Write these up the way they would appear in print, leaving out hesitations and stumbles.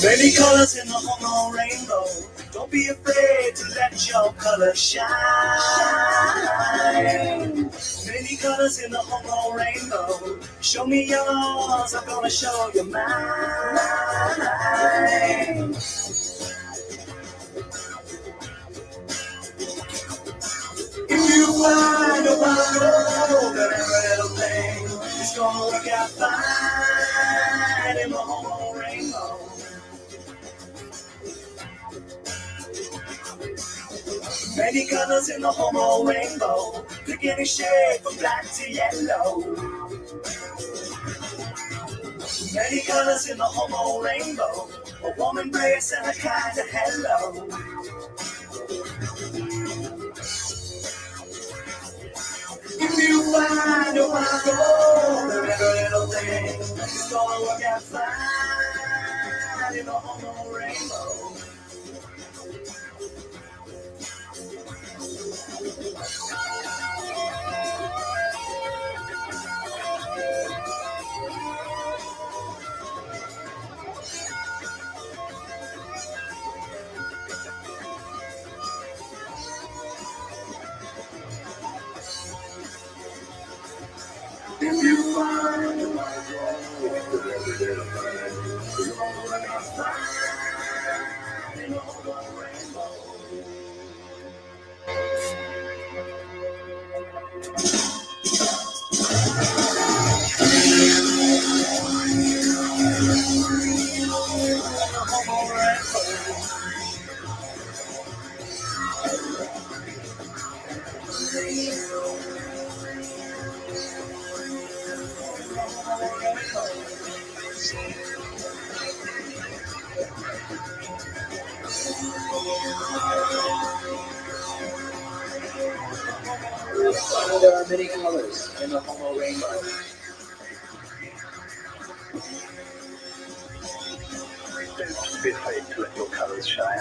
Many colors in the hormone rainbow. Don't be afraid to let your color shine. Many colors in the hormone rainbow. Show me yours, I'm gonna show you mine. If you find a white gold, every little thing is gonna work out fine in the hormone rainbow. Many colors in the hormone rainbow. Pick any shade from black to yellow. Many colors in the hormone rainbow. A warm embrace and a kind of hello. If you find a white gold, every little thing is gonna work out fine in the hormone rainbow. If you find a white gold, every little thing is gonna work out fine in the hormone rainbow. There are many colors in the hormone rainbow. Don't be afraid to let your colors shine.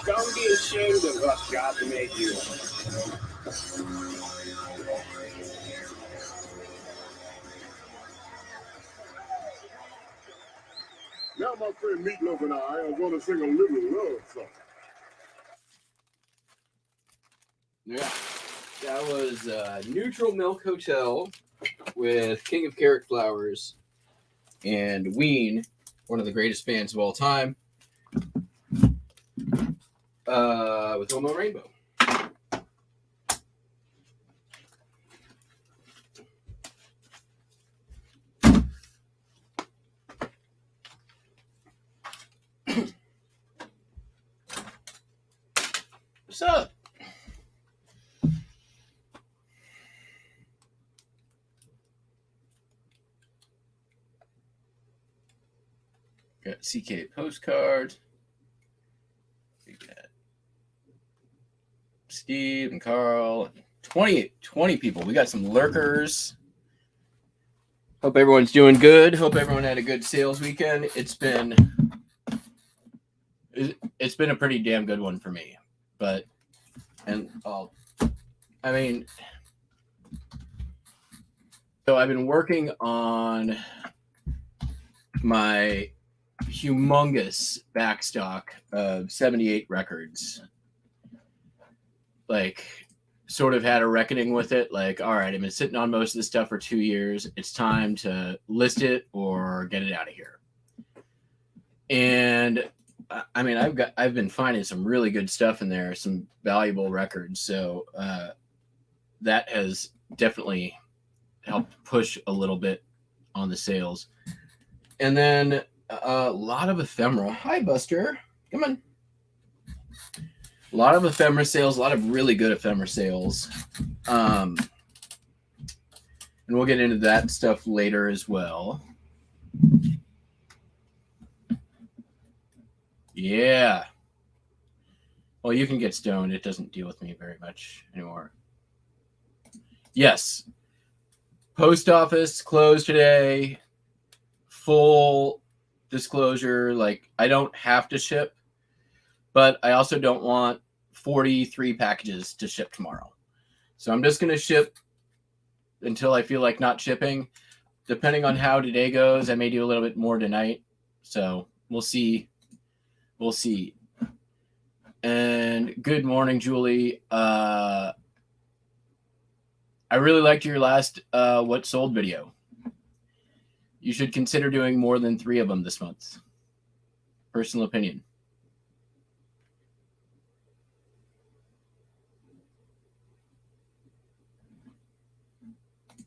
Don't be ashamed of what God made you. Now my friend Meatloaf and I are going to sing a little love song. Yeah, that was Neutral Milk Hotel with King of Carrot Flowers and Ween, one of the greatest bands of all time, with Hormone Rainbow. What's up? Got CK postcard. We got Steve and Carl. 20 people. We got some lurkers. Hope everyone's doing good. Hope everyone had a good sales weekend. It's been a pretty damn good one for me. But so I've been working on my humongous backstock of 78 records. Like, sort of had a reckoning with it. Like, all right, I've been sitting on most of this stuff for 2 years. It's time to list it or get it out of here. And I mean, I've been finding some really good stuff in there, some valuable records. So that has definitely helped push a little bit on the sales. And then a lot of ephemeral. Hi, Buster. Come on. A lot of ephemera sales, a lot of really good ephemera sales. And we'll get into that stuff later as well. Yeah. Well, you can get stoned. It doesn't deal with me very much anymore. Yes. Post office closed today. Full disclosure, like, I don't have to ship, but I also don't want 43 packages to ship tomorrow. So I'm just going to ship until I feel like not shipping. Depending on how today goes, I may do a little bit more tonight. So we'll see. We'll see. And good morning, Julie. I really liked your last what sold video. You should consider doing more than 3 of them this month. Personal opinion.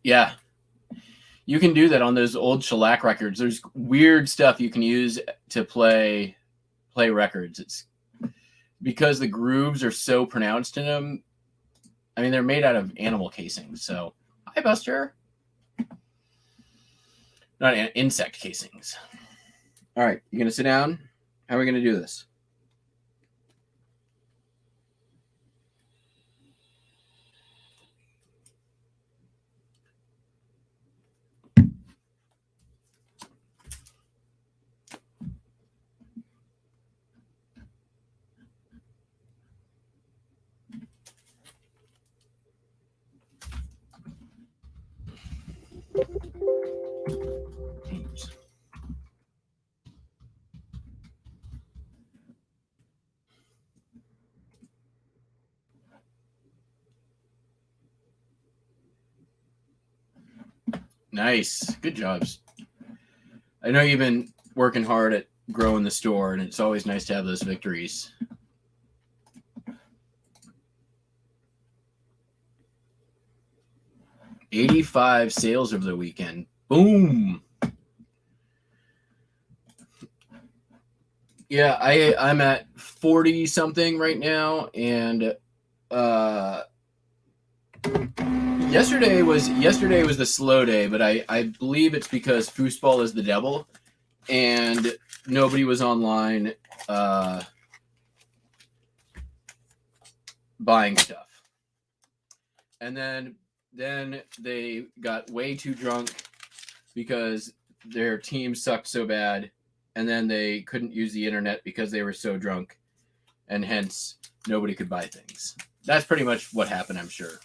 Yeah. You can do that on those old shellac records. There's weird stuff you can use to play records. It's because the grooves are so pronounced in them. I mean, they're made out of animal casings. So, hi, Buster. Not insect casings. All right, you gonna sit down? How are we gonna do this? Nice. Good jobs. I know you've been working hard at growing the store, and it's always nice to have those victories. $85 sales over the weekend. Boom. Yeah, I'm at 40 something right now, and yesterday was the slow day, but I believe it's because foosball is the devil, and nobody was online buying stuff, and then they got way too drunk because their team sucked so bad, and then they couldn't use the internet because they were so drunk, and hence nobody could buy things. That's pretty much what happened, I'm sure.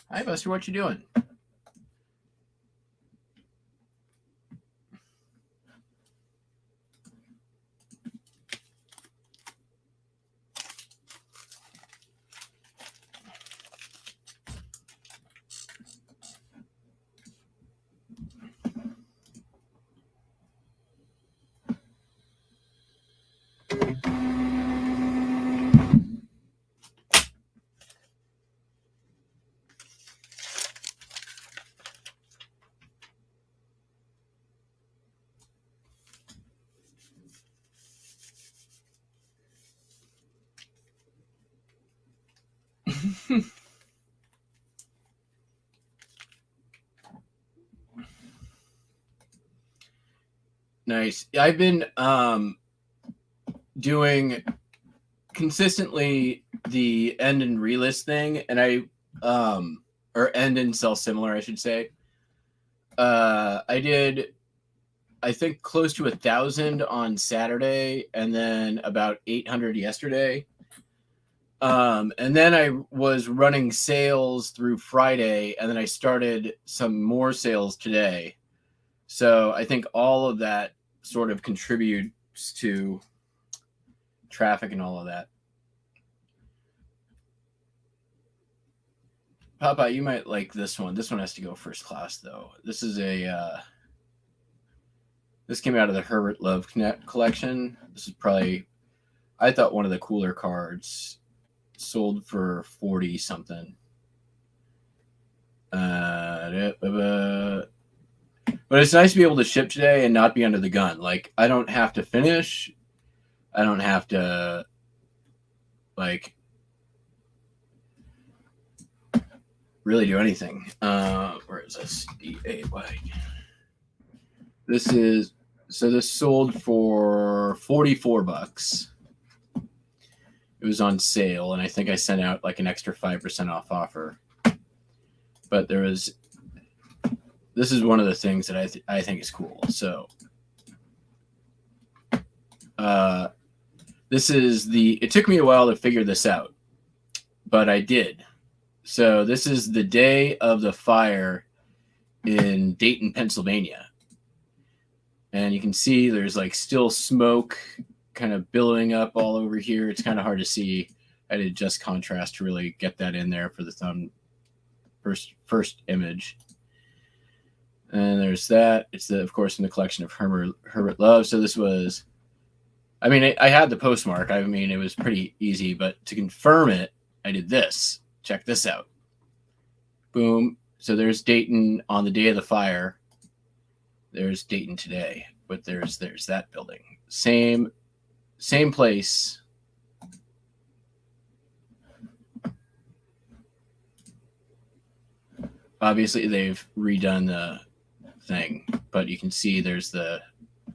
Hi, Buster. What you doing? Nice. I've been doing consistently the end and relist thing, and or end and sell similar, I should say. I did, I think, close to 1,000 on Saturday, and then about 800 yesterday. And then I was running sales through Friday, and then I started some more sales today. So I think all of that sort of contributes to traffic and all of that. Papa, you might like this one. This one has to go first class, though. This is this came out of the Herbert Love collection. This is probably, I thought, one of the cooler cards. Sold for 40 something. But it's nice to be able to ship today and not be under the gun. Like, I don't have to finish. I don't have to like really do anything. Where is this? DAY. This sold for $44. It was on sale, and I think I sent out like an extra 5% off offer. But this is one of the things that I think is cool. So it took me a while to figure this out, but I did. So this is the day of the fire in Dayton, Pennsylvania. And you can see there's like still smoke kind of billowing up all over here. It's kind of hard to see. I did just contrast to really get that in there for the first image. And there's that. It's of course in the collection of Herbert Love. So this was, I mean, I had the postmark. I mean, it was pretty easy, but to confirm it, I did this. Check this out. Boom. So there's Dayton on the day of the fire. There's Dayton today, but there's that building. Same place. Obviously, they've redone the thing, but you can see there's the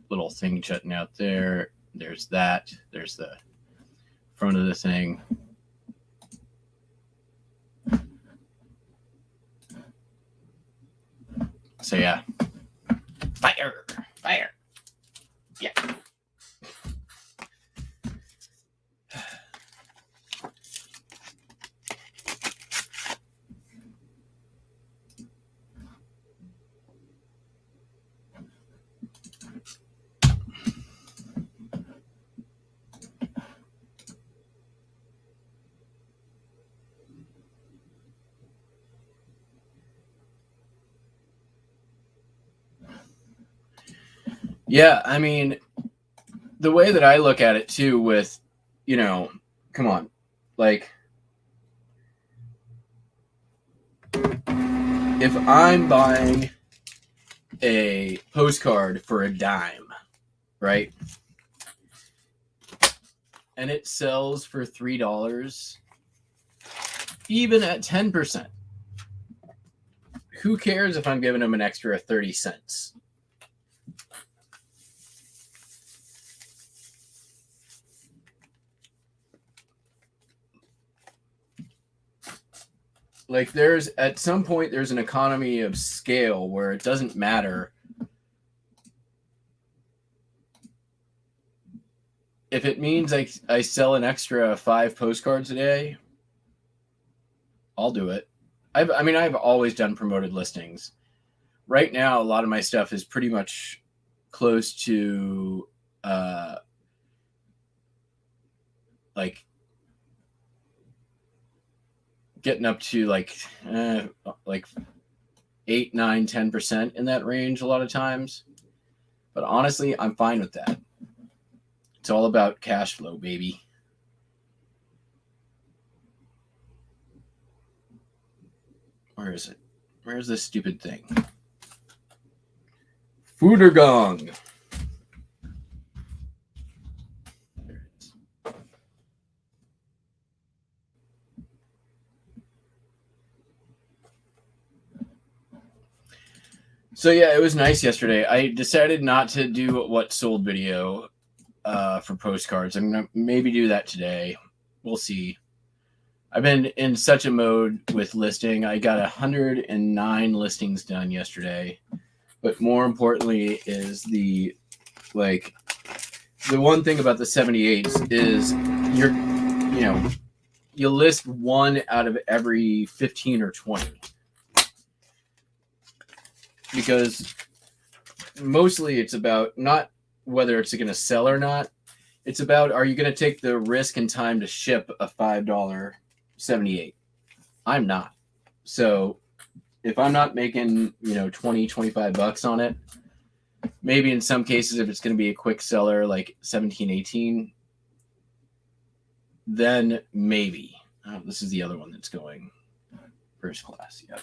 little thing jutting out there. There's that. There's the front of the thing. So yeah, fire. Yeah. Yeah, I mean, the way that I look at it too with, come on, like, if I'm buying a postcard for a dime, right? And it sells for $3, even at 10%. Who cares if I'm giving them an extra 30 cents? Like at some point there's an economy of scale where it doesn't matter if it means I sell an extra 5 postcards a day. I'll do it. I've always done promoted listings. Right now, a lot of my stuff is pretty much close to like getting up to like 8, 9, 10% in that range a lot of times. But honestly, I'm fine with that. It's all about cash flow, baby. Where is it? Where's this stupid thing? Food or gong? There it is. So yeah, it was nice yesterday. I decided not to do what sold video for postcards. I'm gonna maybe do that today. We'll see. I've been in such a mode with listing. I got 109 listings done yesterday. But more importantly is the one thing about the 78s is you list one out of every 15 or 20. Because mostly it's about not whether it's going to sell or not. It's about, are you going to take the risk and time to ship a $5 78? I'm not. So if I'm not making, 20, 25 bucks on it, maybe in some cases, if it's going to be a quick seller, like 17, 18, then maybe. Oh, this is the other one that's going first class. Yep.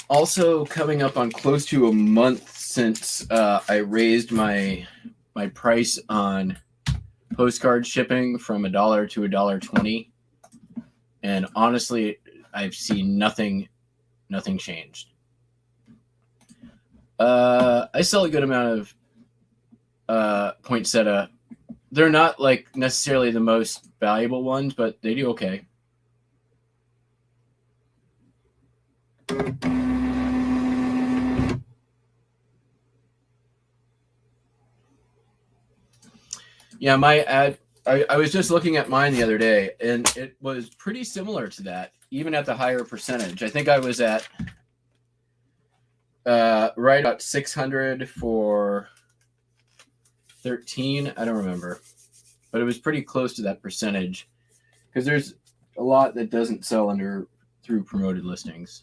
Also coming up on close to a month since I raised my price on postcard shipping from $1 to $1.20, and honestly, I've seen nothing changed. I sell a good amount of poinsettia. They're not like necessarily the most valuable ones, but they do okay. Yeah, my ad. I was just looking at mine the other day, and it was pretty similar to that, even at the higher percentage. I think I was at right about 600 for 13. I don't remember, but it was pretty close to that percentage because there's a lot that doesn't sell through promoted listings.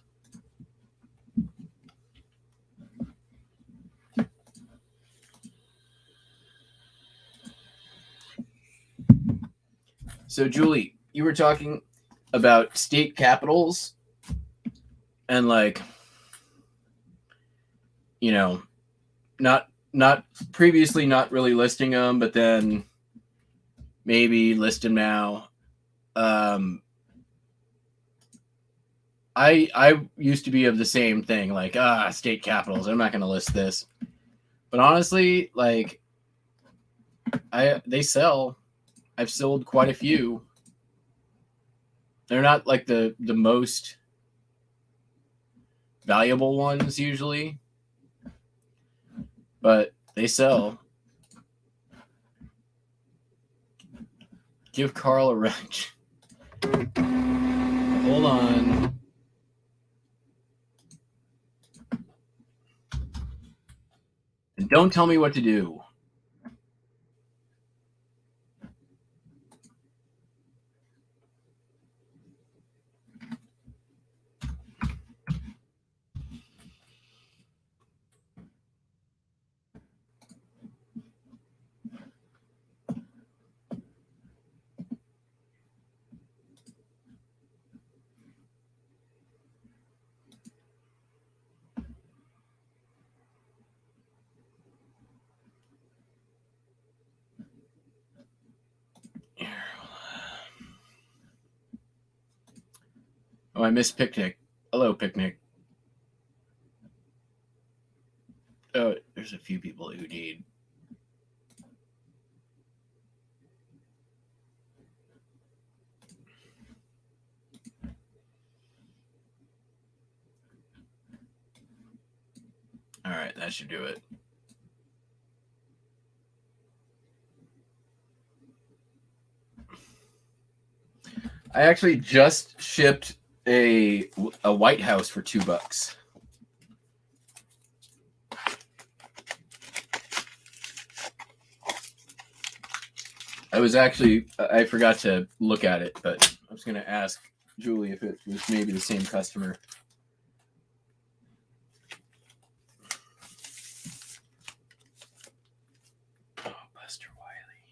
So, Julie, you were talking about state capitals and, like, you know, not previously not really listing them, but then maybe list them now. I used to be of the same thing, like, state capitals, I'm not going to list this. But honestly, like, they sell. I've sold quite a few. They're not like the most valuable ones usually, but they sell. Give Carl a wrench. Hold on. And don't tell me what to do. Oh, I missed Picnic. Hello, Picnic. Oh, there's a few people who need. All right, that should do it. I actually just shipped a White House for $2. I forgot to look at it, but I was going to ask Julie if it was maybe the same customer. Oh, Buster Wiley.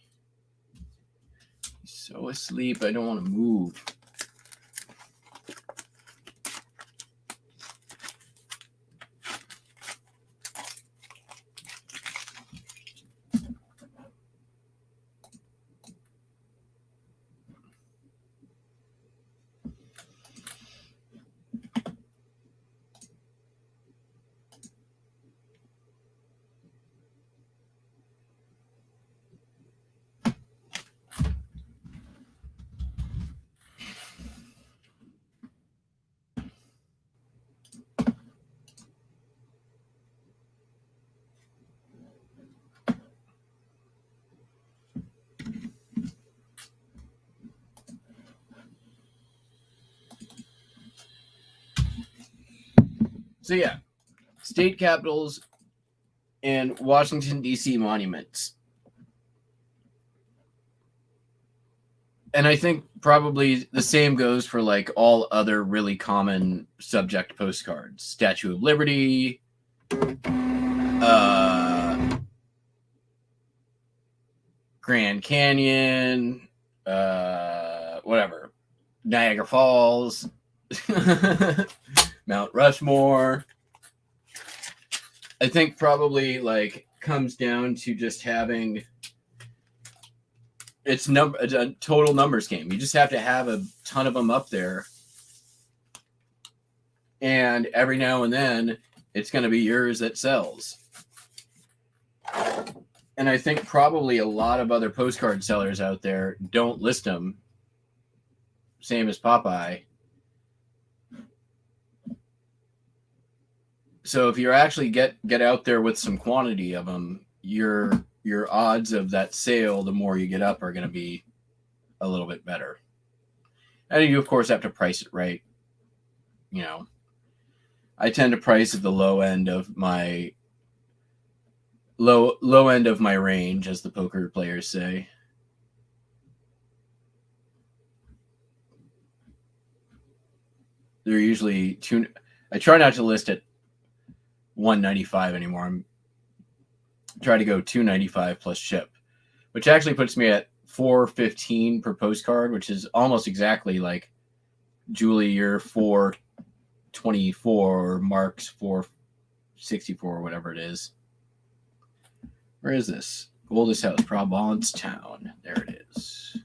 He's so asleep, I don't want to move. So yeah, state capitals and Washington, D.C. monuments. And I think probably the same goes for like all other really common subject postcards. Statue of Liberty, Grand Canyon, whatever, Niagara Falls, Mount Rushmore. I think probably like comes down to just having it's a total numbers game. You just have to have a ton of them up there, and every now and then it's going to be yours that sells. And I think probably a lot of other postcard sellers out there don't list them, same as Popeye. So if you actually get out there with some quantity of them, your odds of that sale, the more you get up, are going to be a little bit better. And you, of course, have to price it right. You know, I tend to price at the low end of my range, as the poker players say. They're usually I try not to list at $195 anymore. I'm trying to go $295 plus ship, which actually puts me at $415 per postcard, which is almost exactly like Julie, you're $424 or Mark's $464 or whatever it is. Where is this? Oldest house, Providence Town. There it is.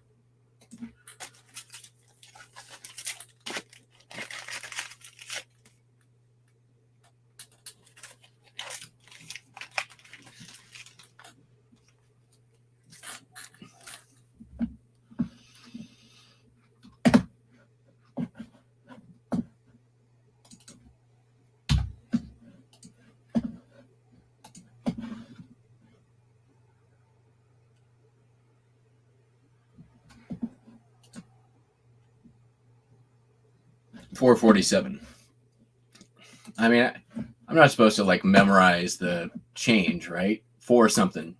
$447. I mean, I'm not supposed to like memorize the change, right? For something.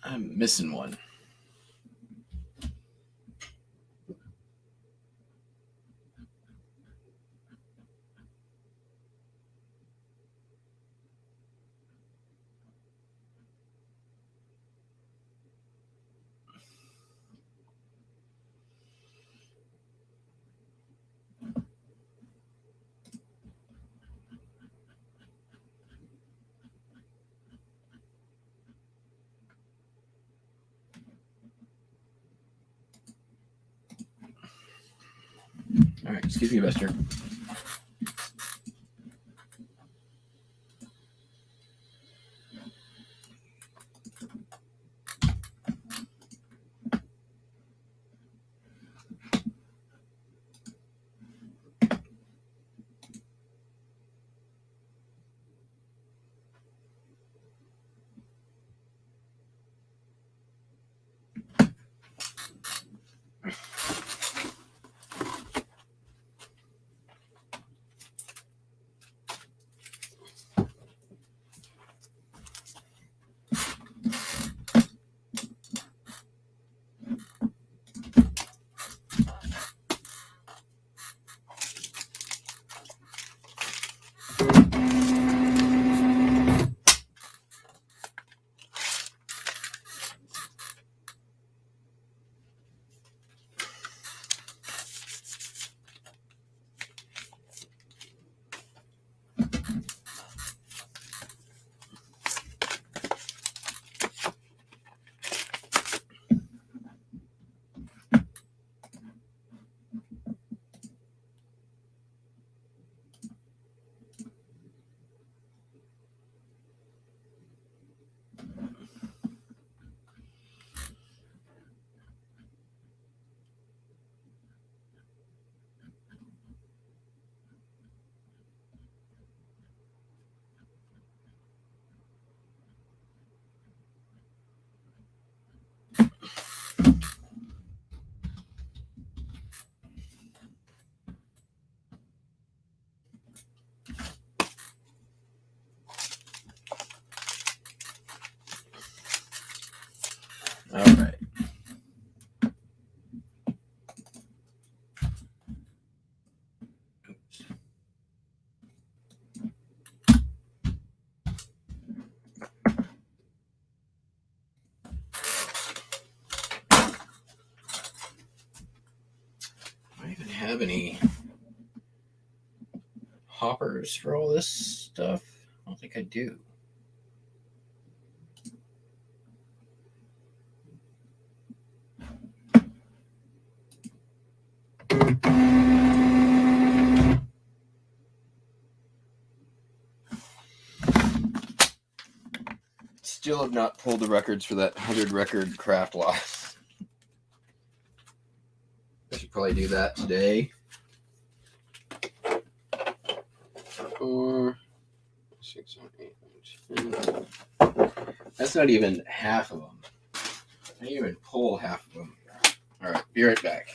I'm missing one. All right, excuse me, Buster. have any hoppers for all this stuff? I don't think I do. Still have not pulled the records for that 100 record craft loss. I should probably do that today. 4, 6, 7, 8, 9, 10. That's not even half of them. I didn't even pull half of them. All right, be right back.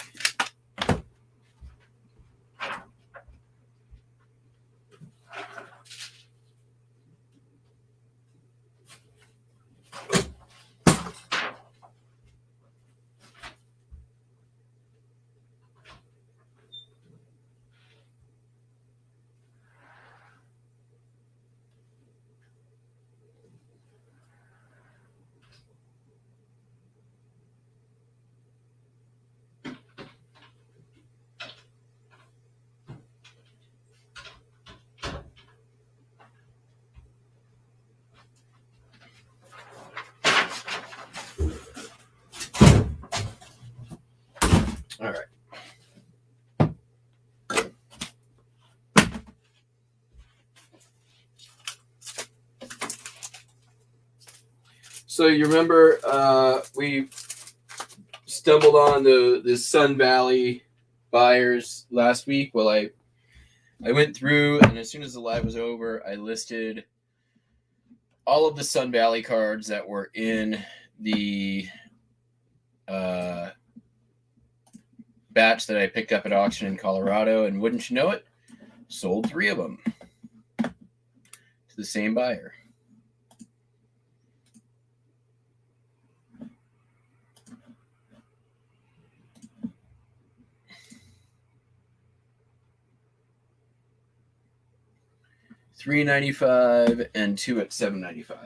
All right. So you remember we stumbled on the Sun Valley buyers last week? Well, I went through, and as soon as the live was over, I listed all of the Sun Valley cards that were in the batch that I picked up at auction in Colorado, and wouldn't you know it, sold 3 of them to the same buyer. $3.95 and 2 at $7.95.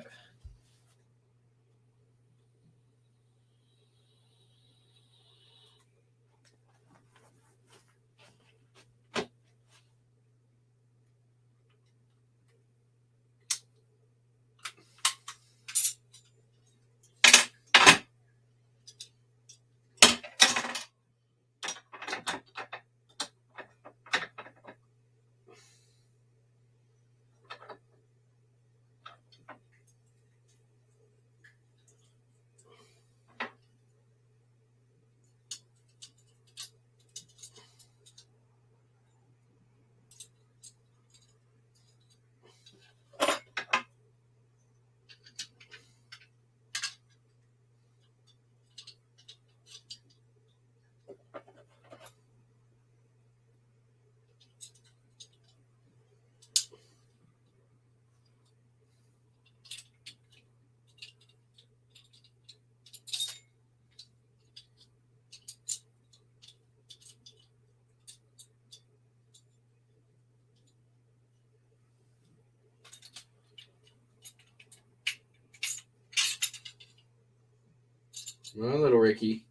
Well, little Ricky.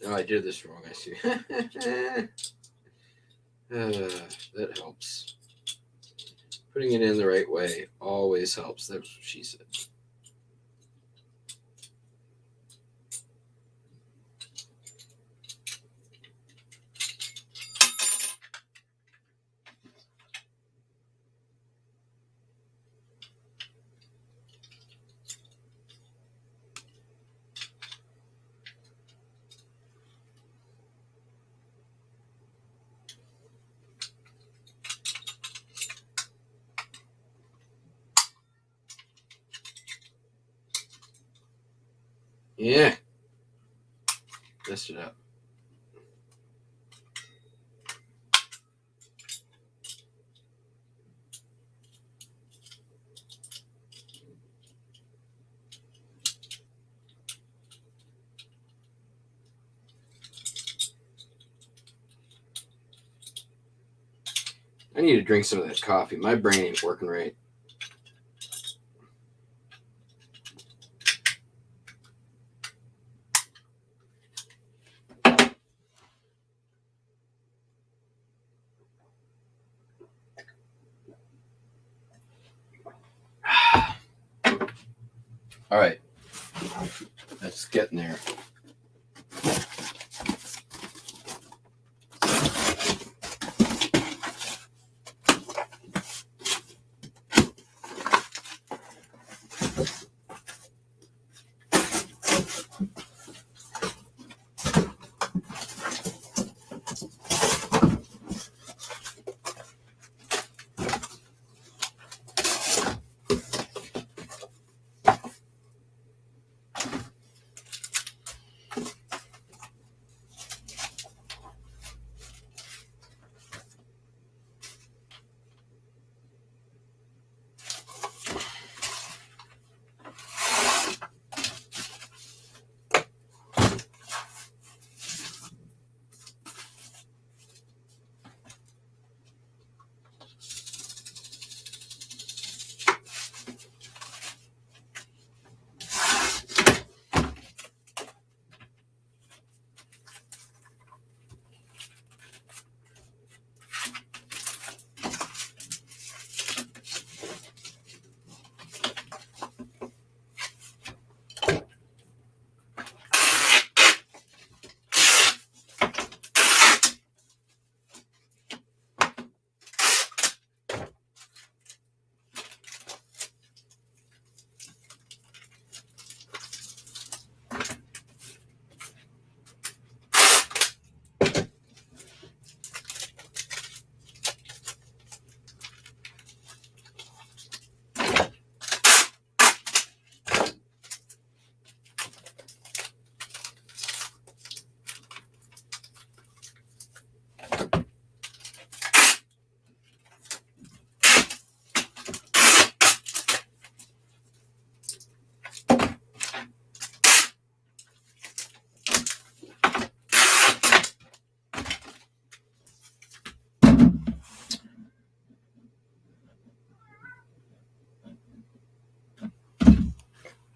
Oh, I did this wrong, I see. That helps. Putting it in the right way always helps. That's what she said. Yeah. Messed it up. I need to drink some of that coffee. My brain ain't working right. All right. That's getting there.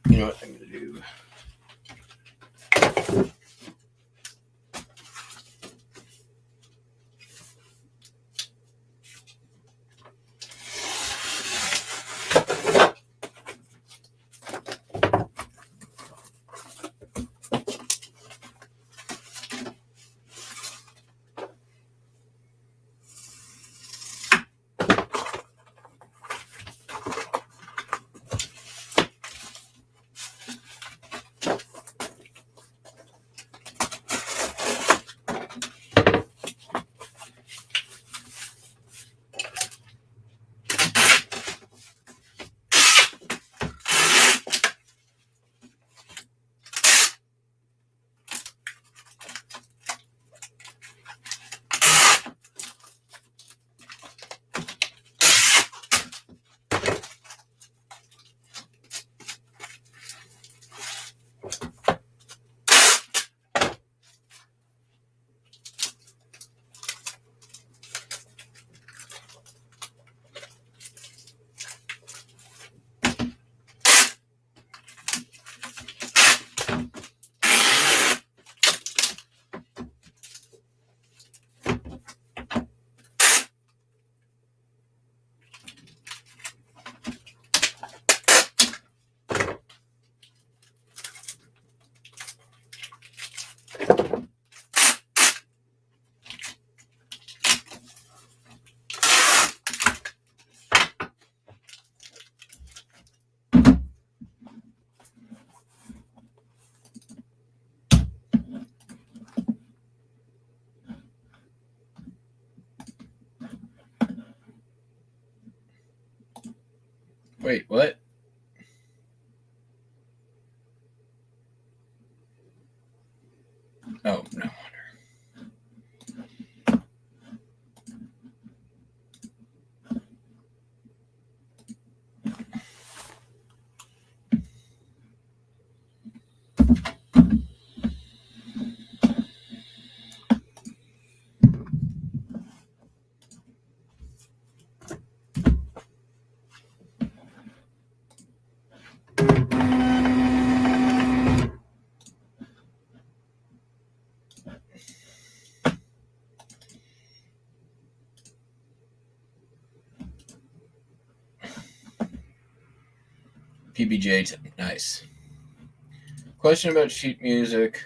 You know what I'm going to do? Wait, what? Oh, no. PBJ. Nice. Question about sheet music.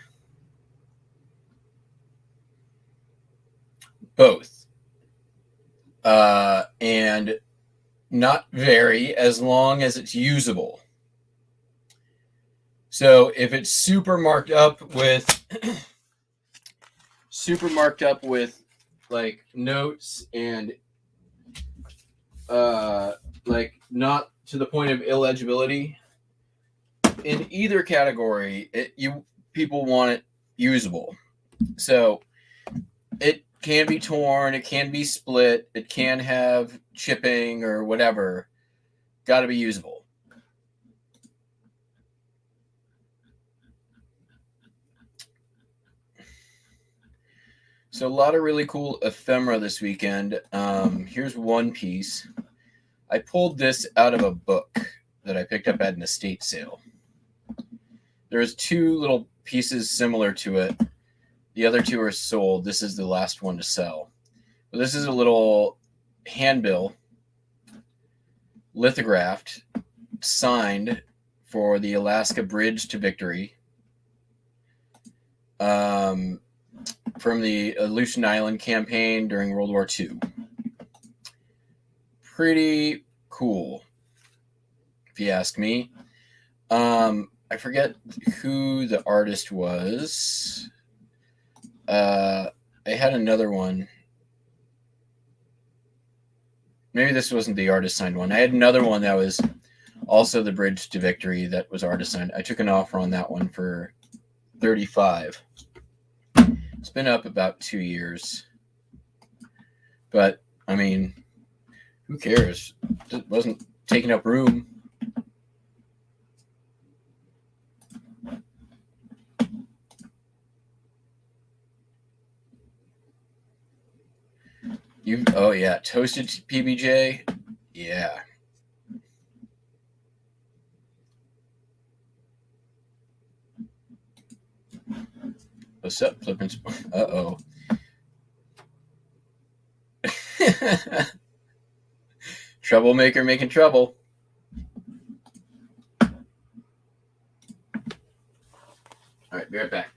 Both. And not very, as long as it's usable. So if it's super marked up with like notes and like not to the point of illegibility, in either category, people want it usable. So it can be torn, it can be split, it can have chipping or whatever. Got to be usable. So a lot of really cool ephemera this weekend. Here's one piece. I pulled this out of a book that I picked up at an estate sale. There's two little pieces similar to it. The other two are sold. This is the last one to sell. But this is a little handbill, lithographed, signed for the Alaska Bridge to Victory. From the Aleutian Island campaign during World War II. Pretty cool, if you ask me. I forget who the artist was. I had another one. Maybe this wasn't the artist signed one. I had another one that was also the Bridge to Victory that was artist signed. I took an offer on that one for $35. It's been up about 2 years. But, I mean, who cares? It wasn't taking up room. Oh yeah, toasted PBJ. Yeah. What's up, flipping? Uh-oh. Troublemaker making trouble. All right, be right back.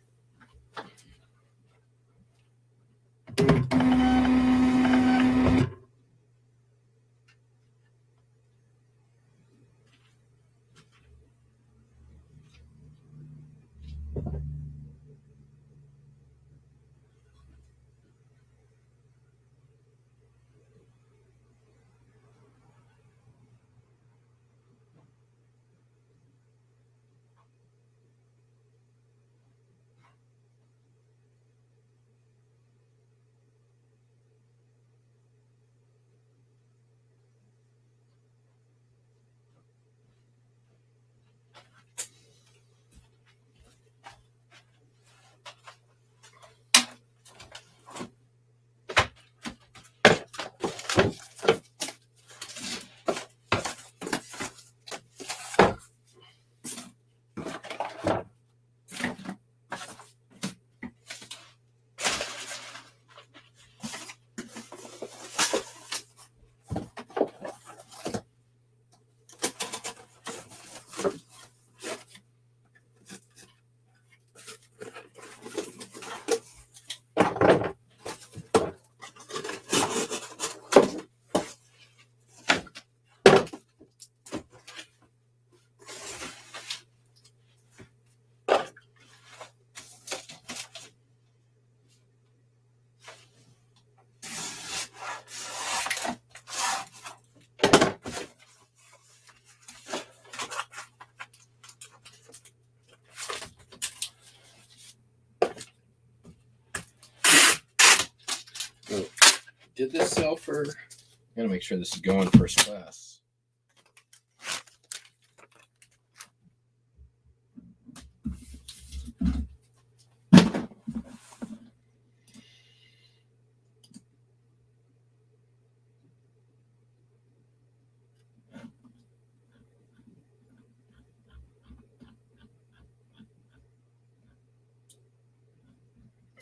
Did this sell for? I gotta make sure this is going first class.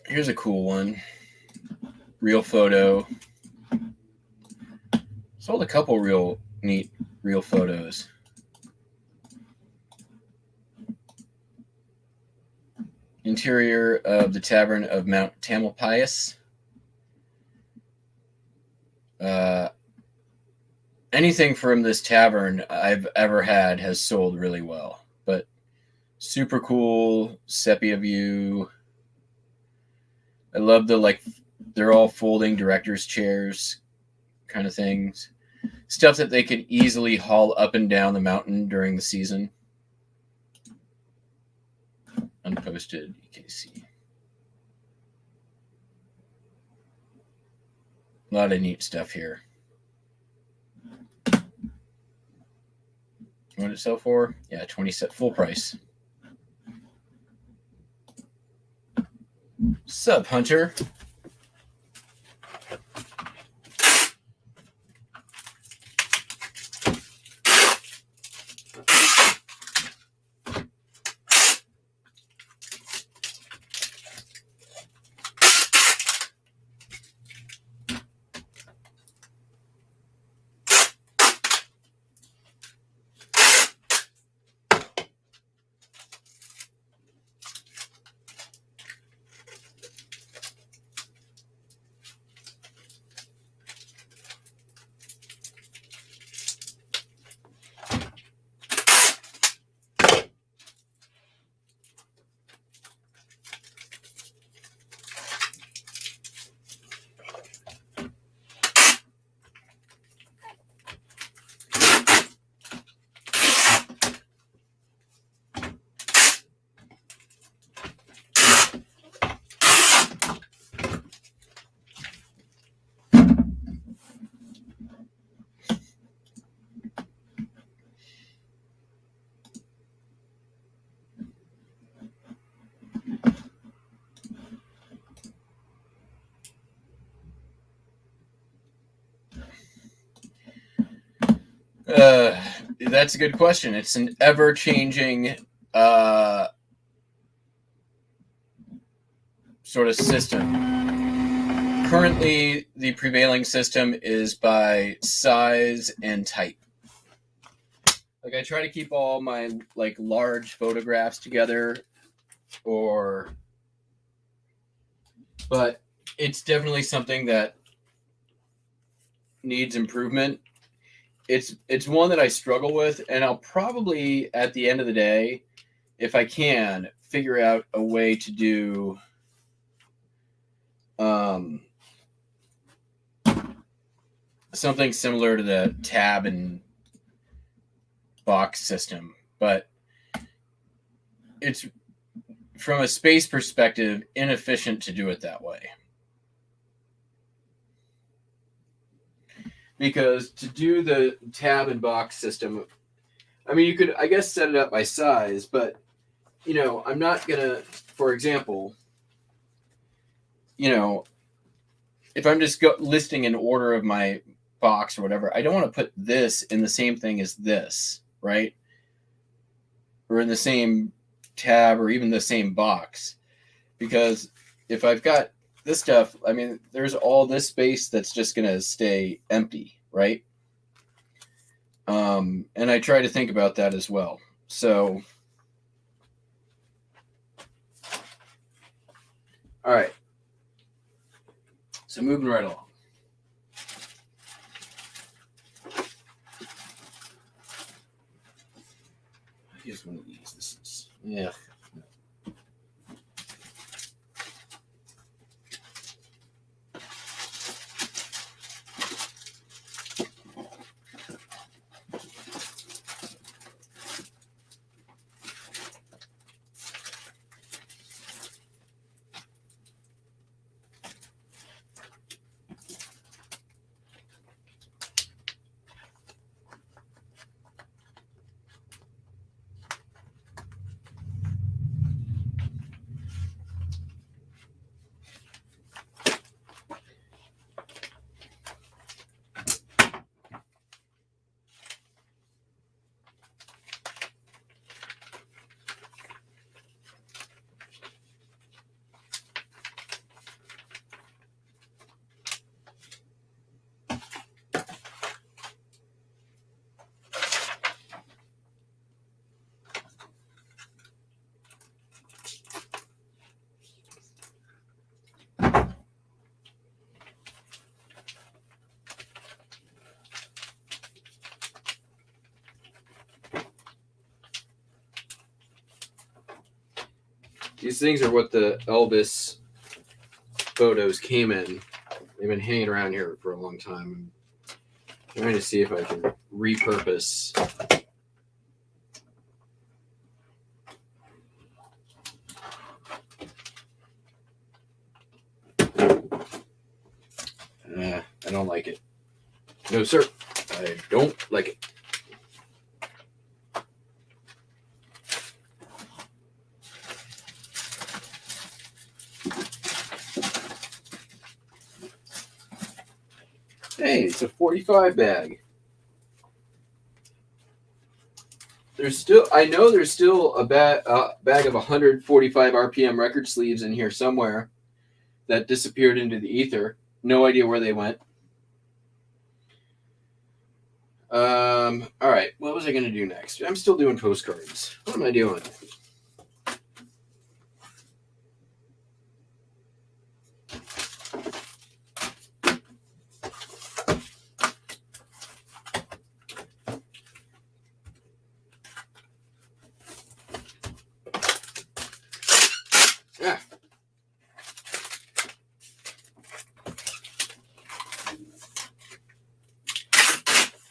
Here's a cool one. Real photo. Sold a couple real neat real photos. interior of the Tavern of Mount Tamalpais. Anything from this tavern I've ever had has sold really well. But super cool sepia view. I love the they're all folding director's chairs kind of things. Stuff that they could easily haul up and down the mountain during the season. Unposted EKC. A lot of neat stuff here. What did it sell for? Yeah, 20 cent full price. Sup, Hunter? That's a good question. It's an ever-changing sort of system. Currently, the prevailing system is by size and type. Like, I try to keep all my large photographs together, but it's definitely something that needs improvement. It's one that I struggle with, and I'll probably, at the end of the day, if I can, figure out a way to do something similar to the tab and box system. But it's, from a space perspective, inefficient to do it that way. Because to do the tab and box system, I mean, you could, I guess, set it up by size, but, I'm not going to, for example, if I'm just listing an order of my box or whatever, I don't want to put this in the same thing as this, right? Or in the same tab or even the same box. Because if I've got this stuff, I mean, there's all this space that's just going to stay empty, right? And I try to think about that as well. So, all right. So moving right along. Here's one of these. This is, yeah. These things are what the Elvis photos came in. They've been hanging around here for a long time. I'm trying to see if I can repurpose. I don't like it. No, sir. I don't like it. Hey, it's a 45 bag. I know there's still a bag of 145 RPM record sleeves in here somewhere that disappeared into the ether. No idea where they went. All right, what was I going to do next? I'm still doing postcards. What am I doing? Yeah.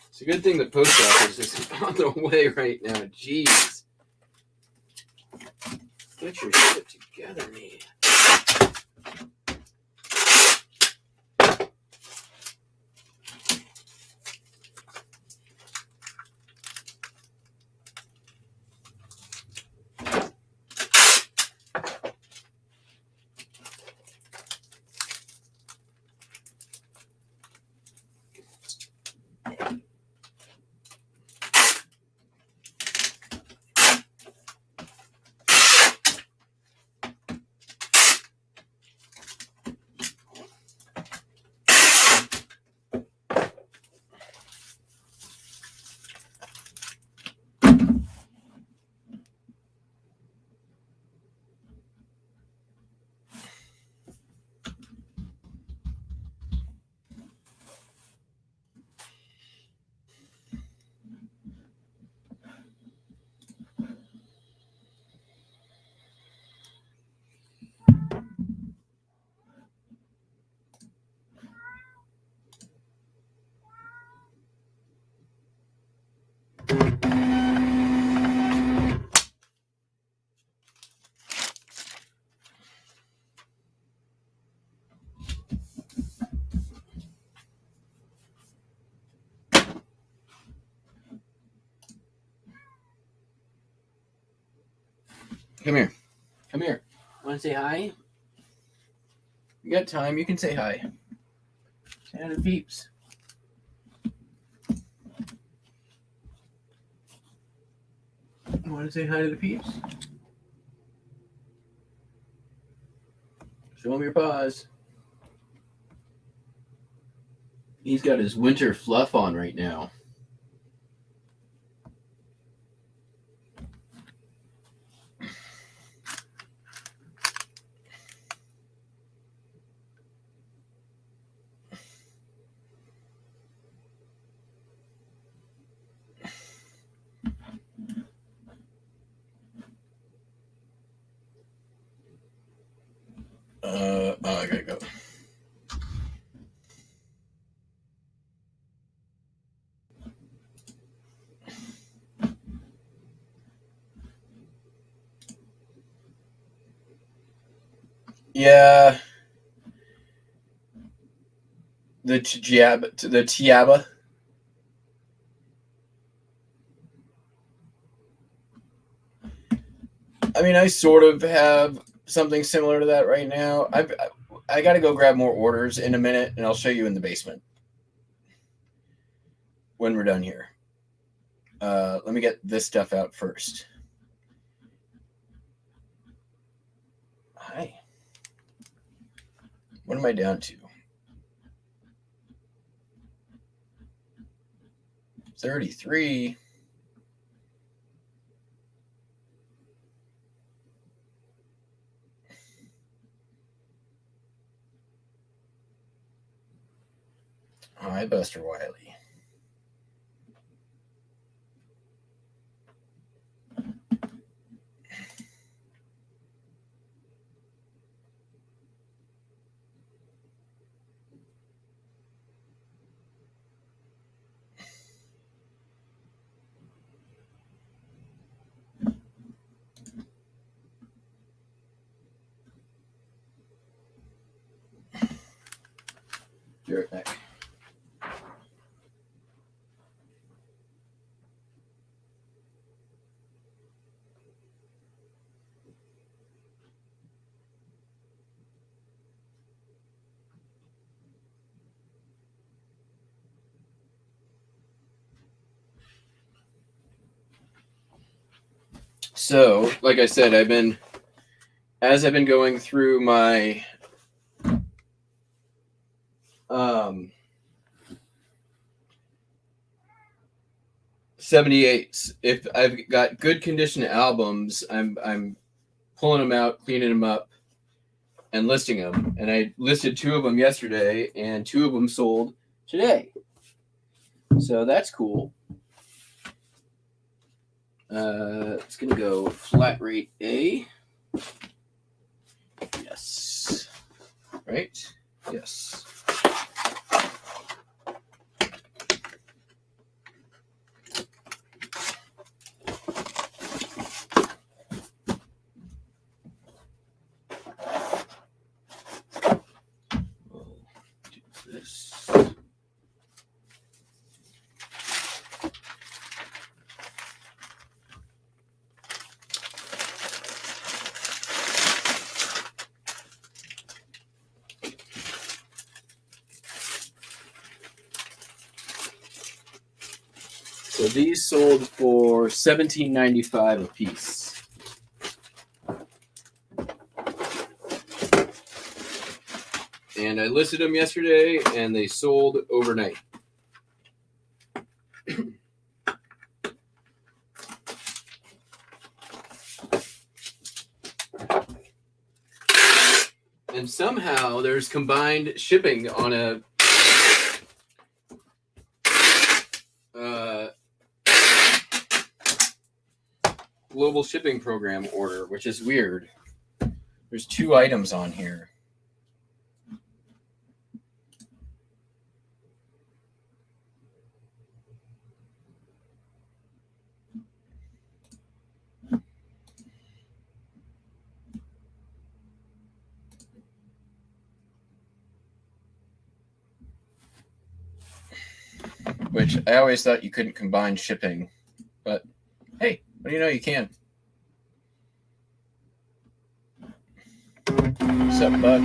It's a good thing the post office is on the way right now. Jeez. Get your shit together, man. Come here. Come here. Want to say hi? You got time, you can say hi. Say hi to the peeps. You want to say hi to the peeps? Show them your paws. He's got his winter fluff on right now. I gotta go. Yeah. The Tiaba. I mean, I sort of have something similar to that right now. I got to go grab more orders in a minute, and I'll show you in the basement when we're done here. Let me get this stuff out first. Hi. What am I down to? 33. Hi, Buster Wiley. Be right back. So, like I said, I've been going through my 78s. If I've got good condition albums, I'm pulling them out, cleaning them up, and listing them. And I listed 2 of them yesterday, and 2 of them sold today. So that's cool. It's gonna go flat rate A. Yes. Right? Yes. We'll do this. So these sold for $17.95 a piece. And I listed them yesterday, and they sold overnight. And somehow there's combined shipping on a global shipping program order, which is weird. There's 2 items on here. Which I always thought you couldn't combine shipping, but hey, what do you know, you can. What's up, Buck?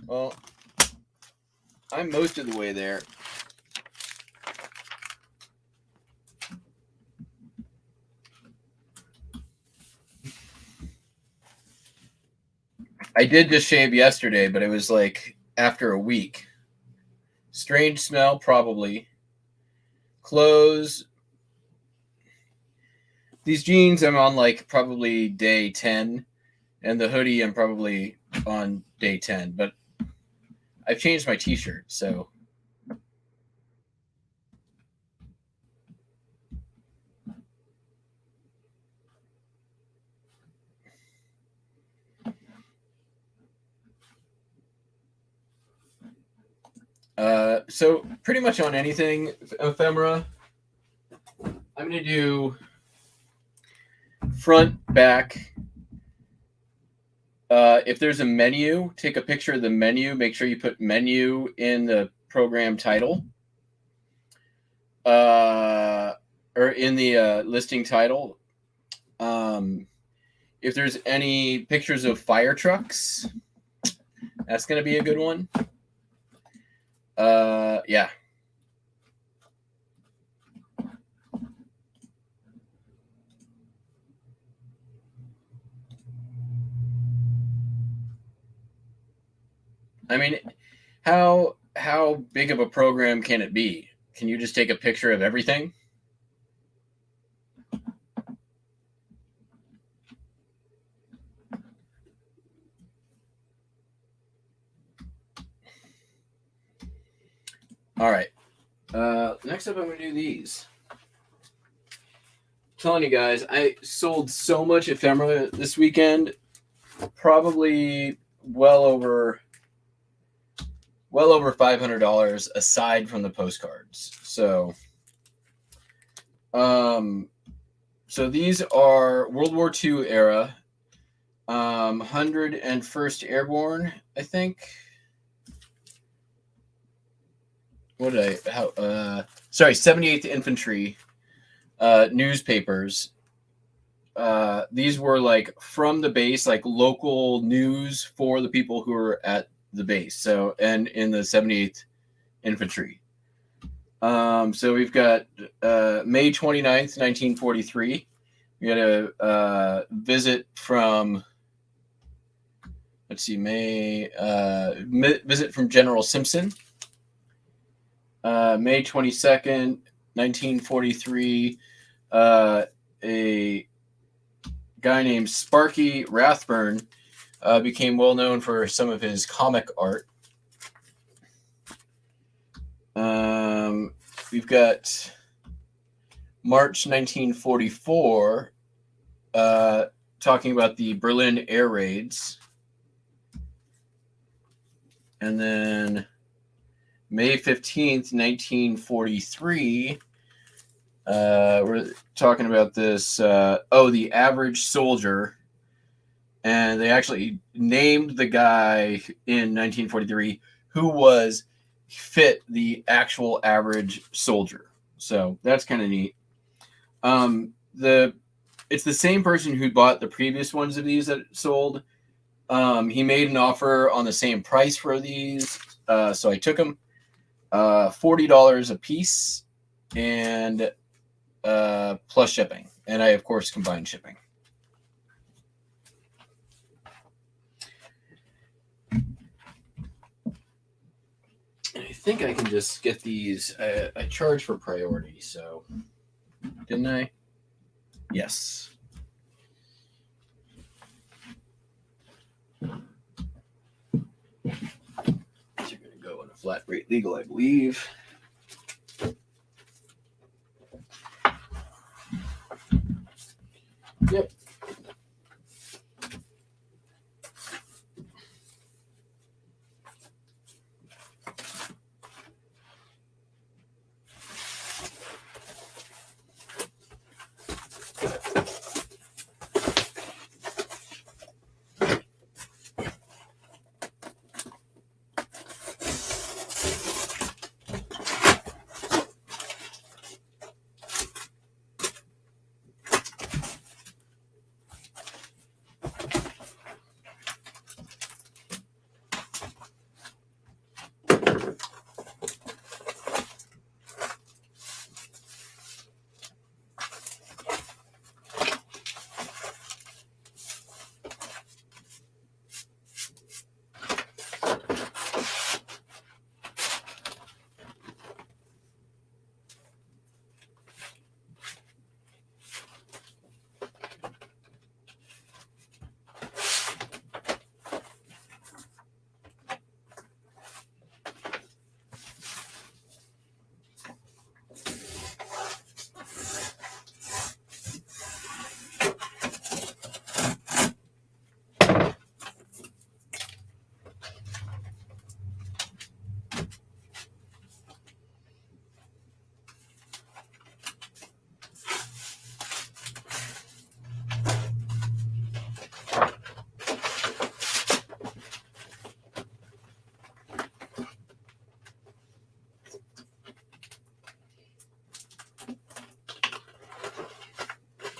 Well, I'm most of the way there. I did just shave yesterday, but it was like after a week. Strange smell, probably. Clothes. These jeans, I'm on like probably day 10, and the hoodie, I'm probably on day 10. But I've changed my t-shirt, so. So pretty much on anything, ephemera, I'm going to do front, back. If there's a menu, take a picture of the menu. Make sure you put menu in the program title. Or in the listing title. If there's any pictures of fire trucks, that's going to be a good one. Yeah. I mean, how big of a program can it be? Can you just take a picture of everything? All right. Next up, I'm going to do these. I'm telling you guys, I sold so much ephemera this weekend. Probably well over well over $500 aside from the postcards. So, so these are World War II era, 101st Airborne, I think. What did I? How? Sorry, 78th Infantry newspapers. These were like from the base, like local news for the people who were at the base. So, and in the 78th Infantry. So we've got May 29th, 1943. We had a visit from, let's see, visit from General Simpson. May 22nd, 1943, a guy named Sparky Rathburn became well known for some of his comic art. We've got March 1944, talking about the Berlin air raids. And then May 15th, 1943, we're talking about this, the average soldier. And they actually named the guy in 1943 who fit the actual average soldier. So that's kind of neat. It's the same person who bought the previous ones of these that sold. He made an offer on the same price for these. So I took them. $40 a piece and plus shipping. And I, of course, combined shipping. And I think I can just get these. I charge for priority, so didn't I? Yes. These are going to go in a flat rate legal, I believe. Yep.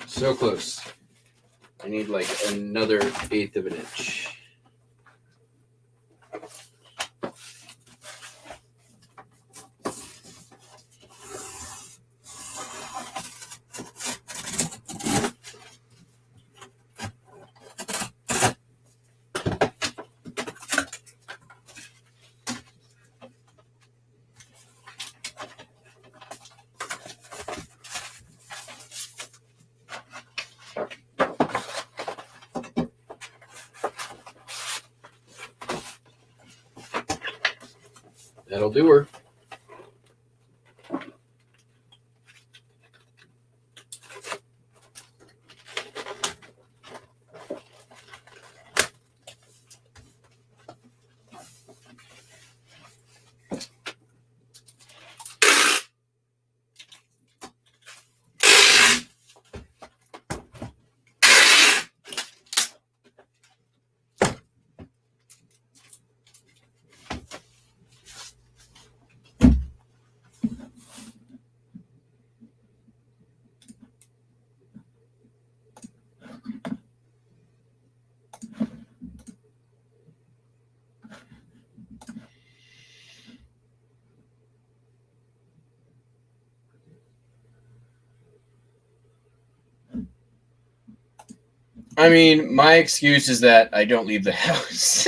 So close. I need like another 1/8 of an inch. That'll do her. I mean, my excuse is that I don't leave the house.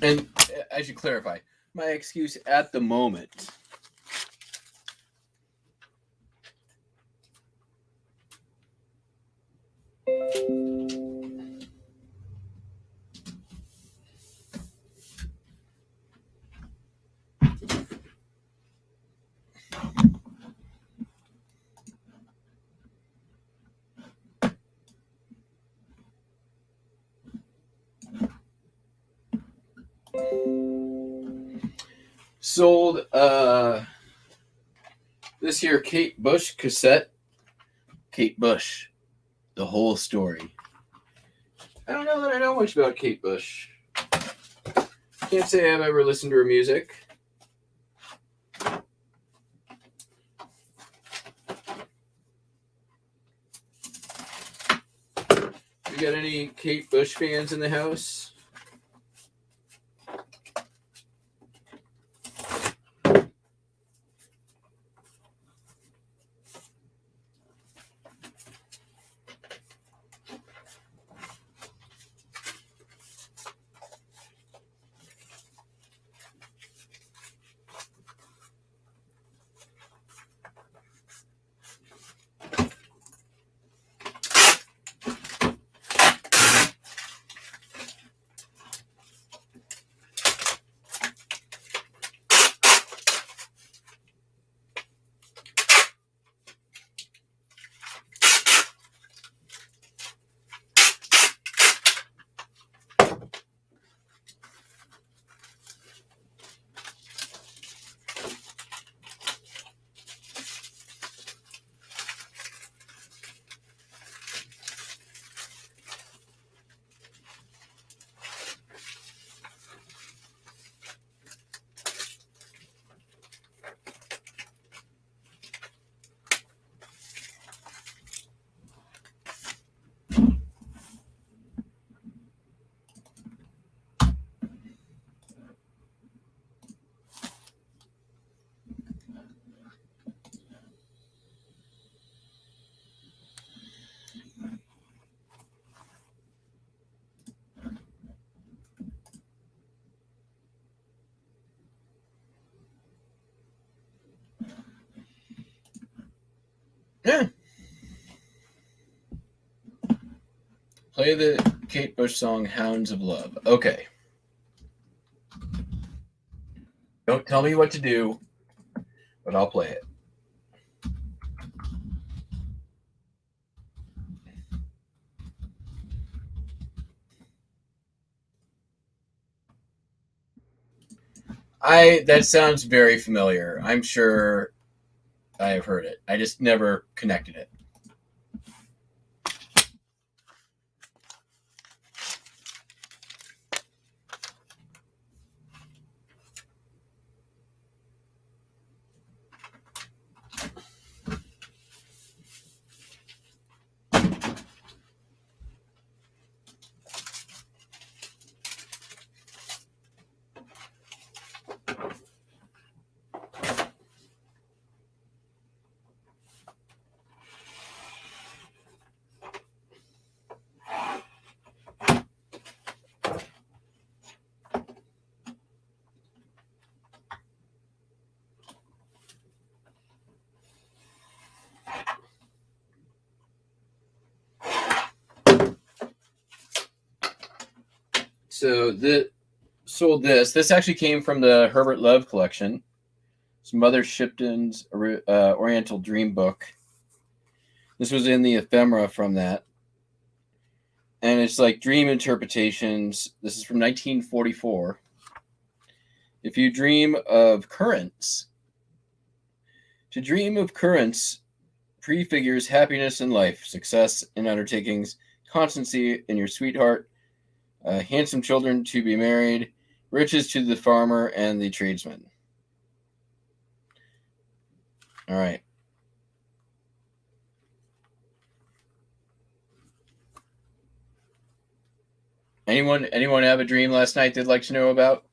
And I should clarify, my excuse at the moment. Sold this here Kate Bush cassette. Kate Bush, the whole story. I don't know that I know much about Kate Bush. Can't say I've ever listened to her music. You got any Kate Bush fans in the house? Yeah. Play the Kate Bush song Hounds of Love. Okay. Don't tell me what to do, but I'll play it. That sounds very familiar. I'm sure I have heard it. I just never connected it. So sold this. This actually came from the Herbert Love collection. It's Mother Shipton's Oriental Dream Book. This was in the ephemera from that. And it's like dream interpretations. This is from 1944. If you dream of currents, to dream of currents prefigures happiness in life, success in undertakings, constancy in your sweetheart, handsome children to be married, riches to the farmer and the tradesman. All right. Anyone have a dream last night they'd like to know about?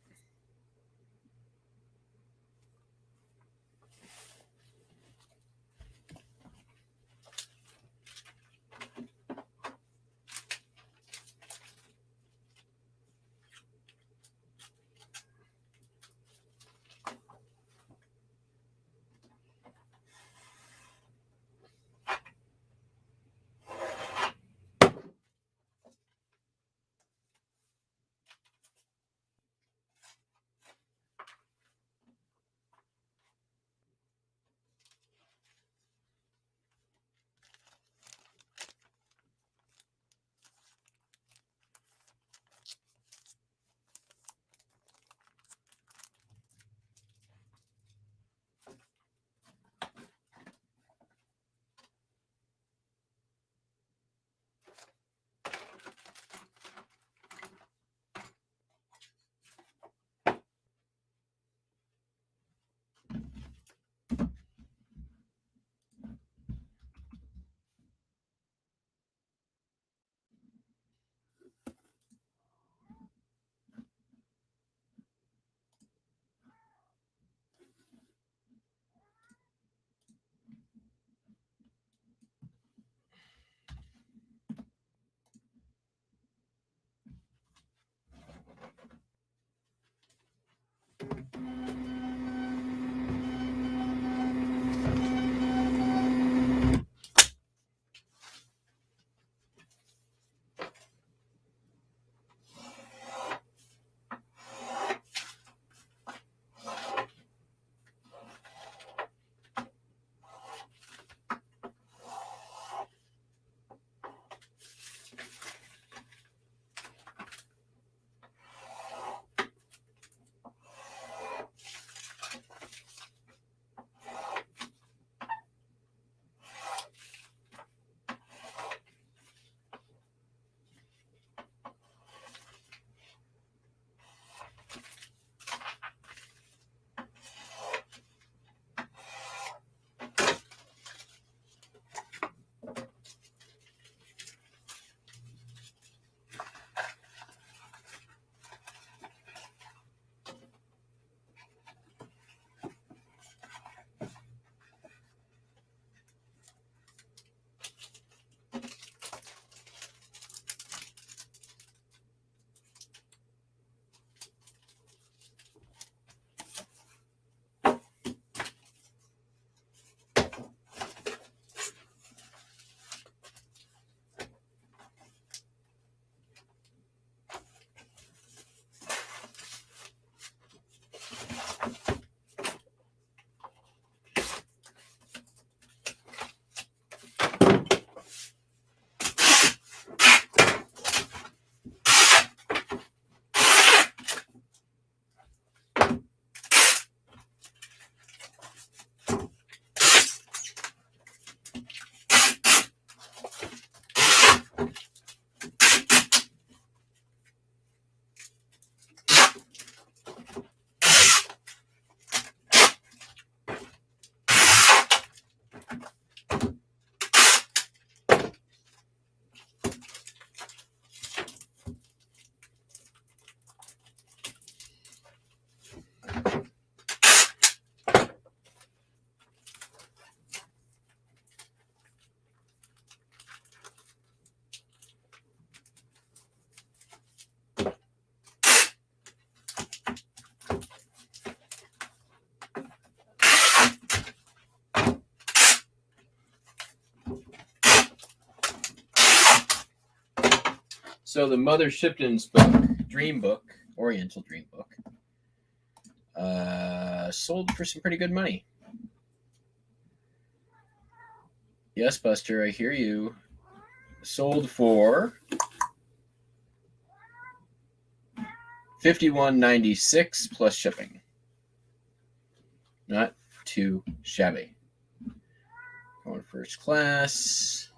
So the Mother Shipton's book, Dream Book, Oriental Dream Book, sold for some pretty good money. Yes, Buster, I hear you. Sold for $51.96 plus shipping. Not too shabby. Going first class.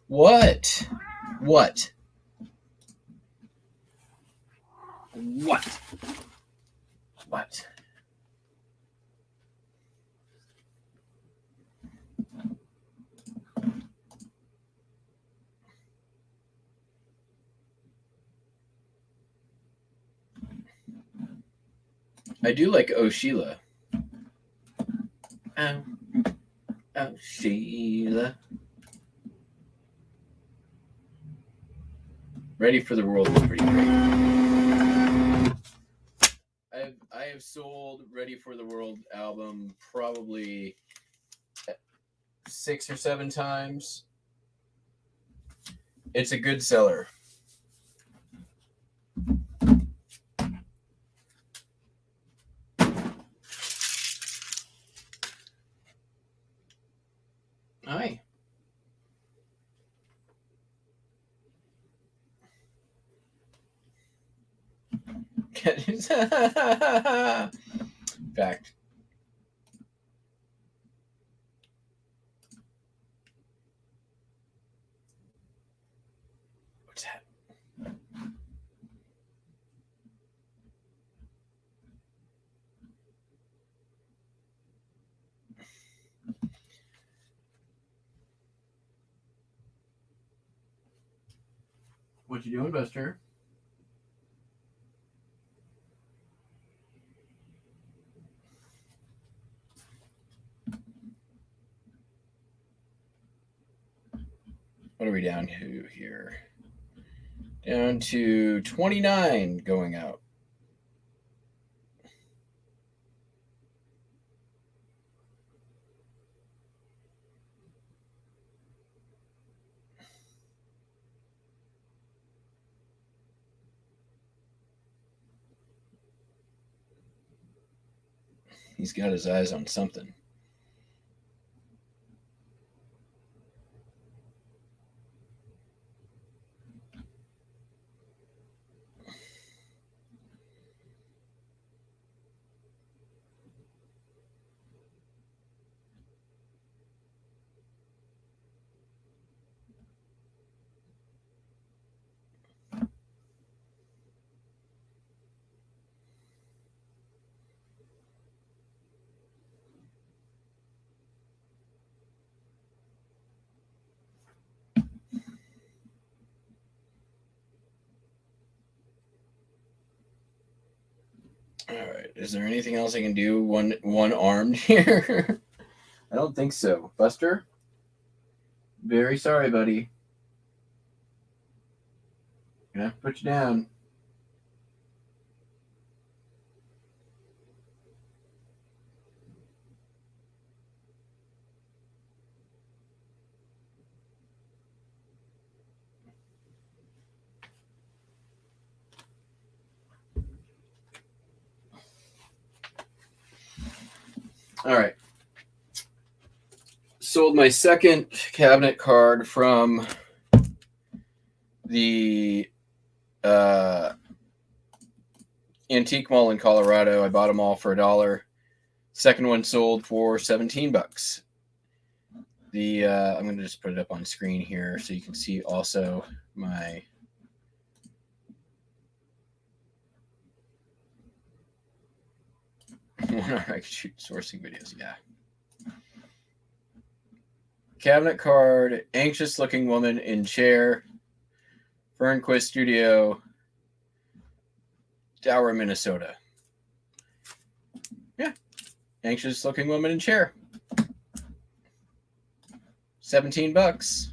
What? What? I do like Oh Sheila. Oh, Sheila. Ready for the World is pretty great. I have sold Ready for the World album probably 6 or 7 times. It's a good seller. Hi. Fact. What's that? What you doing, Buster? What are we down to here? Down to 29 going out. He's got his eyes on something. All right. Is there anything else I can do one armed here? I don't think so. Buster? Very sorry, buddy. Gonna have to put you down. All right. Sold my second cabinet card from the antique mall in Colorado. I bought them all for $1. Second one sold for $17. I'm going to just put it up on screen here so you can see also my I could shoot sourcing videos. Yeah. Cabinet card, anxious looking woman in chair, Fernquist Studio, Dower, Minnesota. Yeah. Anxious looking woman in chair. $17.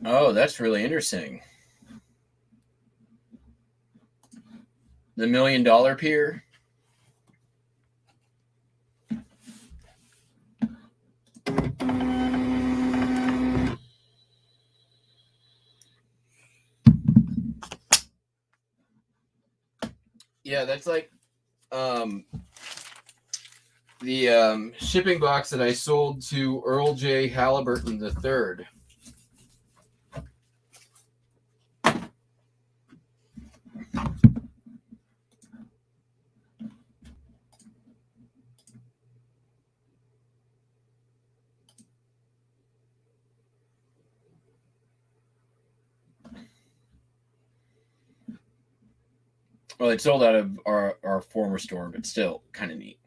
Oh, that's really interesting. The $1 million pier. Yeah, that's like the shipping box that I sold to Earl J. Halliburton III. Well, it sold out of our former store, but still kind of neat.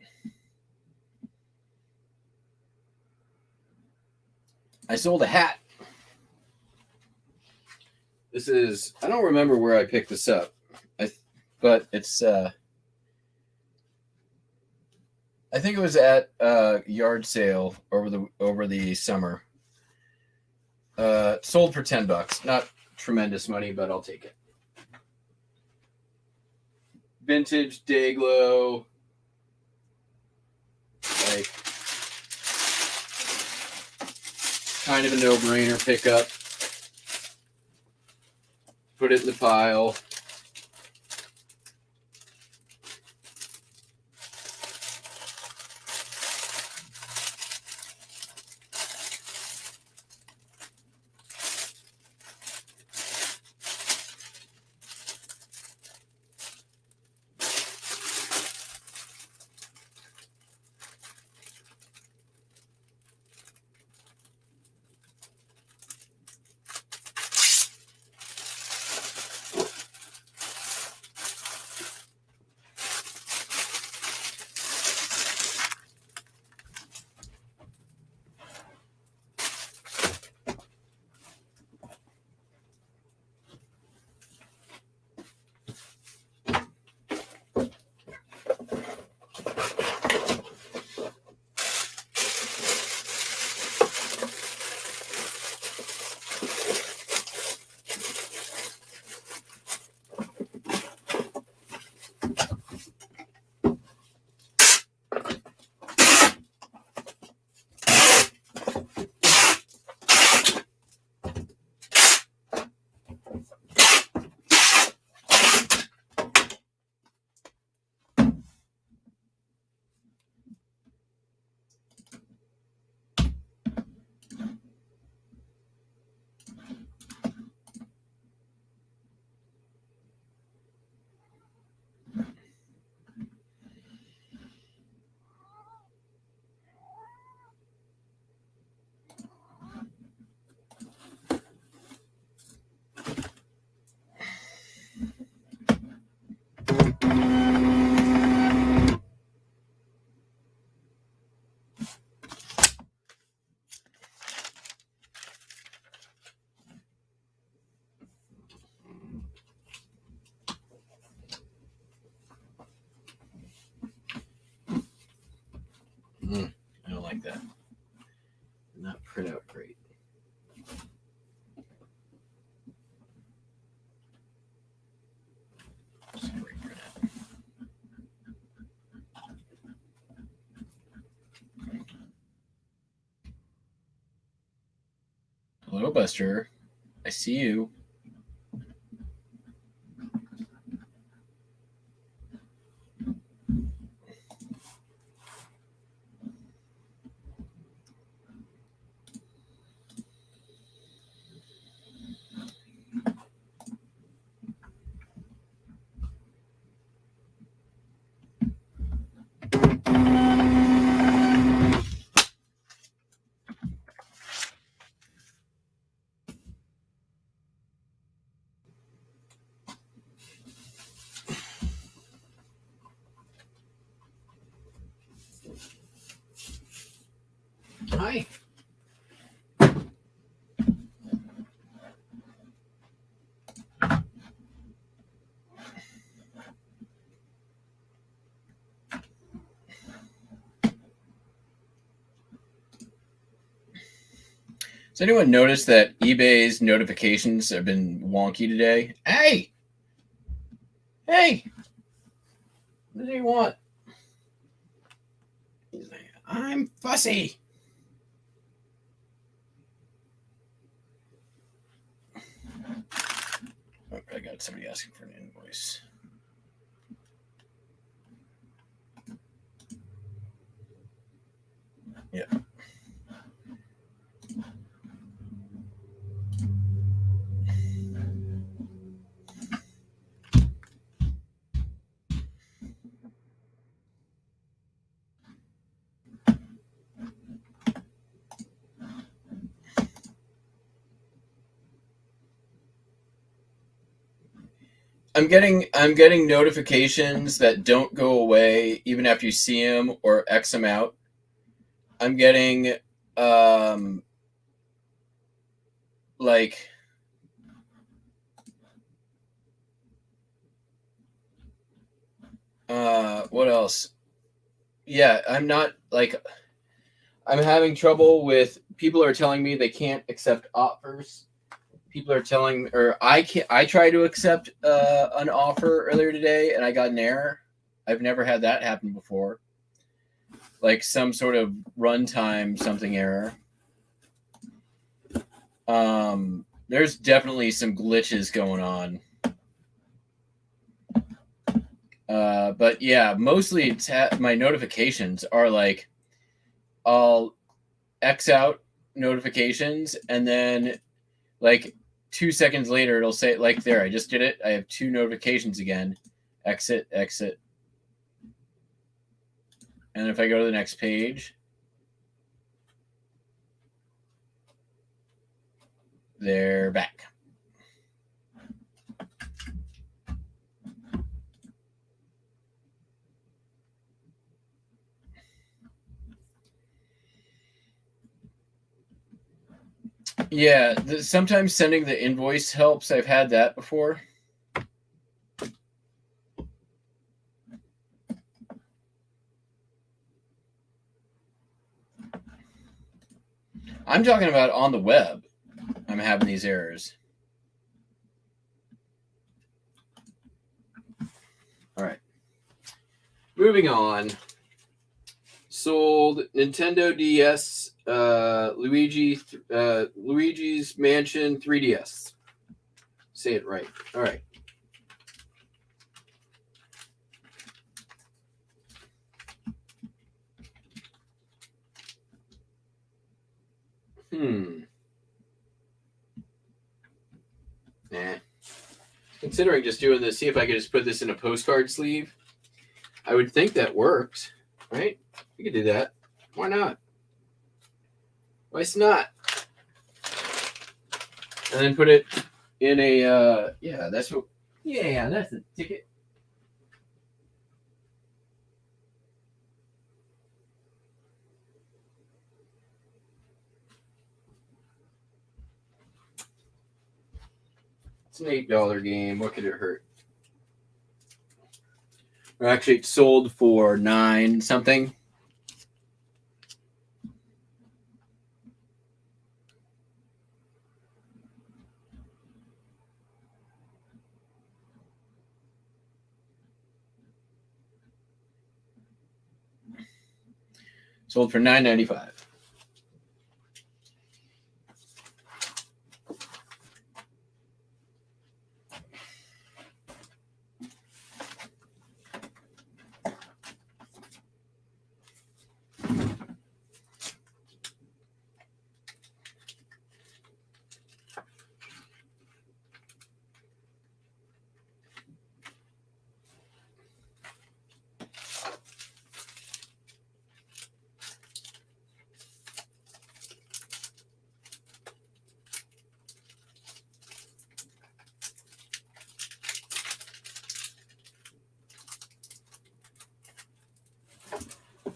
I sold a hat. This is, I don't remember where I picked this up, but it's, I think it was at a yard sale over the summer. Sold for $10. Not tremendous money, but I'll take it. Vintage Dayglow. Like, kind of a no-brainer pickup. Put it in the pile. I don't like that. Not print out great. Hello, Buster. I see you. Hi. Has anyone noticed that eBay's notifications have been wonky today? Hey! Hey! What do you want? He's like, I'm fussy. Oh, I got somebody asking for an invoice. Yeah. I'm getting notifications that don't go away even after you see them or X them out. I'm getting like what else? Yeah, I'm having trouble with people are telling me they can't accept offers. People are telling, or I tried to accept an offer earlier today and I got an error. I've never had that happen before. Like some sort of runtime something error. There's definitely some glitches going on. But yeah, mostly my notifications are like, I'll X out notifications and then like 2 seconds later it'll say like there, I just did it. I have 2 notifications again. Exit. And if I go to the next page, they're back. Yeah, sometimes sending the invoice helps. I've had that before. I'm talking about on the web. I'm having these errors. All right. Moving on. Sold Nintendo DS, Luigi's Mansion 3DS. Say it right. All right. Nah. Considering just doing this, see if I could just put this in a postcard sleeve. I would think that works, right? You could do that. Why not? Why's not? And then put it in a that's the ticket. It's an $8 game. What could it hurt? Or actually, it sold for $9 something. Sold for $9.95.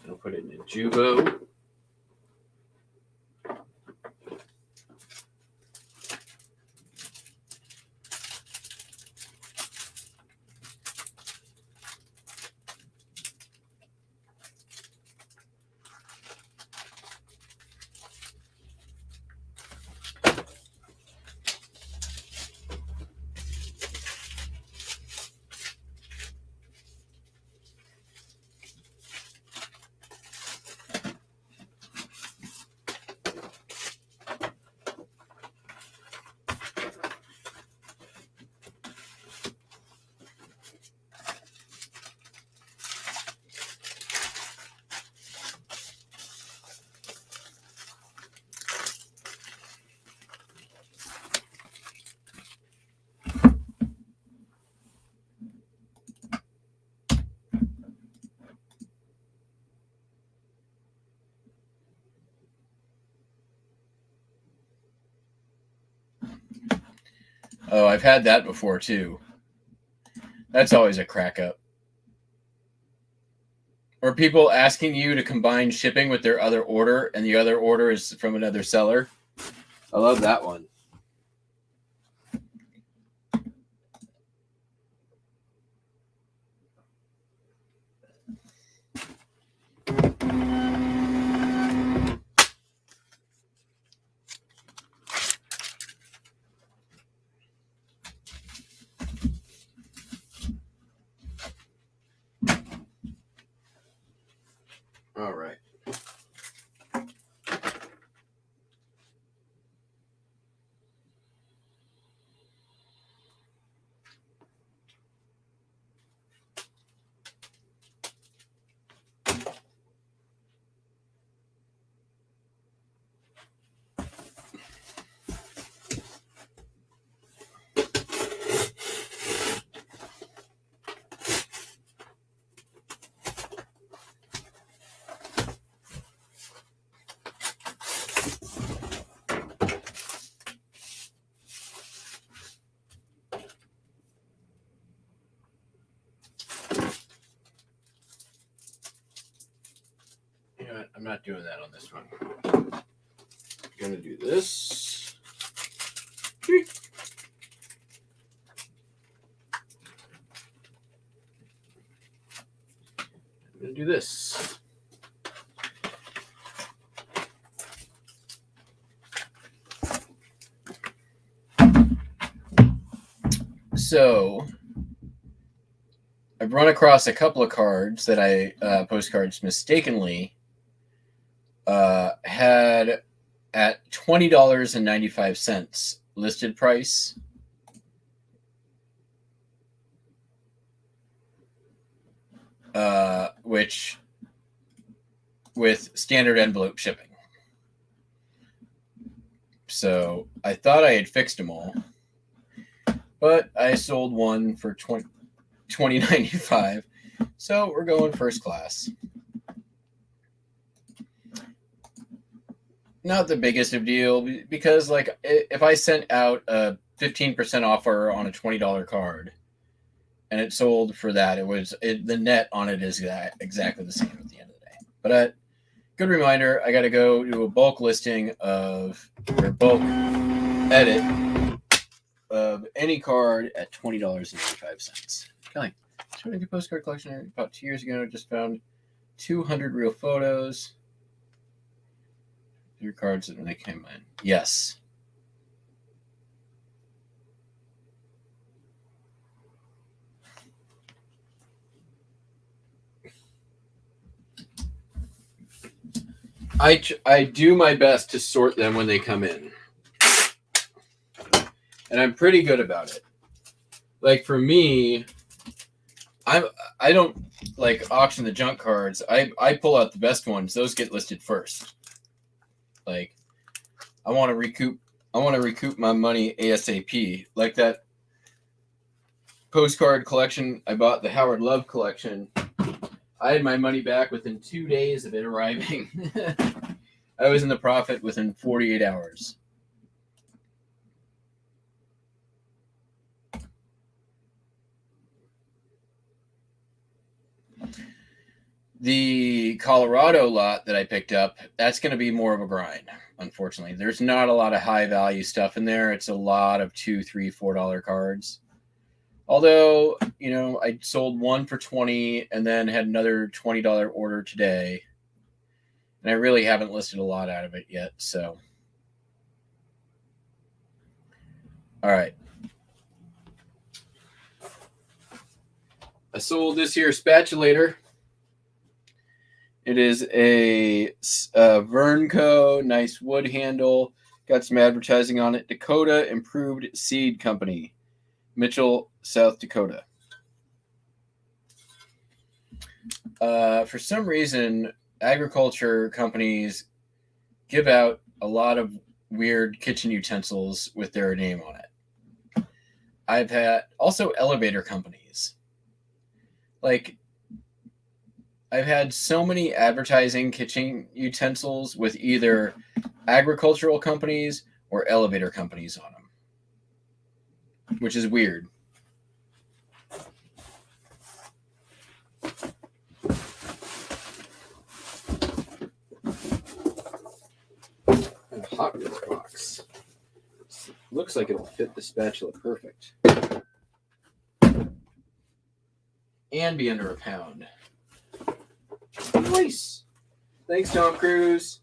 I'll put it in a Jubo. Oh, I've had that before too. That's always a crack up. Or people asking you to combine shipping with their other order, and the other order is from another seller. I love that one. All right. You know what? I'm not doing that on this one. I'm going to do this. I'm going to do this. So I've run across a couple of cards that I postcards mistakenly had at $20.95 listed price. Which with standard envelope shipping. So I thought I had fixed them all, but I sold one for $20.95. So we're going first class. Not the biggest of deal, because like if I sent out a 15% offer on a $20 card and it sold for that, the net on it is exactly the same at the end of the day. But good reminder, I got to go do a bulk listing or bulk edit of any card at $20.95. Kelly, starting a postcard collection about 2 years ago. Just found 200 real photos. Your cards when they came in. Yes. I do my best to sort them when they come in. And I'm pretty good about it. Like for me, I don't like auction the junk cards. I pull out the best ones. Those get listed first. Like I want to recoup my money ASAP. Like that postcard collection I bought, the Howard Love collection. I had my money back within 2 days of it arriving. I was in the profit within 48 hours. The Colorado lot that I picked up, that's going to be more of a grind, unfortunately. There's not a lot of high value stuff in there. It's a lot of $2, $3, $4 cards. Although, you know, I sold one for $20 and then had another $20 order today. And I really haven't listed a lot out of it yet. So, all right. I sold this here spatulator. It is a Vernco, nice wood handle. Got some advertising on it. Dakota Improved Seed Company, Mitchell, South Dakota. For some reason, agriculture companies give out a lot of weird kitchen utensils with their name on it. I've had also elevator companies. Like, I've had so many advertising kitchen utensils with either agricultural companies or elevator companies on them. which is weird. A Hot Wheels box. Looks like it'll fit the spatula perfect. And be under a pound. Nice. Thanks, Tom Cruise.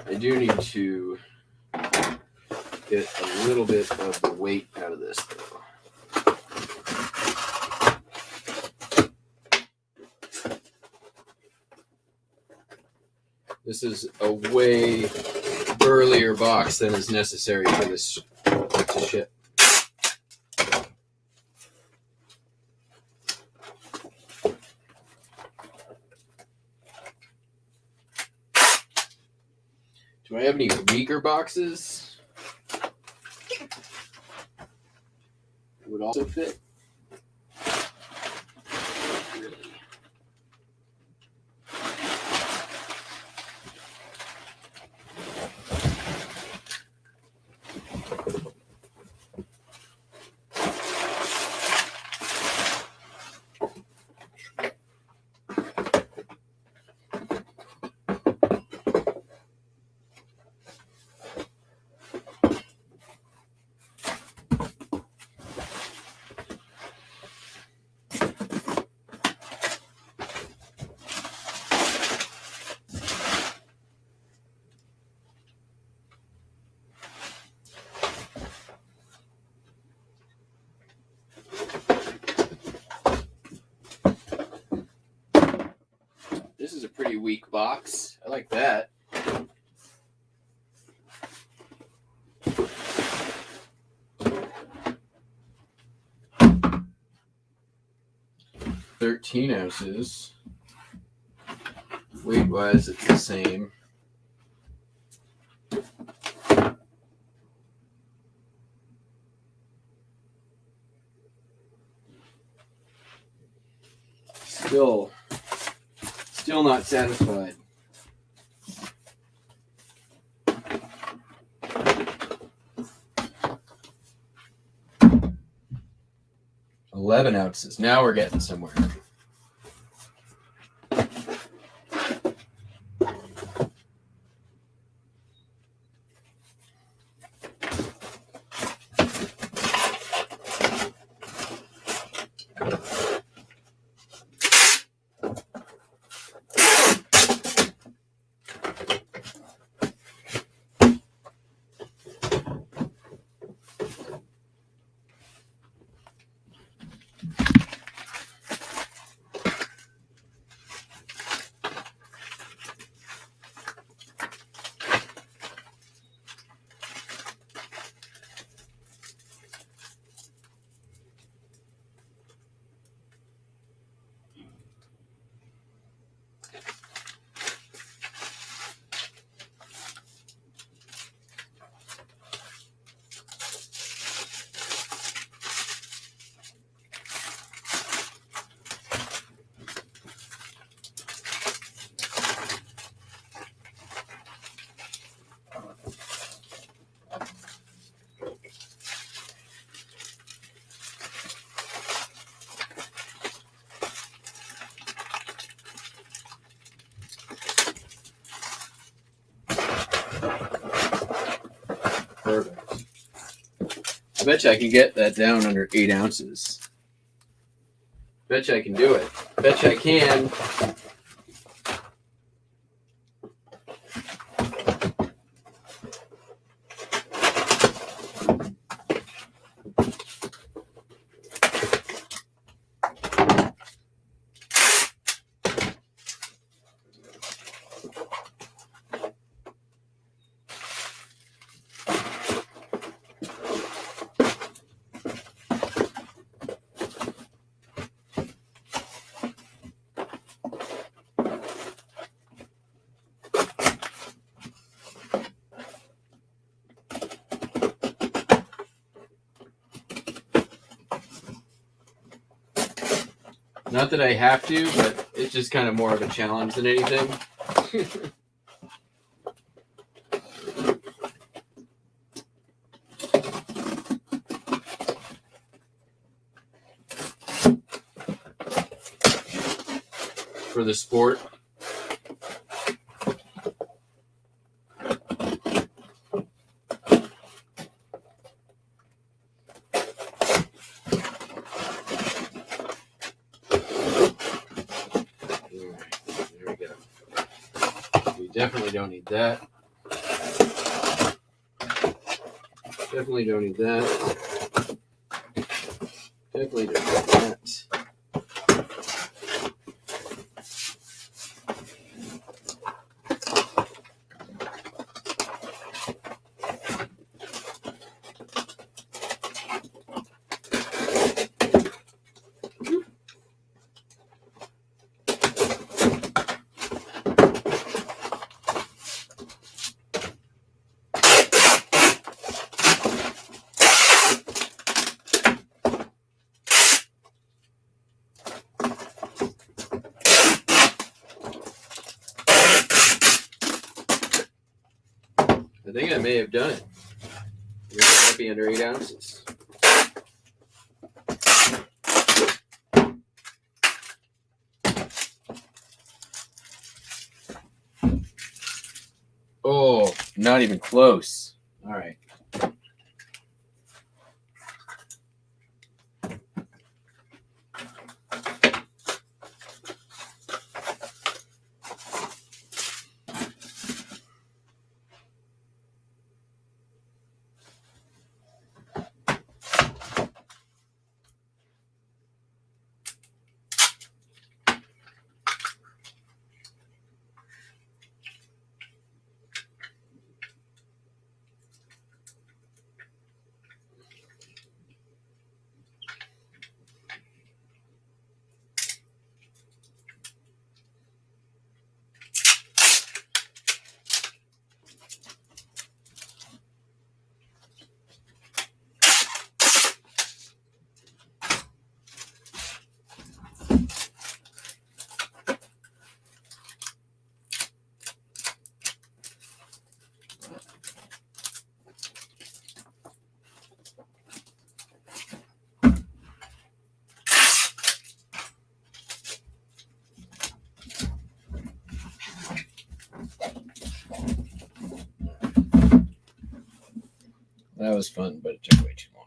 I do need to get a little bit of the weight out of this, though. This is a way burlier box than is necessary for this to ship. Do I have any weaker boxes? It would also fit. This is a pretty weak box. I like that. $13 ounces. Weight-wise, it's the same. Still not satisfied. $11 ounces. Now we're getting somewhere. Perfect. I bet you I can get that down under 8 ounces. Bet you I can do it. Bet you I can. Not that I have to, but it's just kind of more of a challenge than anything. For the sport. Definitely don't need that. Definitely don't need that. Definitely don't need that. I think I may have done it. It might be under 8 ounces. Oh, not even close. All right. That was fun, but it took way too long.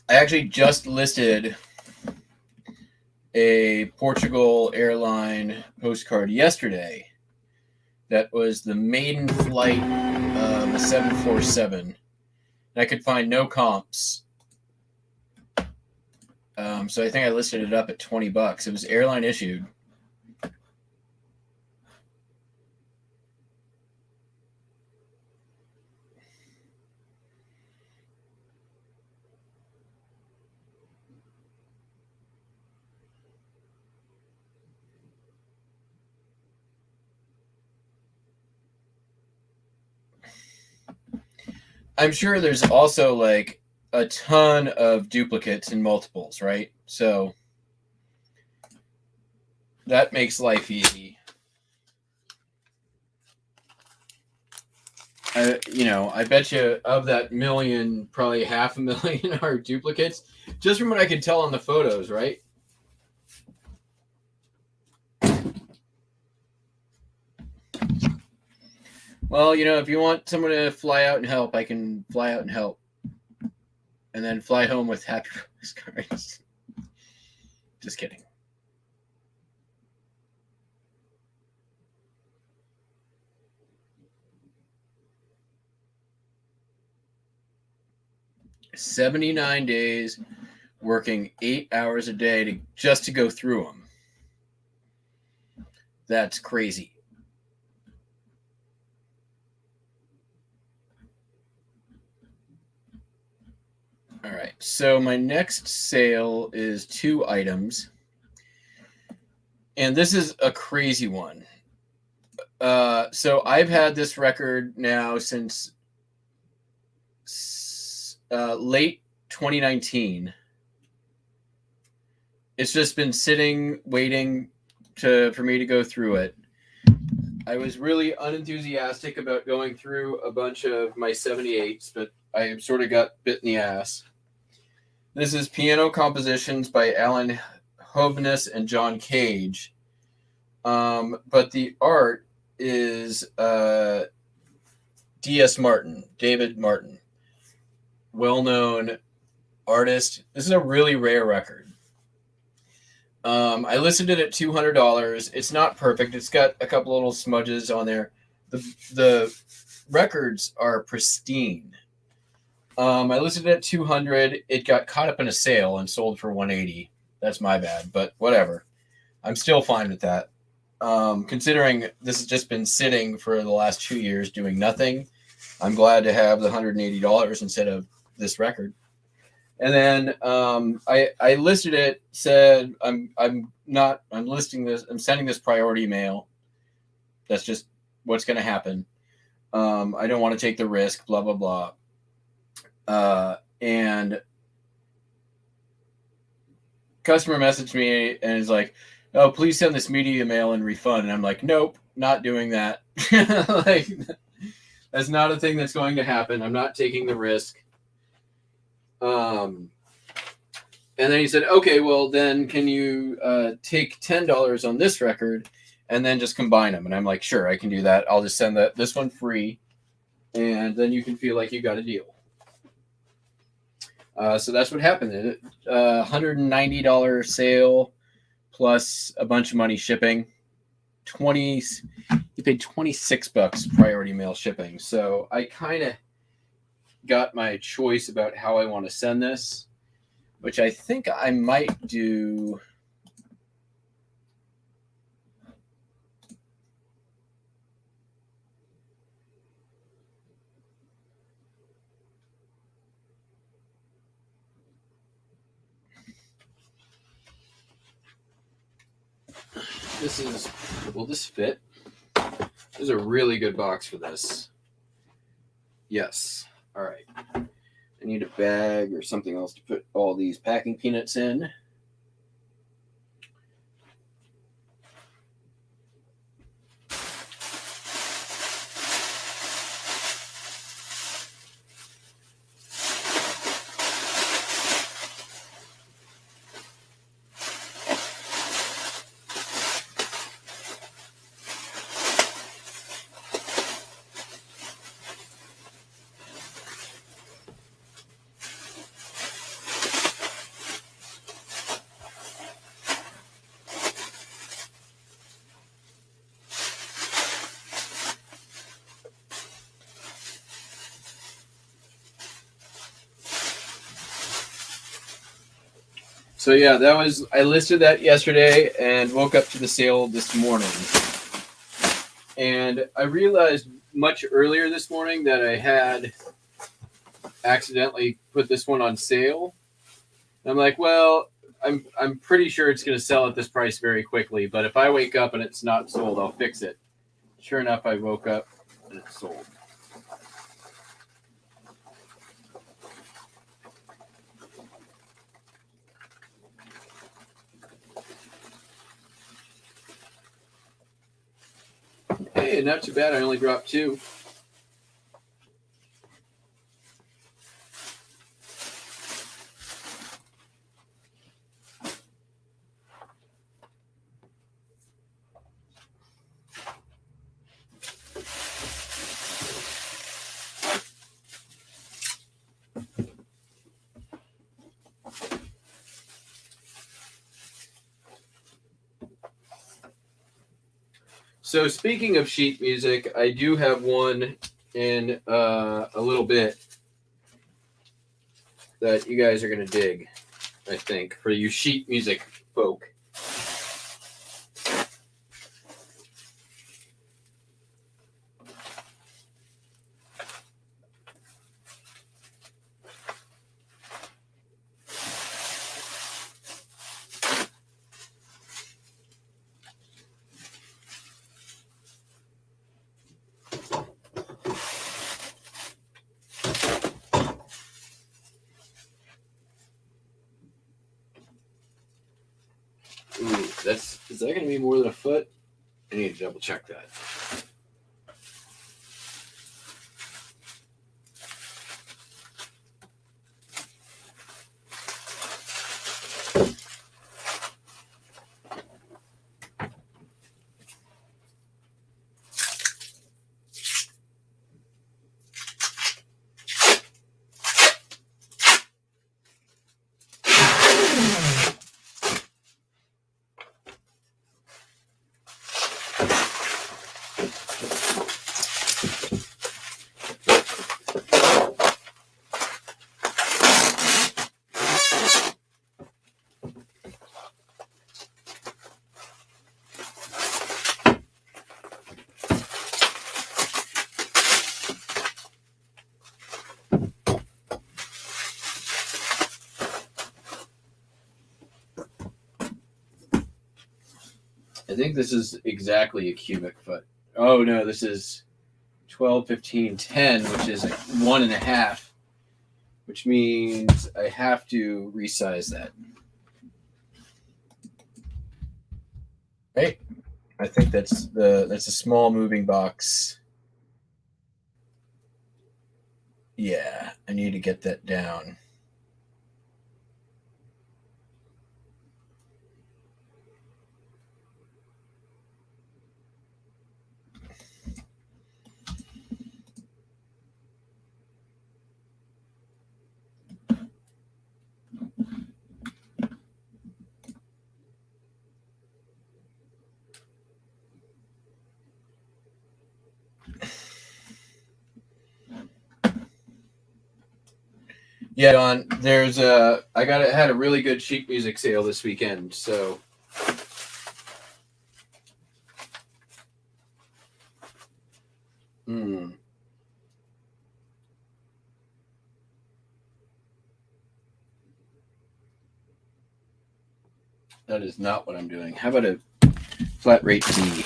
I actually just listed a Portugal airline postcard yesterday that was the maiden flight of a 747. And I could find no comps. So I think I listed it up at $20. It was airline issued. I'm sure there's also like a ton of duplicates and multiples, right? So that makes life easy. I bet you of that million, probably 500,000 are duplicates, just from what I could tell on the photos, right? Well, if you want someone to fly out and help, I can fly out and help. And then fly home with happy cards. Just kidding. 79 days, working 8 hours a day just to go through them. That's crazy. All right, so my next sale is 2 items. And this is a crazy one. So I've had this record now since late 2019. It's just been sitting, waiting for me to go through it. I was really unenthusiastic about going through a bunch of my 78s, but I sort of got bit in the ass. This is Piano Compositions by Alan Hovness and John Cage. But the art is D.S. Martin, David Martin, well-known artist. This is a really rare record. I listed it at $200. It's not perfect. It's got a couple little smudges on there. The records are pristine. I listed it at $200. It got caught up in a sale and sold for $180. That's my bad, but whatever. I'm still fine with that. Considering this has just been sitting for the last 2 years doing nothing, I'm glad to have the $180 instead of this record. And then I listed it, said I'm listing this, I'm sending this priority mail. That's just what's going to happen. I don't want to take the risk, blah, blah, blah. And customer messaged me and is like, oh, please send this media mail and refund. And I'm like, nope, not doing that. Like, that's not a thing that's going to happen. I'm not taking the risk. And then he said, okay, well, then can you take $10 on this record and then just combine them? And I'm like, sure, I can do that. I'll just send this one free, and then you can feel like you got a deal. So that's what happened. $190 sale plus a bunch of money shipping. You paid $26 priority mail shipping. So I kind of got my choice about how I want to send this, which I think I might do. Will this fit? There's a really good box for this. Yes. All right. I need a bag or something else to put all these packing peanuts in. So yeah, I listed that yesterday and woke up to the sale this morning. And I realized much earlier this morning that I had accidentally put this one on sale. And I'm like, well, I'm pretty sure it's going to sell at this price very quickly, but if I wake up and it's not sold, I'll fix it. Sure enough, I woke up and it's sold. Hey, not too bad. I only dropped 2. So speaking of sheet music, I do have one in a little bit. that you guys are going to dig, I think, for you sheet music folk. Ooh, is that going to be more than a foot? I need to double check that. I think this is exactly a cubic foot. Oh no, this is 12, 15, 10, which is 1.5, which means I have to resize that. Right? I think that's a small moving box. Yeah, I need to get that down. Yeah, Don, had a really good sheet music sale this weekend, so that is not what I'm doing. How about a flat rate D?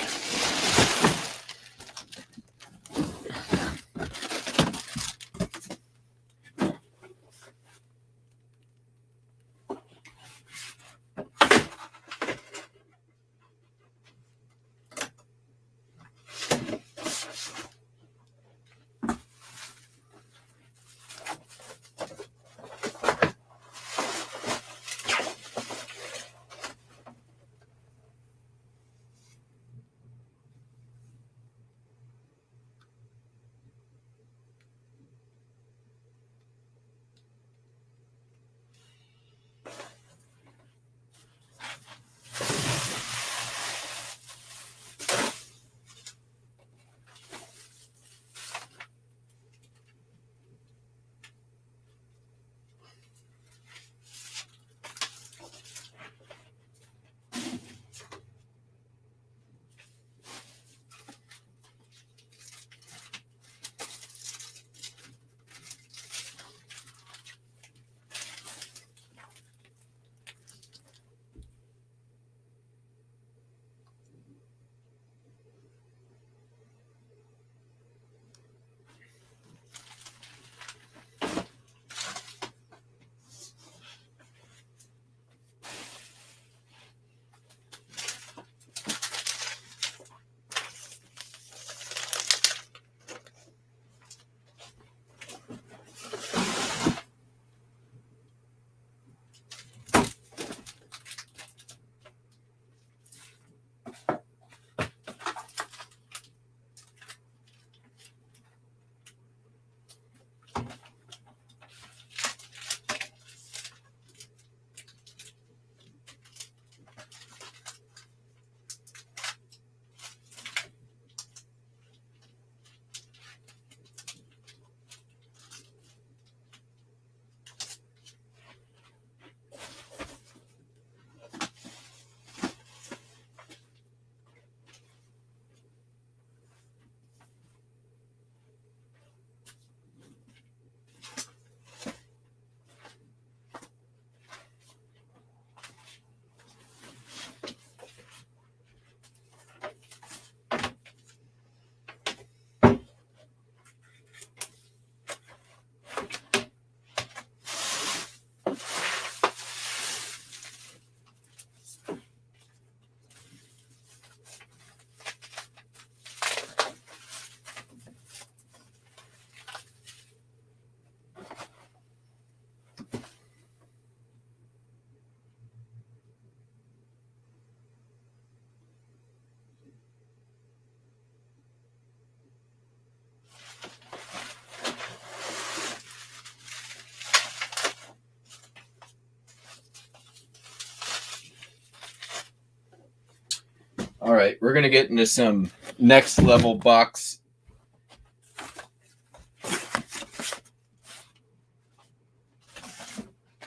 All right, we're going to get into some next level box.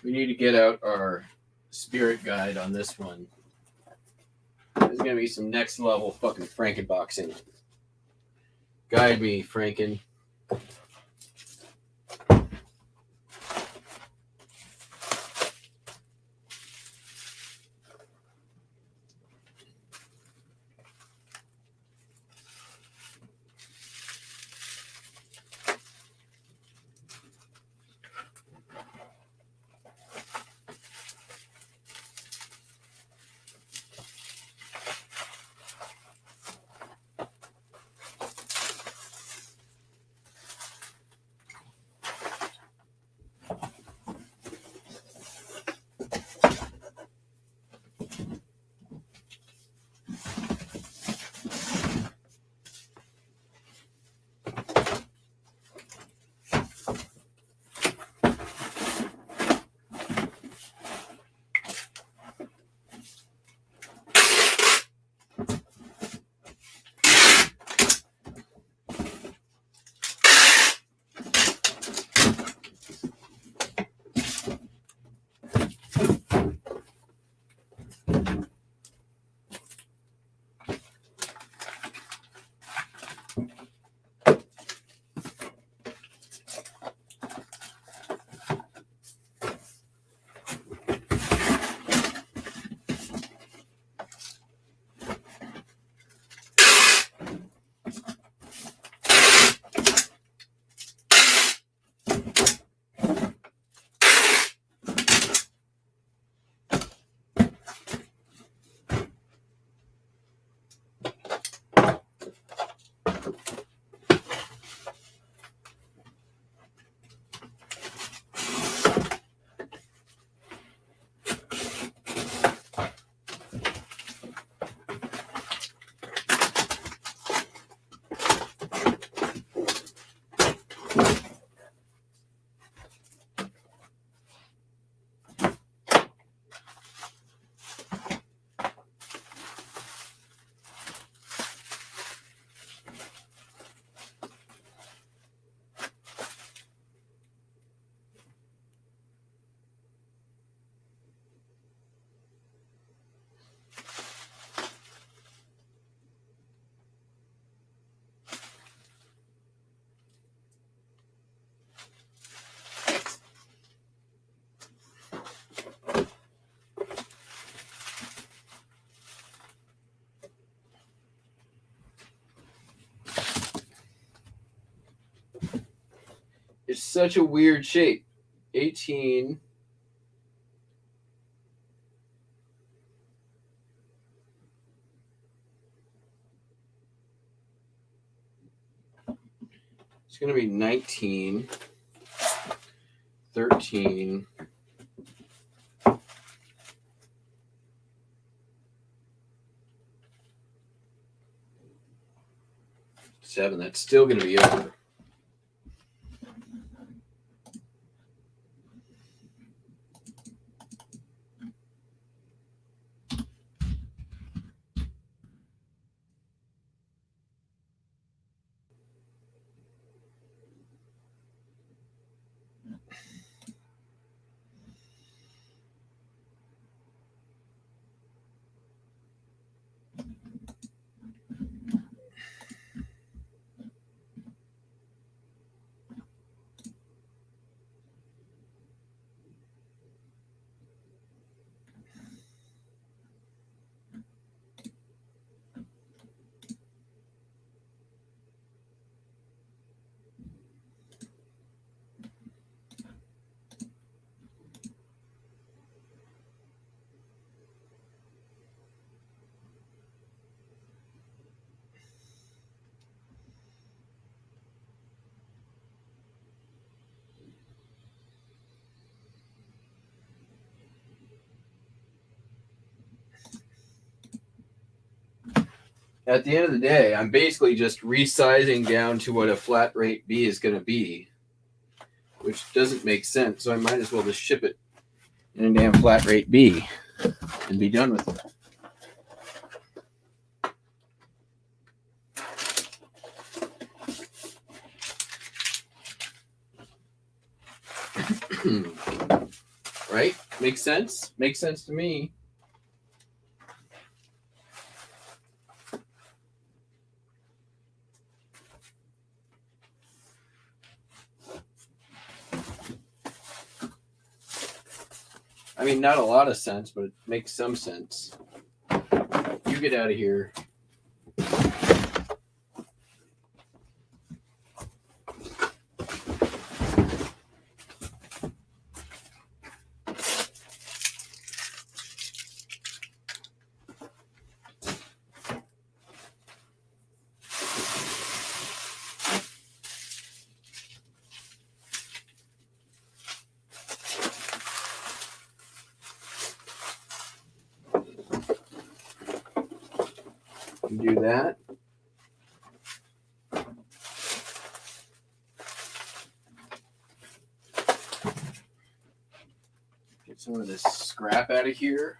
We need to get out our spirit guide on this one. There's going to be some next level fucking Frankenboxing. Guide me, Franken. It's such a weird shape. 18. It's going to be 19, 13, 7. That's still going to be over. At the end of the day, I'm basically just resizing down to what a flat rate B is going to be, which doesn't make sense. So I might as well just ship it in a damn flat rate B and be done with it. Right? Makes sense? Makes sense to me. I mean, not a lot of sense, but it makes some sense. You get out of here. You do that. Get some of this scrap out of here.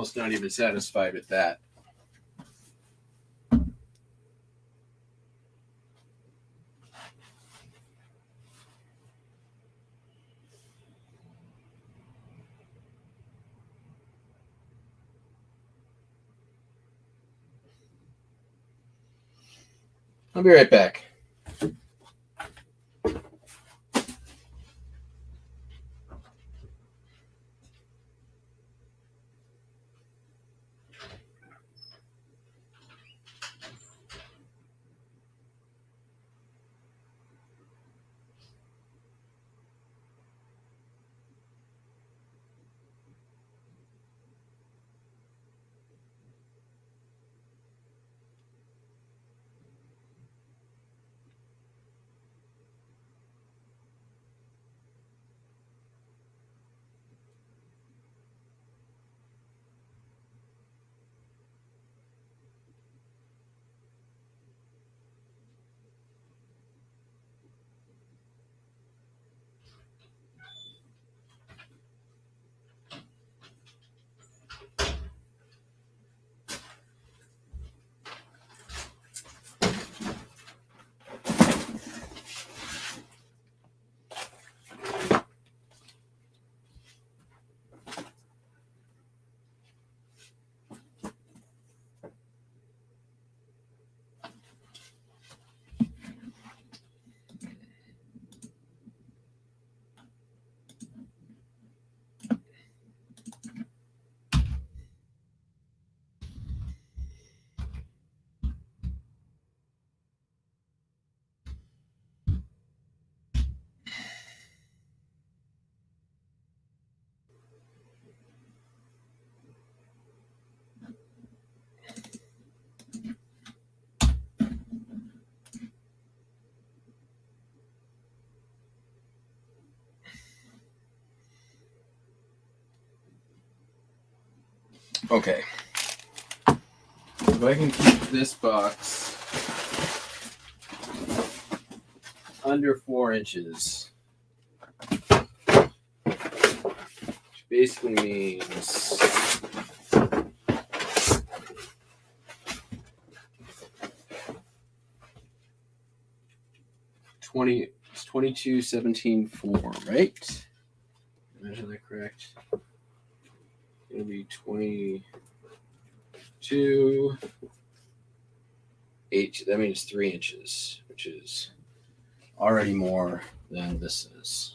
almost not even satisfied with that. I'll be right back. Okay. If I can keep this box under 4 inches, which basically means it's 22.17.4, right? Imagine that correct. It's gonna be 22.8. That means 3 inches, which is already more than this is.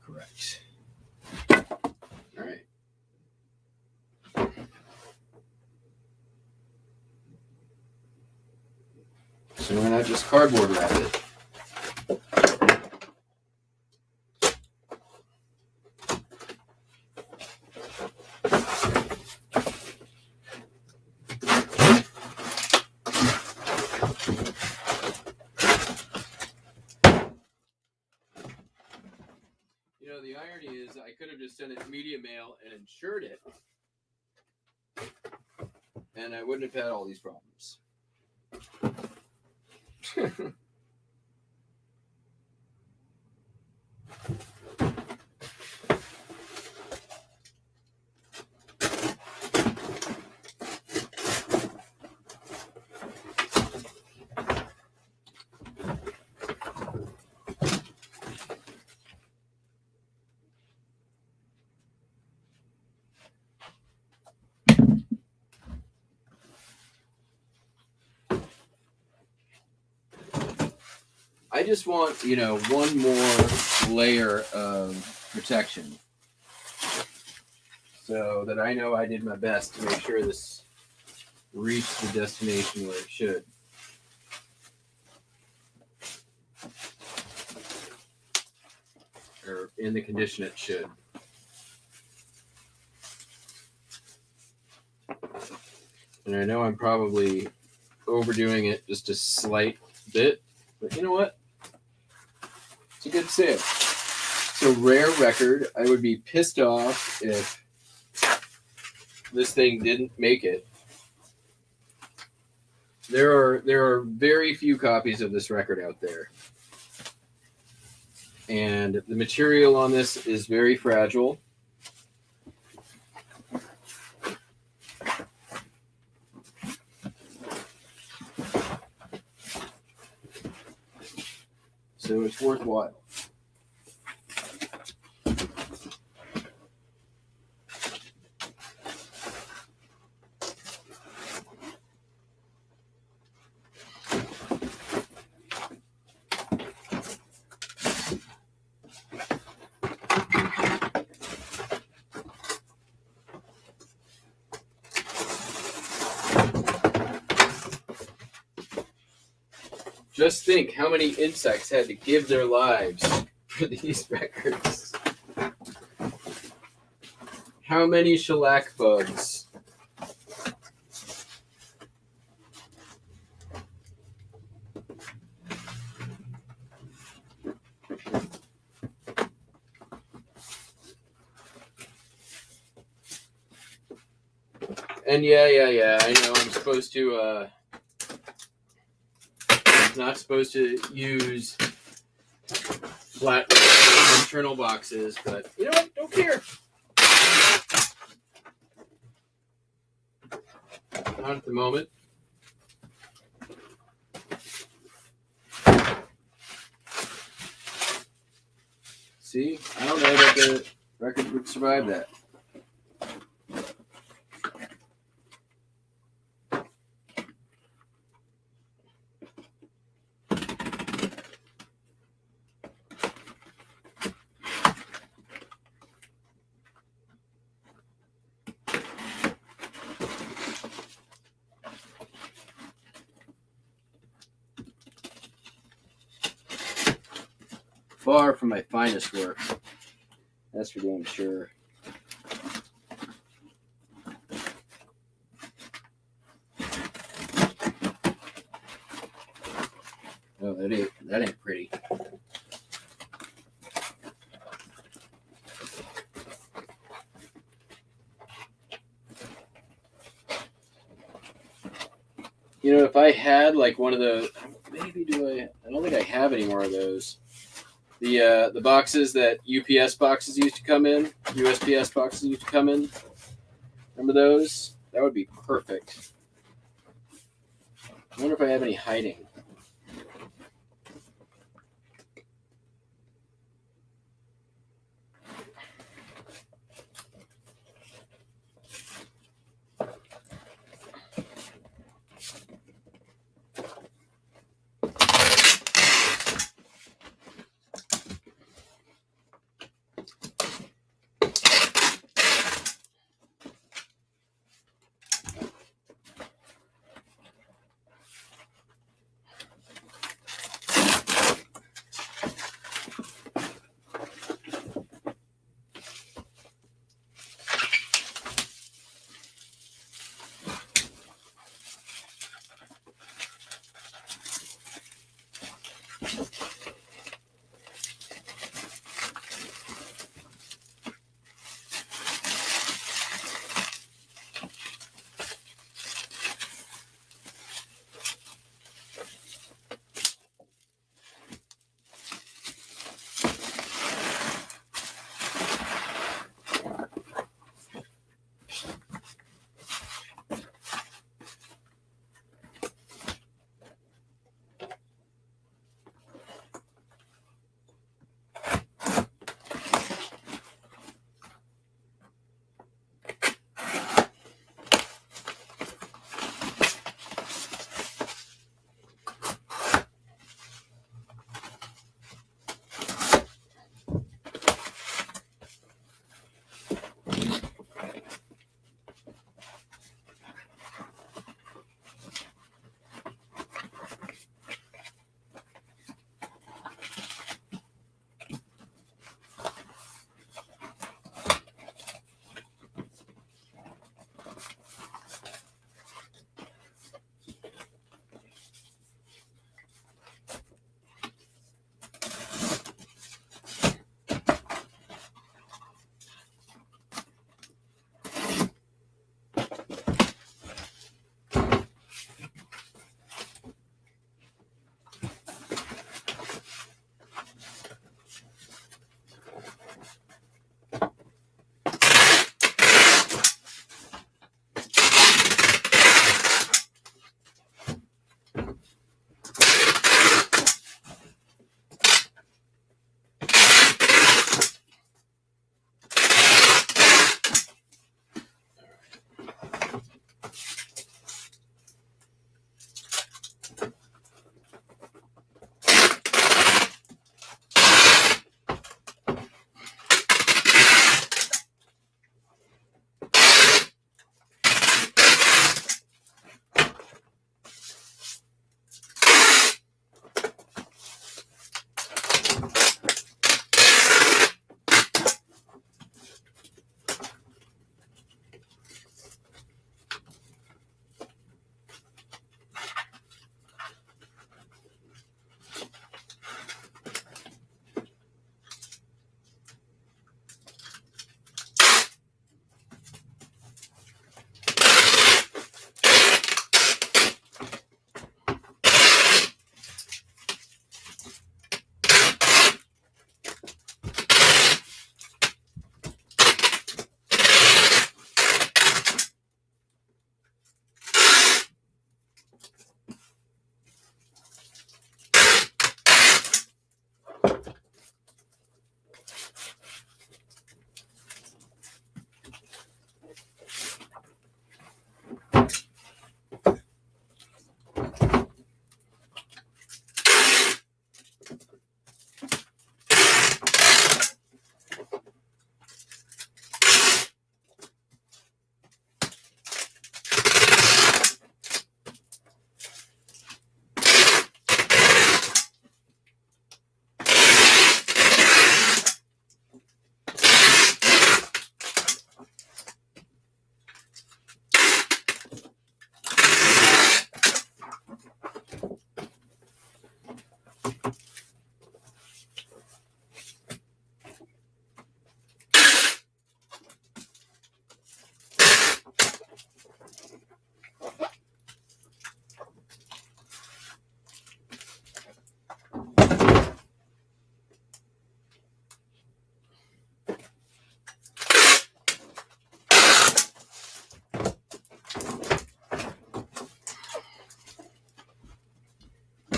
Correct. All right. So why not just cardboard wrap it? You know, the irony is I could have just sent it to media mail and insured it, and I wouldn't have had all these problems. I just want, one more layer of protection so that I know I did my best to make sure this reached the destination where it should. Or in the condition it should. And I know I'm probably overdoing it just a slight bit, but you know what? It's a good sale. It's a rare record. I would be pissed off if this thing didn't make it. There are very few copies of this record out there. And the material on this is very fragile. So it's worthwhile. Just think how many insects had to give their lives for these records. How many shellac bugs? And yeah, I know I'm supposed to, not supposed to use flat internal boxes, but you know what? Don't care. Not at the moment. See, I don't know that the record would survive that. Far from my finest work. That's for damn sure. Oh, that ain't pretty. You know, if I had like one of the, maybe I don't think I have any more of those. The boxes that UPS boxes used to come in, USPS boxes used to come in. Remember those? That would be perfect. I wonder if I have any hiding.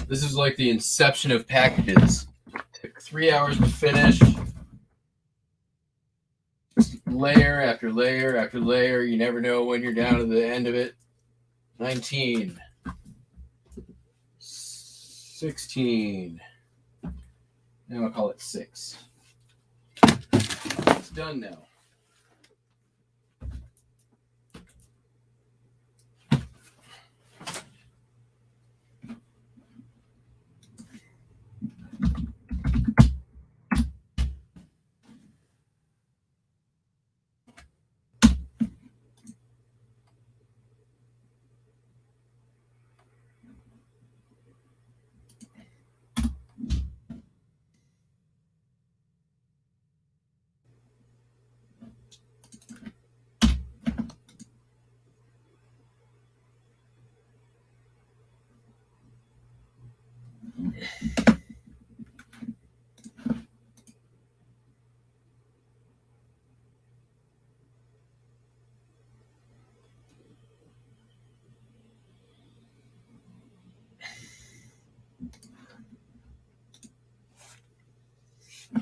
This is like the inception of packages. Took 3 hours to finish. Layer after layer after layer. You never know when you're down to the end of it. 19. 16. Now I'll call it 6. It's done now.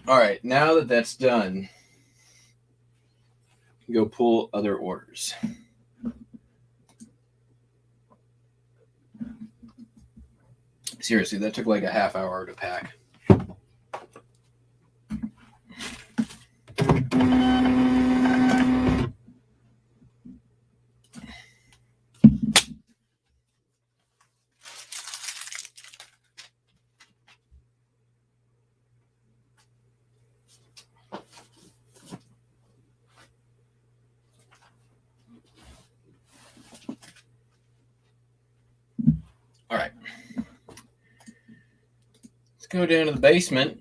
All right, now that that's done, go pull other orders. Seriously, that took like a half hour to pack. All right. Let's go down to the basement.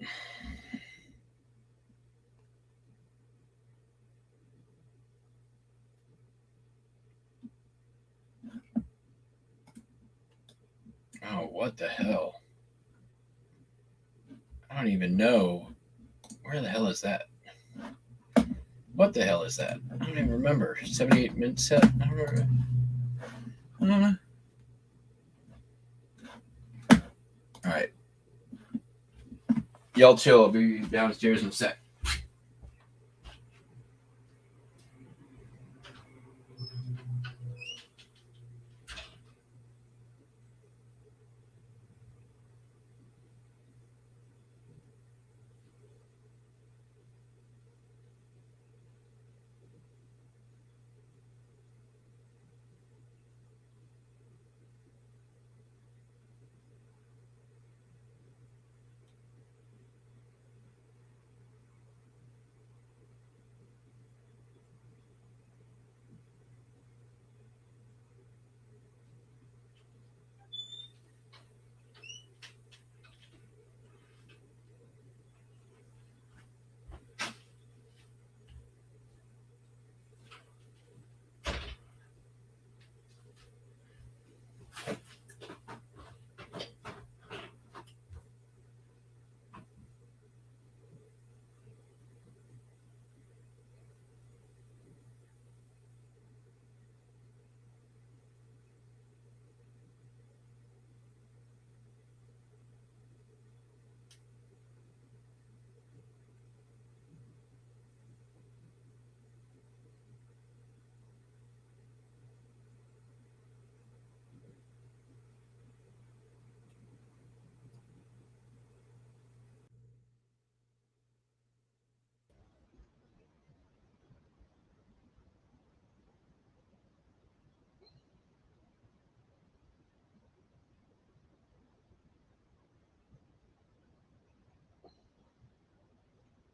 Oh, what the hell? I don't even know. Where the hell is that? What the hell is that? I don't even remember. 78-minute set. I don't remember. I don't know. All right. Y'all chill. I'll be downstairs in a sec.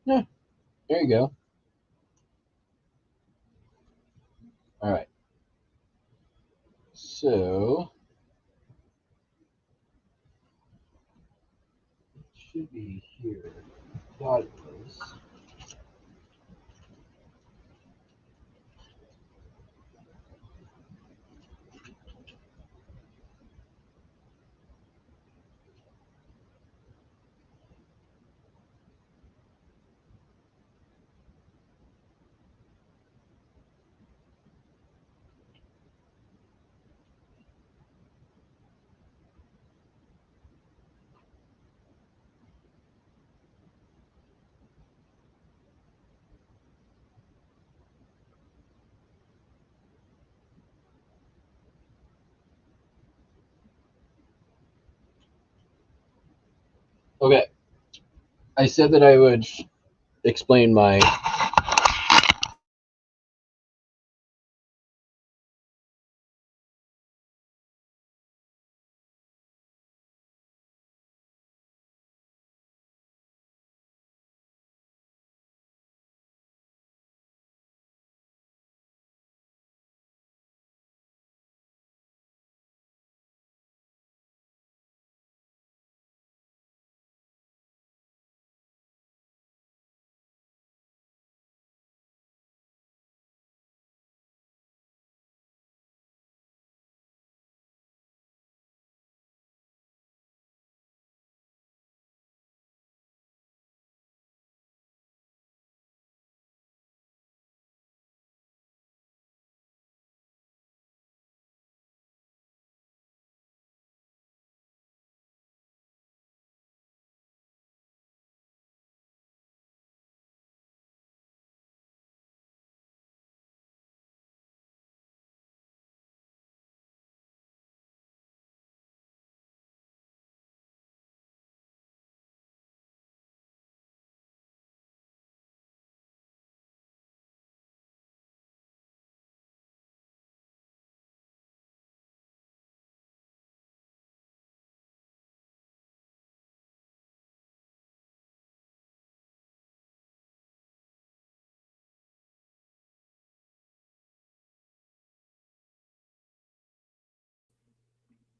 Yeah, there you go. All right. So it should be here. Thought it was. Okay. I said that I would explain my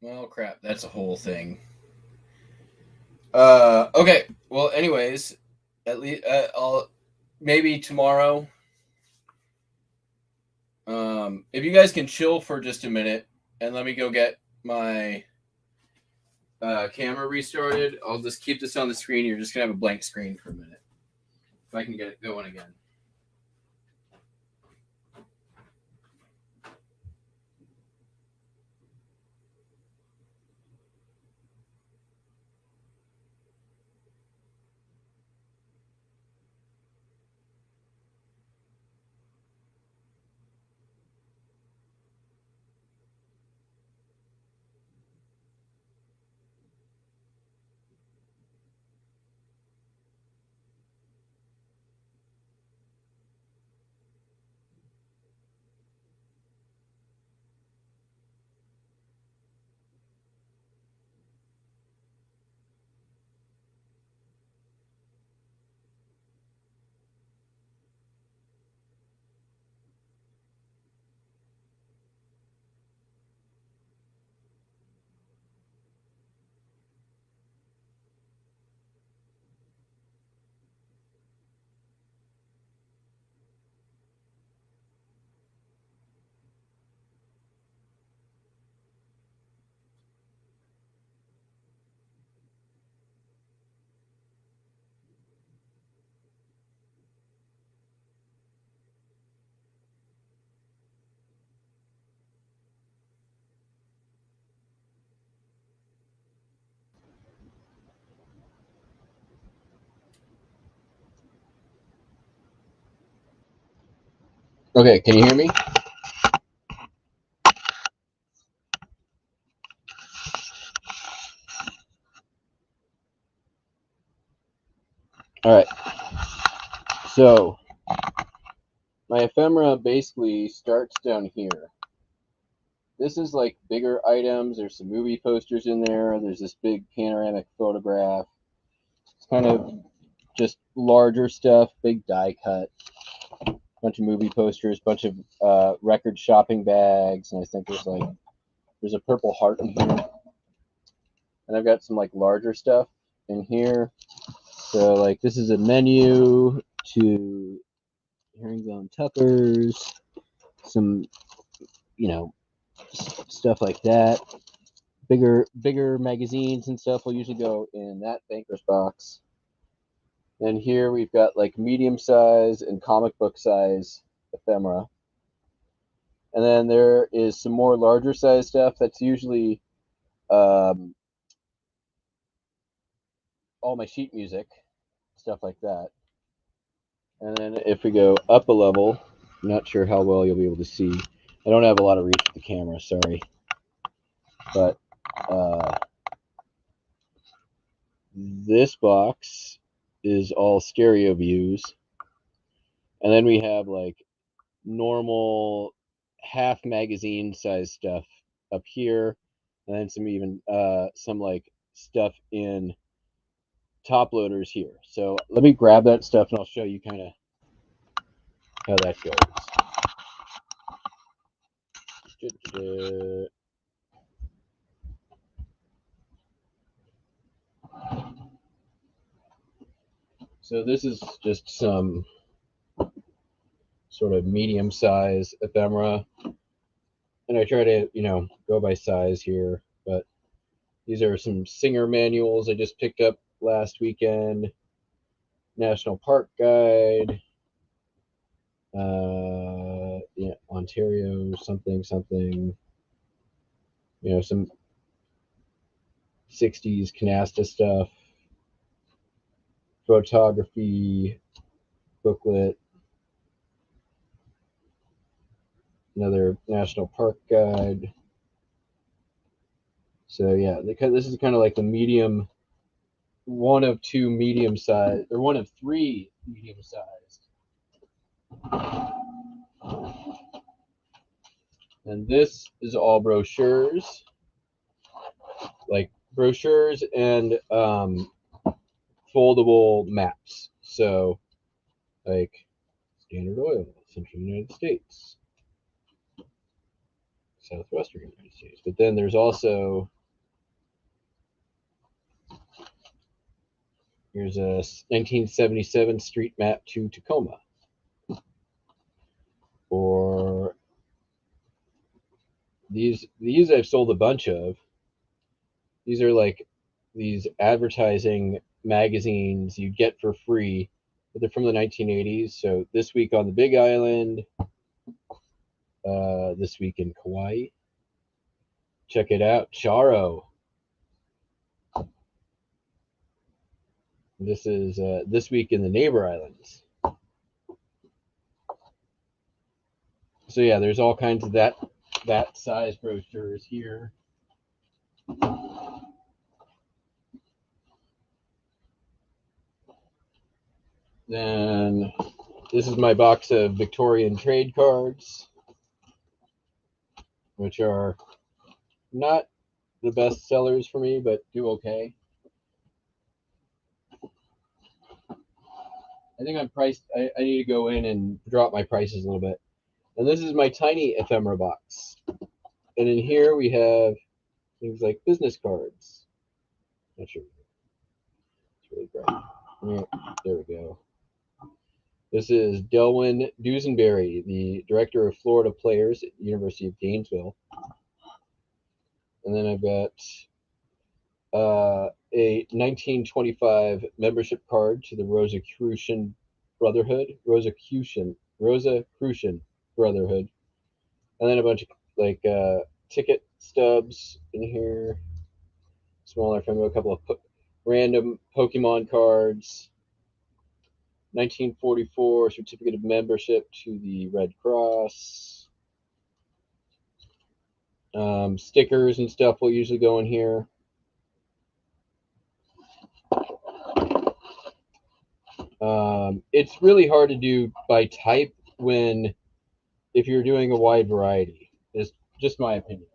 well, crap. That's a whole thing. Okay. Well, anyways, at least I'll maybe tomorrow. If you guys can chill for just a minute and let me go get my camera restarted, I'll just keep this on the screen. You're just gonna have a blank screen for a minute. If I can get it going again. Okay, can you hear me? All right. So my ephemera basically starts down here. This is like bigger items. There's some movie posters in there. There's this big panoramic photograph. It's kind of just larger stuff, big die cut, bunch of movie posters, bunch of record shopping bags, and I think there's a purple heart in here. And I've got some like larger stuff in here. So like this is a menu to Herringbone Tuckers, some stuff like that. Bigger magazines and stuff will usually go in that banker's box. Then here we've got like medium size and comic book size ephemera. And then there is some more larger size stuff that's usually all my sheet music, stuff like that. And then if we go up a level, I'm not sure how well you'll be able to see. I don't have a lot of reach with the camera, sorry. But this box is all stereo views. And then we have like normal half magazine size stuff up here. And then some like stuff in top loaders here. So let me grab that stuff and I'll show you kind of how that goes. So this is just some sort of medium size ephemera. And I try to, go by size here, but these are some singer manuals I just picked up last weekend. National Park Guide, Ontario something, some 60s canasta stuff, photography booklet, another National Park Guide. So yeah, this is kind of like the medium, one of two medium size, or one of three medium sized. And this is all brochures, like brochures and foldable maps. So like Standard Oil, Central United States, Southwestern United States. But then there's also, here's a 1977 street map to Tacoma. Or these I've sold a bunch of. These are like these advertising magazines you get for free, but they're from the 1980s. So This Week on the Big Island, This Week in Kauai. Check it out, Charo. This is This Week in the Neighbor Islands. So yeah, there's all kinds of that size brochures here. Then this is my box of Victorian trade cards, which are not the best sellers for me, but do okay. I think I'm priced. I need to go in and drop my prices a little bit. And this is my tiny ephemera box. And in here we have things like business cards. Not sure. It's really bright. Yeah, there we go. This is Delwyn Dusenberry, the director of Florida Players at the University of Gainesville. And then I've got a 1925 membership card to the Rosicrucian Brotherhood. Rosicrucian Brotherhood. And then a bunch of like ticket stubs in here. Smaller from a couple of random Pokemon cards. 1944 certificate of membership to the Red Cross. Stickers and stuff will usually go in here. It's really hard to do by type if you're doing a wide variety. It's just my opinion.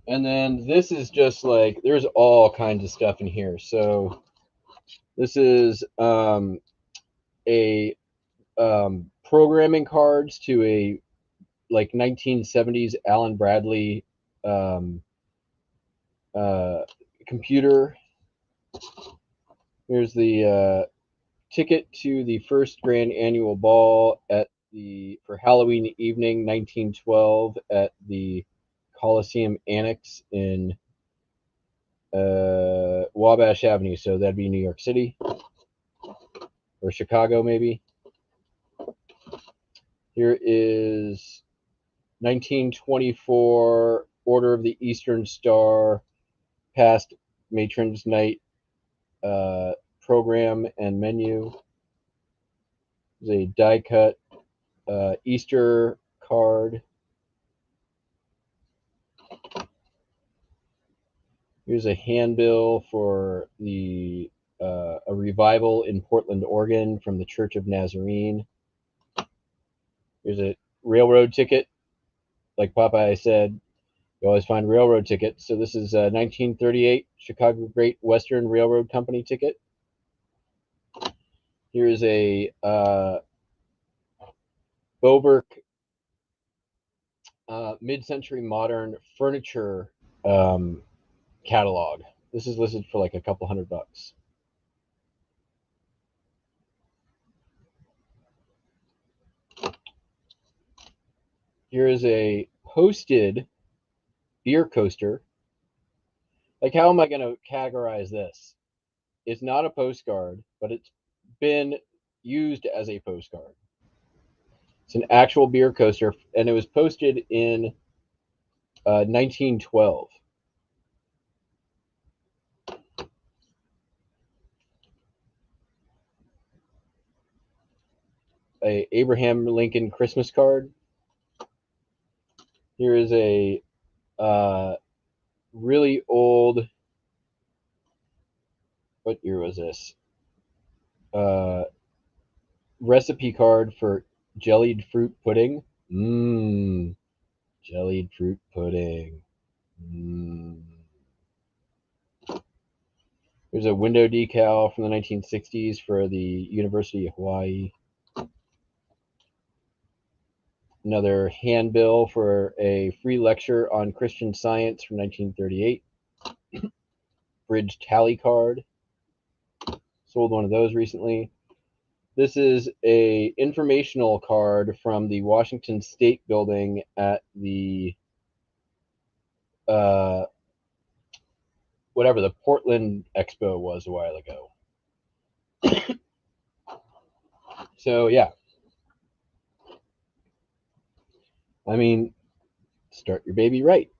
And then this is just like, there's all kinds of stuff in here. So this is programming cards to a like 1970s Allen Bradley computer. Here's the ticket to the first grand annual ball for Halloween evening 1912 at the Coliseum Annex in Wabash Avenue. So that'd be New York City or Chicago, maybe. Here is 1924 Order of the Eastern Star past Matron's Night program and menu. There's a die cut Easter card. Here's a handbill for the a revival in Portland, Oregon from the Church of Nazarene. Here's a railroad ticket. Like Popeye said, you always find railroad tickets. So this is a 1938 Chicago Great Western Railroad Company ticket. Here's a Boberk mid-century modern furniture catalog. This is listed for like a couple $100. Here is a posted beer coaster. Like, how am I going to categorize this? It's not a postcard, but it's been used as a postcard. It's an actual beer coaster, and it was posted in 1912. A Abraham Lincoln Christmas card. Here is a really old, what year was this? Recipe card for jellied fruit pudding. Jellied fruit pudding. There's a window decal from the 1960s for the University of Hawaii. Another handbill for a free lecture on Christian Science from 1938. Bridge tally card. Sold one of those recently. This is a informational card from the Washington State Building at the whatever the Portland Expo was a while ago. So yeah, I mean, start your baby right.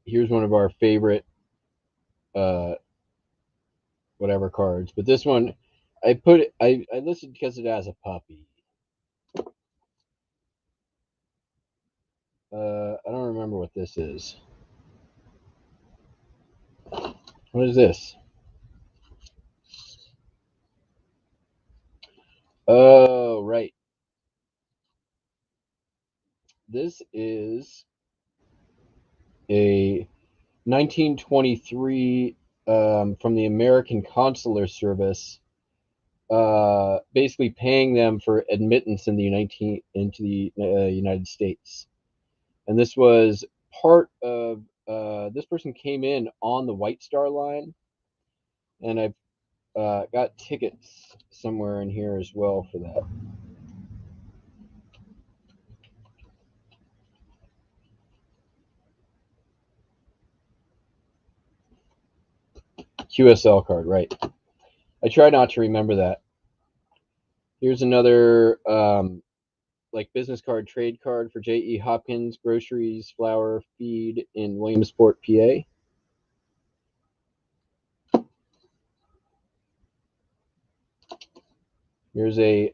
Here's one of our favorite whatever cards, but this one I listed because it has a puppy. I don't remember what this is. What is this? Oh, right. This is a 1923 from the American Consular Service, basically paying them for admittance in the United States. And this was part of this person came in on the White Star Line, and I've got tickets somewhere in here as well for that. QSL card, right. I try not to remember that. Here's another like business card, trade card for J.E. Hopkins Groceries Flour Feed in Williamsport, PA. Here's a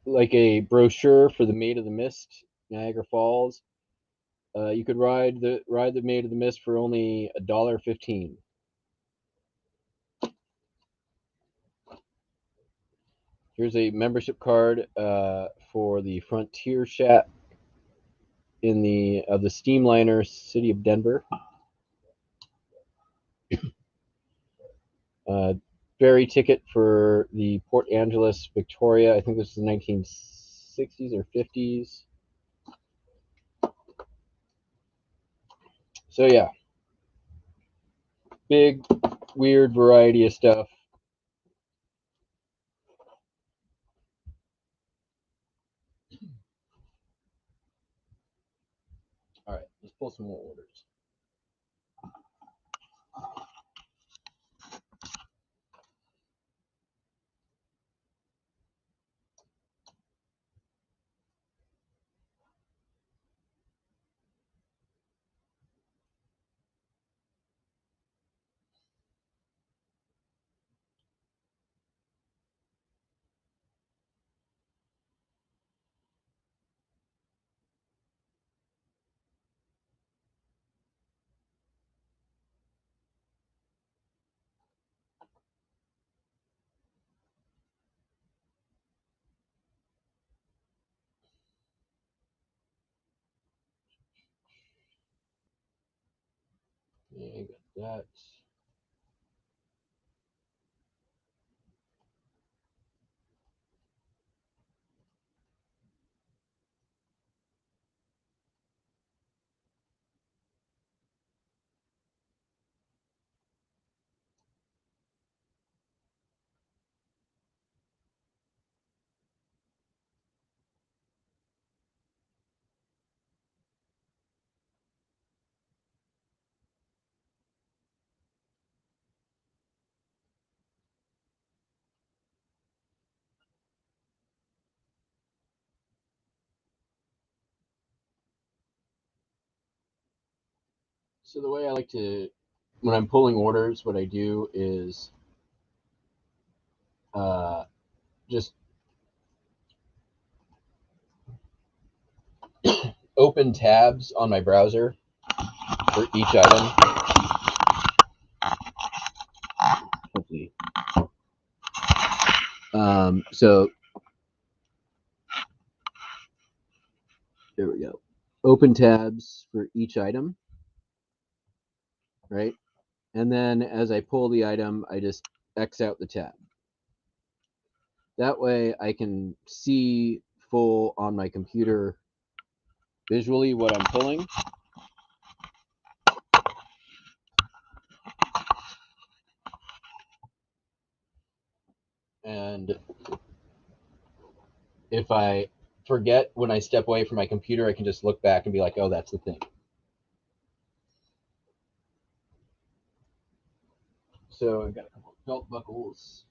like a brochure for the Maid of the Mist, Niagara Falls. You could ride the Maid of the Mist for only $1.15. Here's a membership card for the Frontier Shack in the Steamliner City of Denver. Ferry ticket for the Port Angeles Victoria. I think this is the 1960s or 50s. So yeah, big, weird variety of stuff. All right, let's pull some more orders. that. So the way I like to, when I'm pulling orders, what I do is just open tabs on my browser for each item. Hopefully. So there we go. Open tabs for each item, right? And then as I pull the item, I just X out the tab. That way I can see full on my computer visually what I'm pulling. And if I forget when I step away from my computer, I can just look back and be like, oh, that's the thing. So I've got a couple of belt buckles.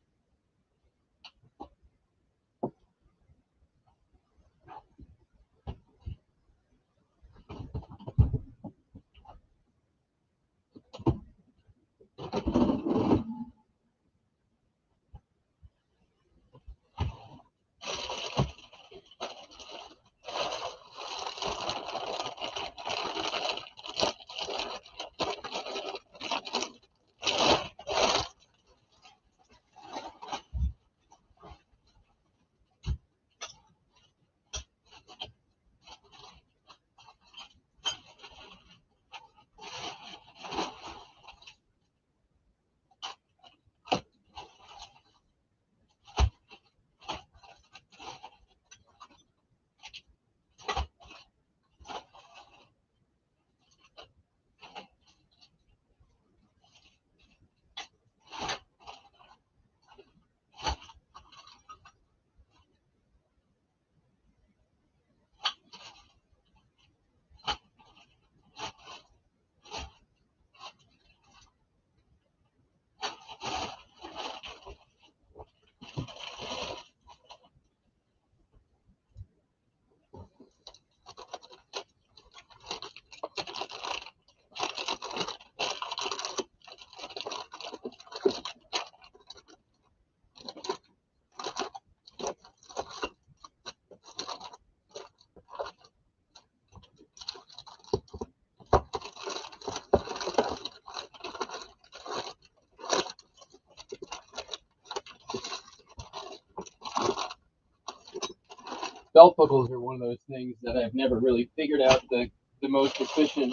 Belt buckles are one of those things that I've never really figured out the most efficient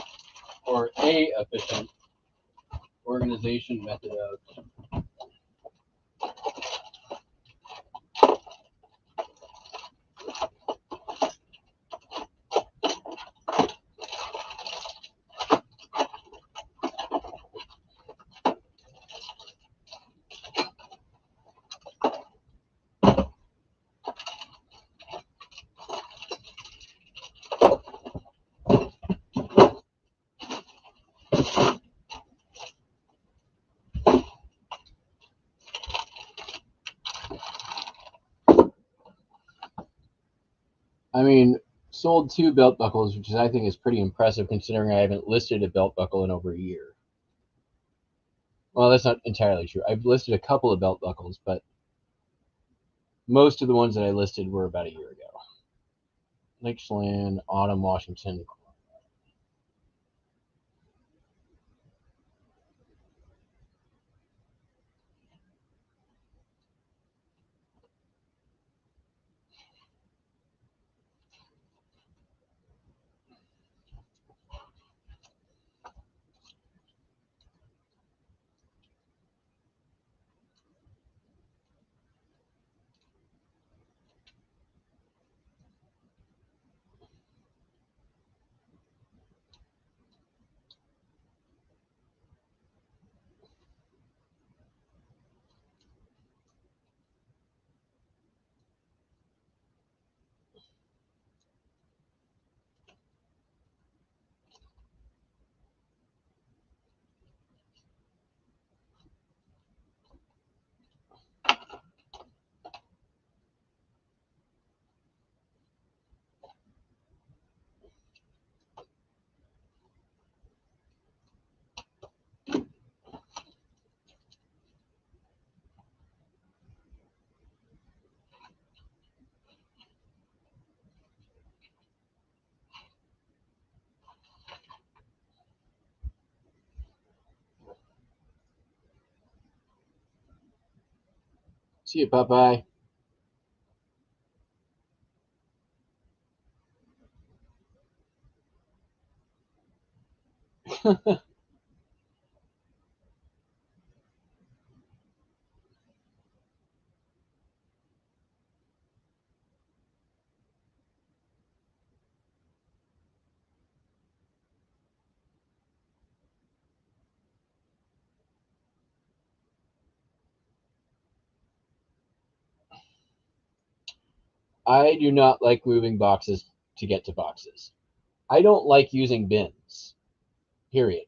or a efficient organization method of. I mean, sold 2 belt buckles, which I think is pretty impressive considering I haven't listed a belt buckle in over a year. Well, that's not entirely true. I've listed a couple of belt buckles, but most of the ones that I listed were about a year ago. Lakeland, Autumn, Washington. See you, Popeye. I do not like moving boxes to get to boxes. I don't like using bins. Period.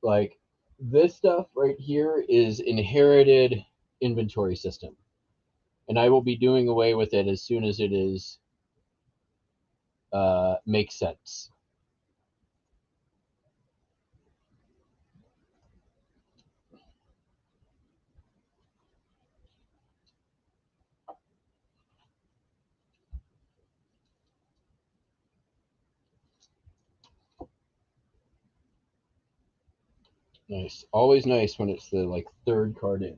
Like this stuff right here is inherited inventory system, and I will be doing away with it as soon as it is makes sense. Nice. Always nice when it's the like third card in.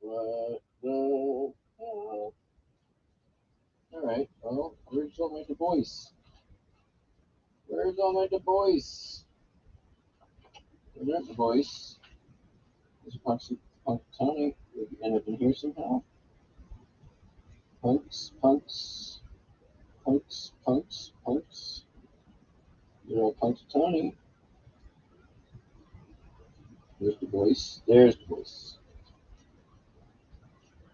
What the hell? Alright, well, where's all my Du Bois? Where's all my Du Bois? They're not Du Bois. There's Punxsutawney. They end up in here somehow. Punks. You know, Punxsutawney. There's Du Bois. There's Du Bois.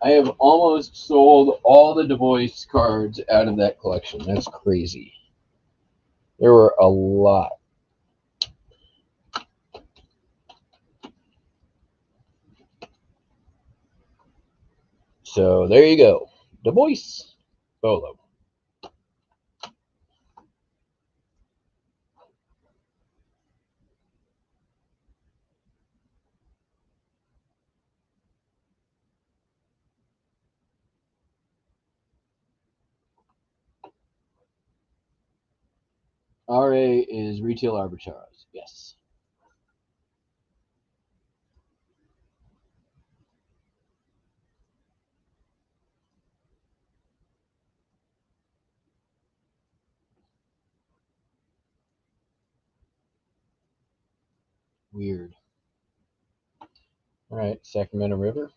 I have almost sold all the Du Bois cards out of that collection. That's crazy. There were a lot. So there you go. Du Bois. Bolo. RA is retail arbitrage. Yes. Weird. All right, Sacramento River.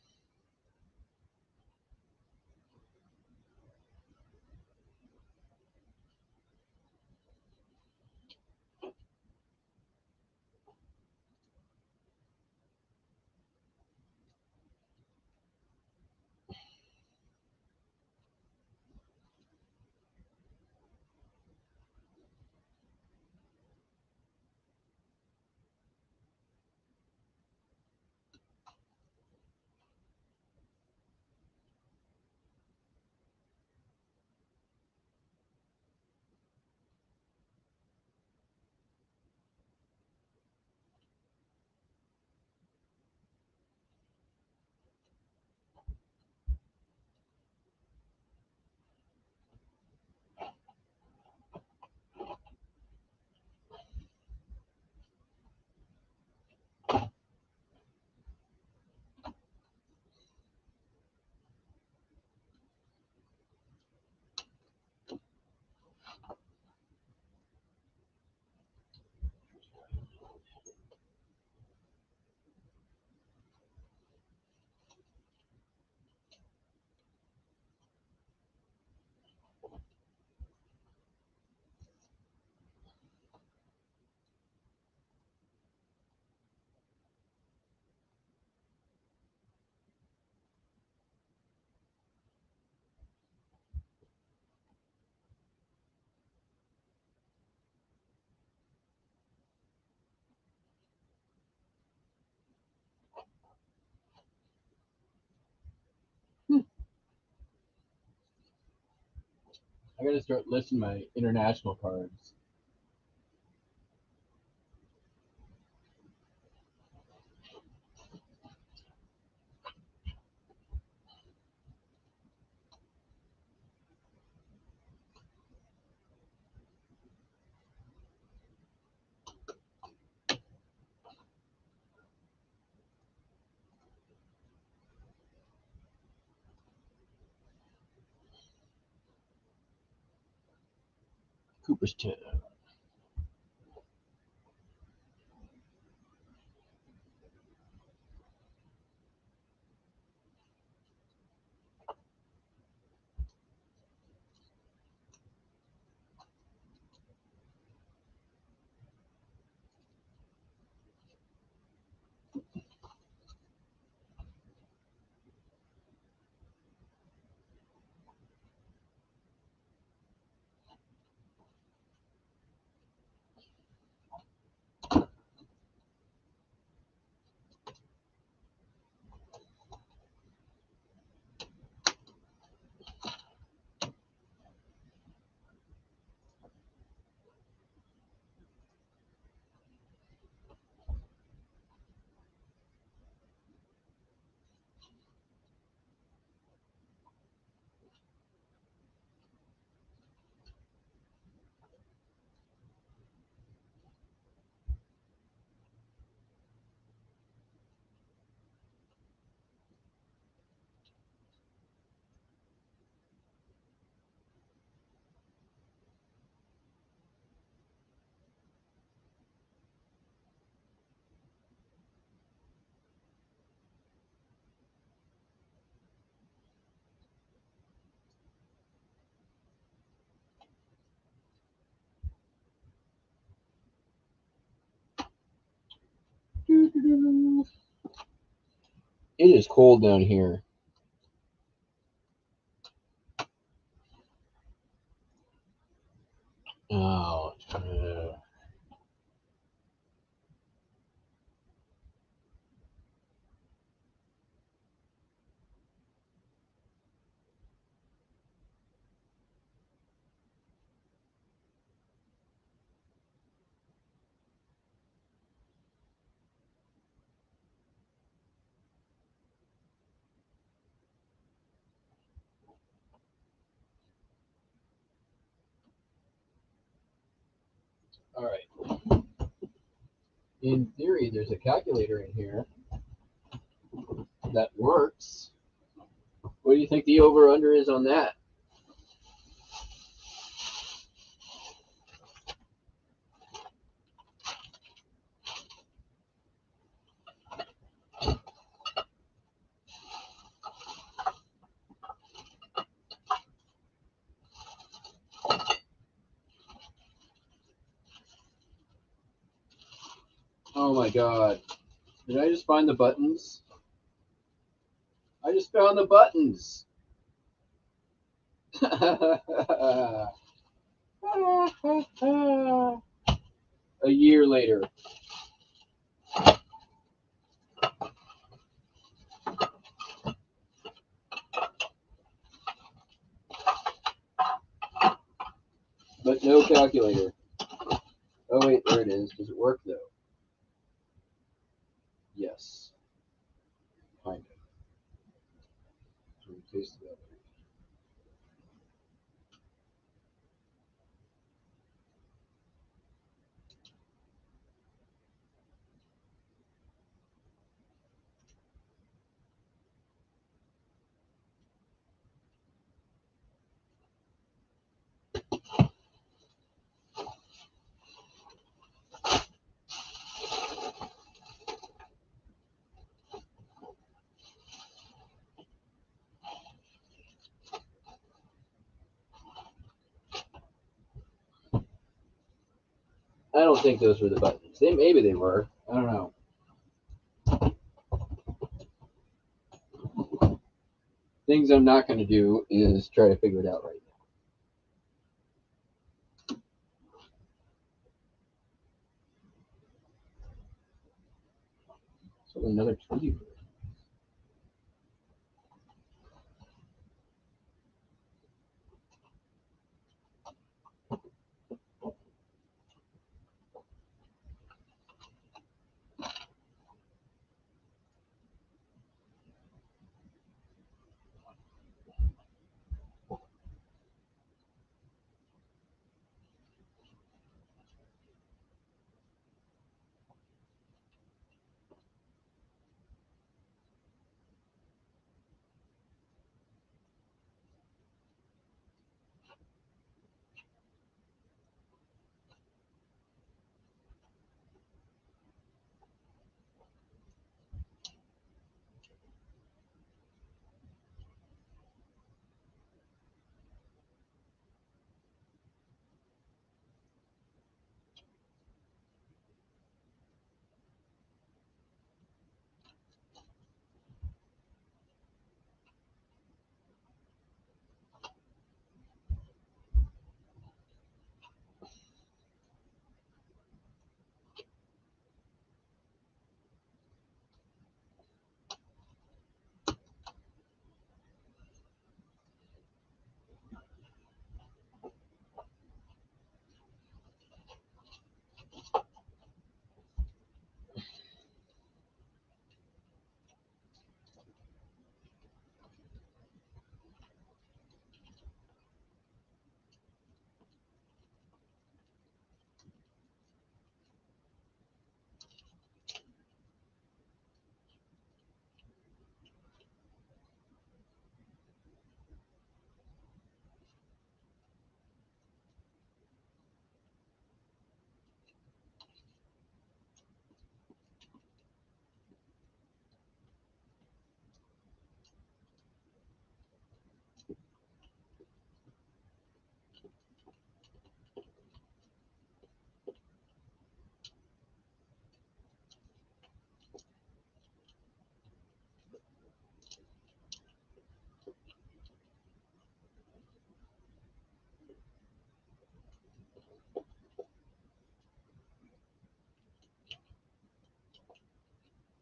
I gotta start listing my international cards. Cooperstown. It is cold down here. Oh, All right. In theory, there's a calculator in here that works. What do you think the over/under is on that? Oh my god. Did I just find the buttons? I just found the buttons. A year later. But no calculator. Oh wait, there it is. Does it work though? Yes. Kind of. So we taste that. I don't think those were the buttons. Maybe they were. I don't know. Things I'm not going to do is try to figure it out right now. So another tweet.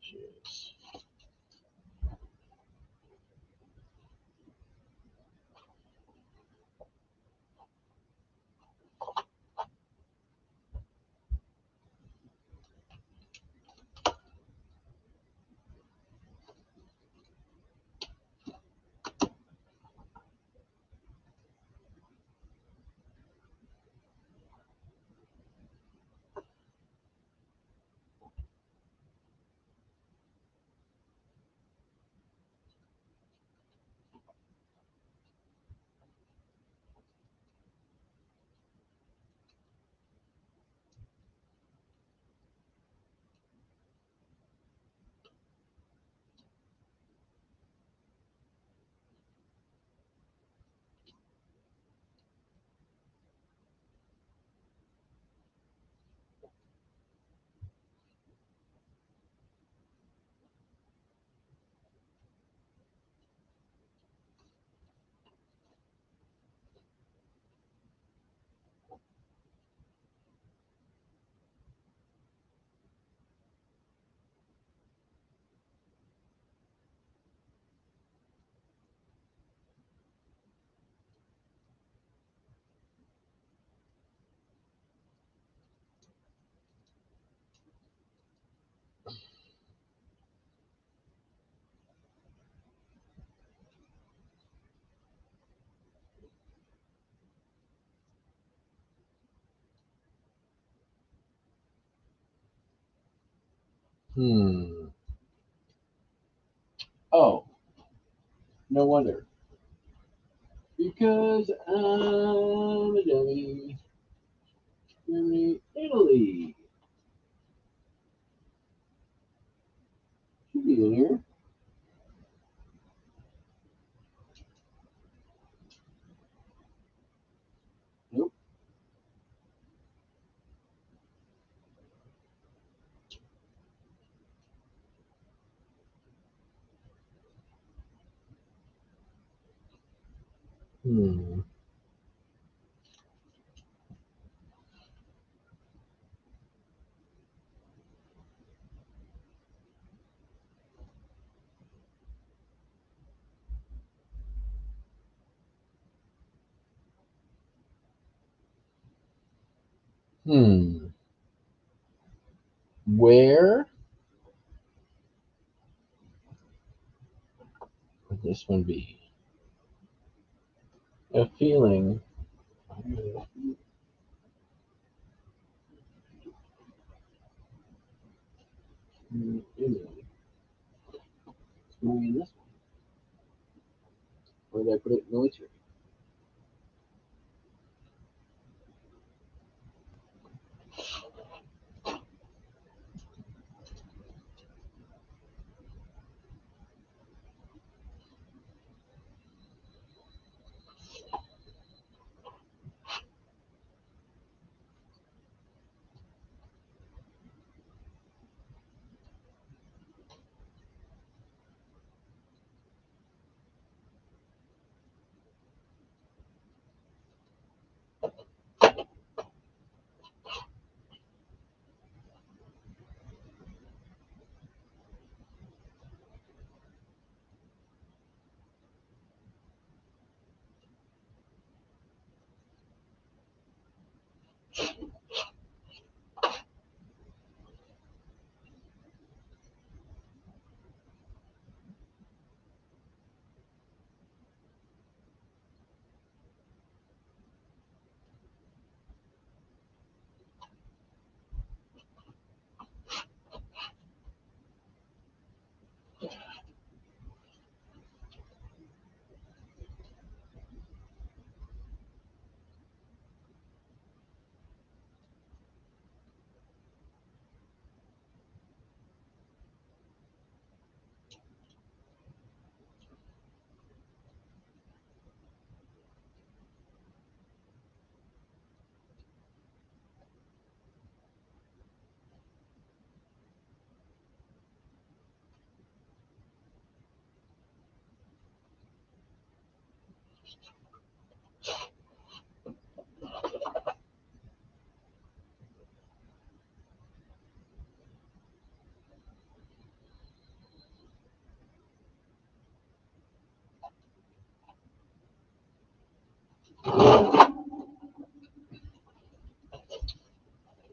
Jeez. Oh, no wonder. Because I'm a dummy. Germany, Italy. Should be in here. Nope. Hmm. Hmm. Where would this one be? A feeling. Italy. Maybe in this one. Where did I put it? Military.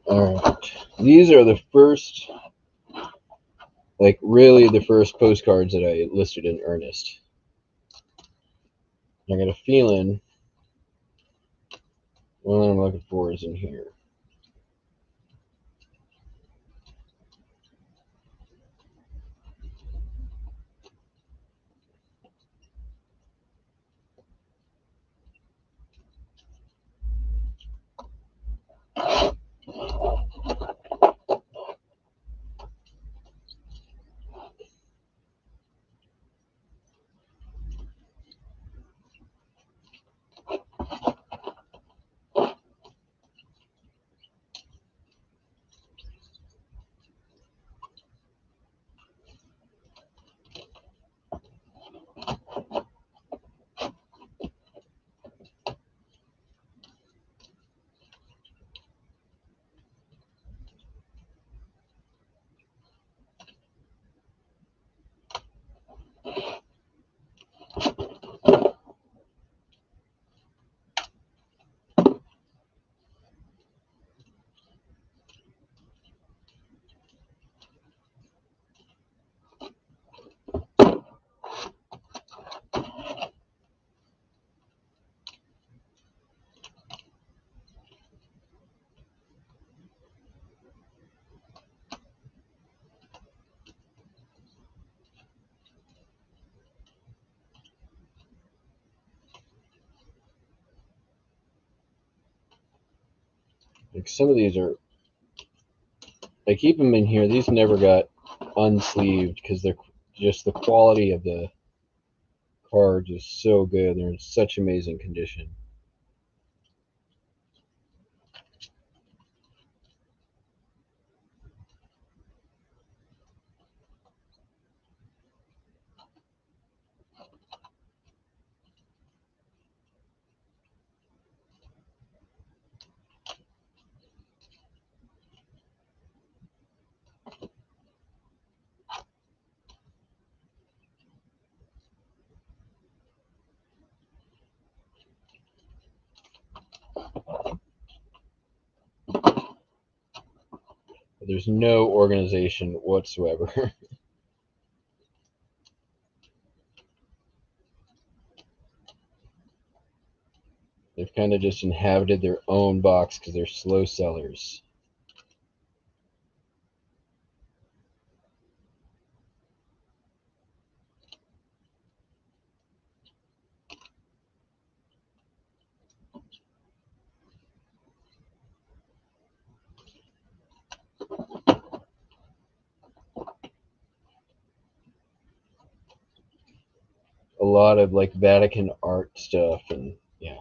All right. These are the first, like really the first postcards that I listed in earnest. I got a feeling what I'm looking for is in here. Like some of these are, I keep them in here. These never got unsleeved because they're just the quality of the cards is so good. They're in such amazing condition. But there's no organization whatsoever. They've kind of just inhabited their own box because they're slow sellers. A lot of like Vatican art stuff, and yeah.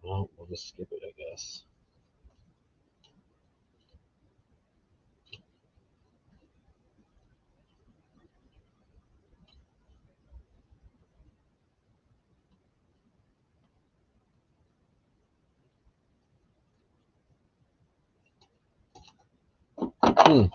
Well, we'll just skip it, I guess. Hmm.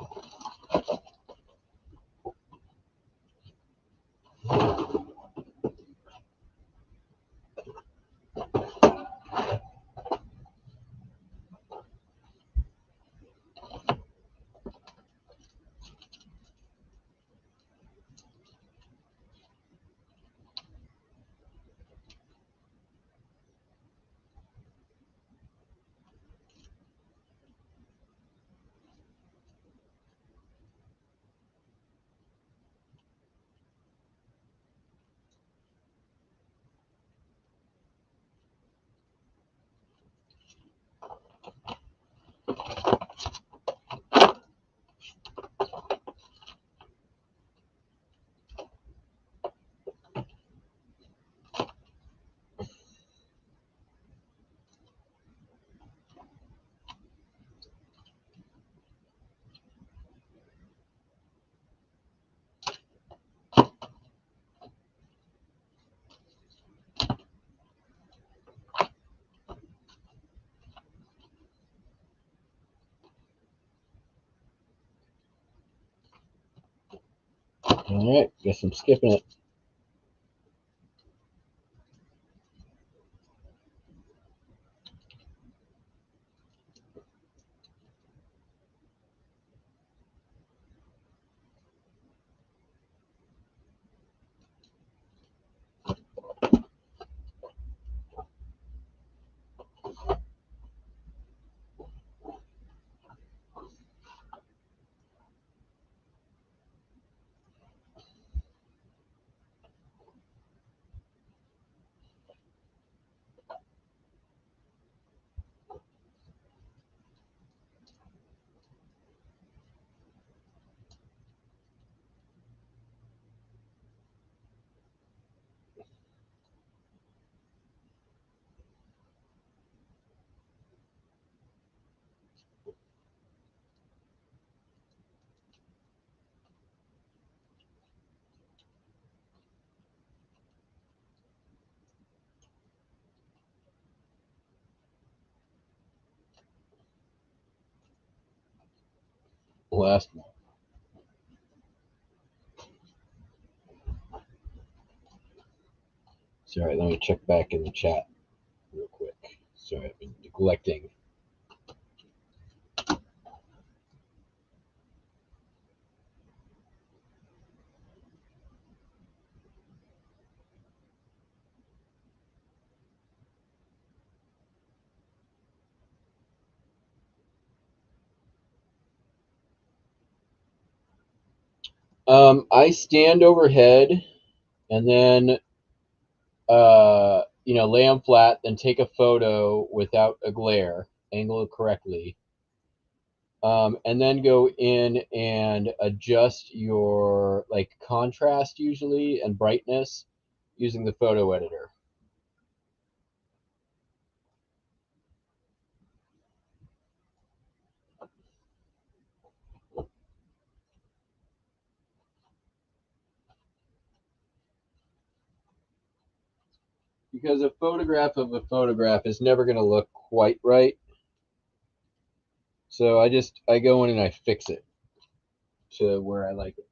All right, guess I'm skipping it. Last one. Sorry, let me check back in the chat real quick. Sorry, I've been neglecting. I stand overhead and then lay them flat, then take a photo without a glare, angle it correctly, and then go in and adjust your contrast usually and brightness using the photo editor. Because a photograph of a photograph is never going to look quite right. So I go in and I fix it to where I like it.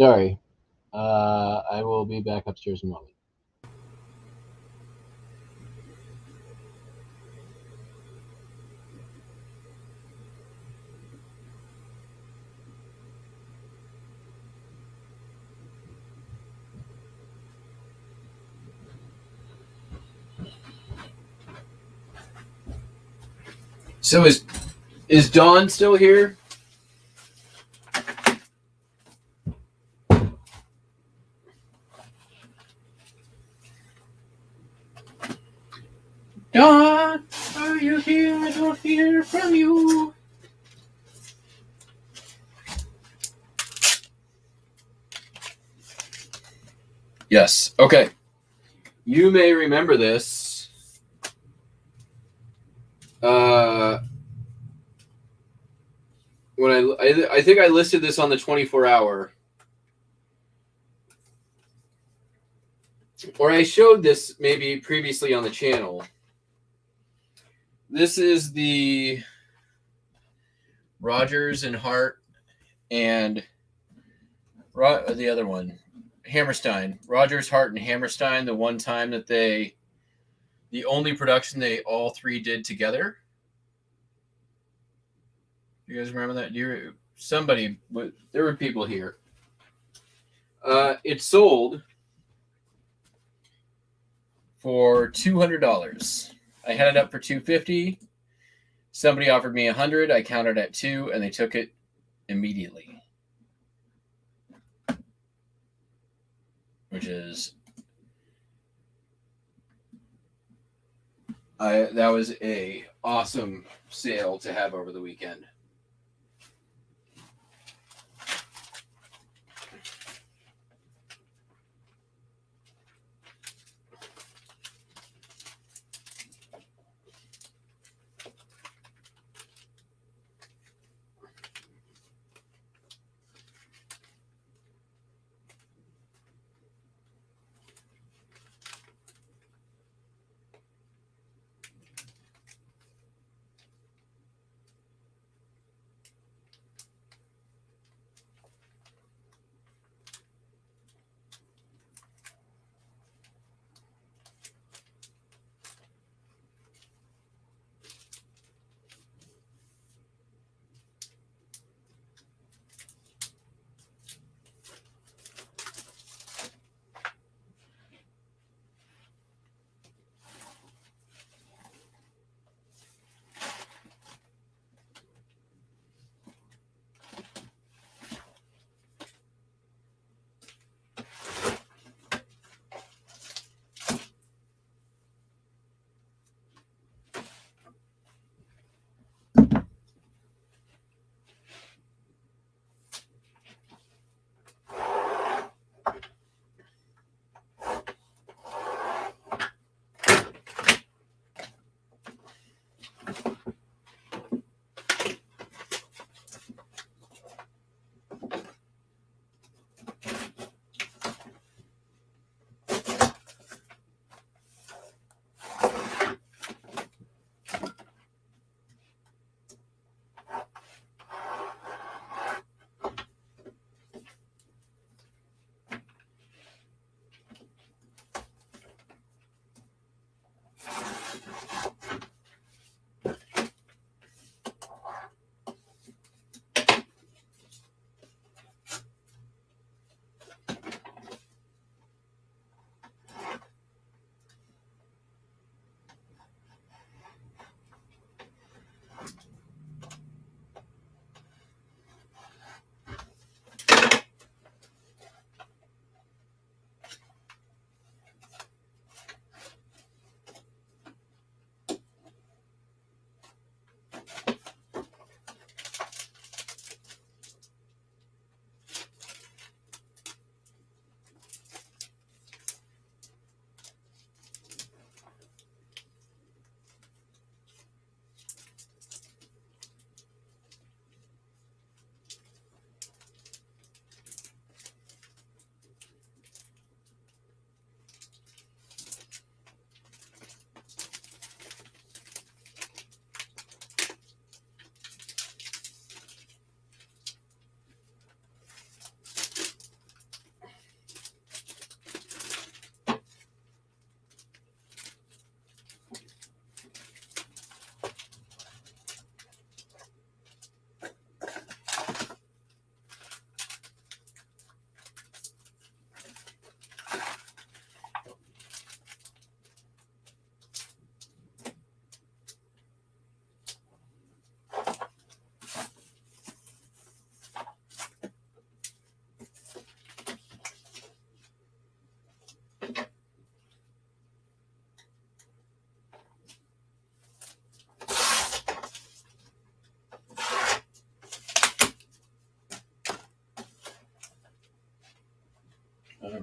Sorry. I will be back upstairs in a moment. So is Dawn still here? Dawn, are you here? I don't hear from you. Yes. Okay. You may remember this. When I think I listed this on the 24-hour, or I showed this maybe previously on the channel. This is the Rogers and Hart and the other one, Hammerstein. Rogers, Hart, and Hammerstein. The one time that the only production they all three did together. You guys remember that? There were people here. It sold for $200. I had it up for $250. Somebody offered me $100. I countered at $2, and they took it immediately. Which is that was a awesome sale to have over the weekend.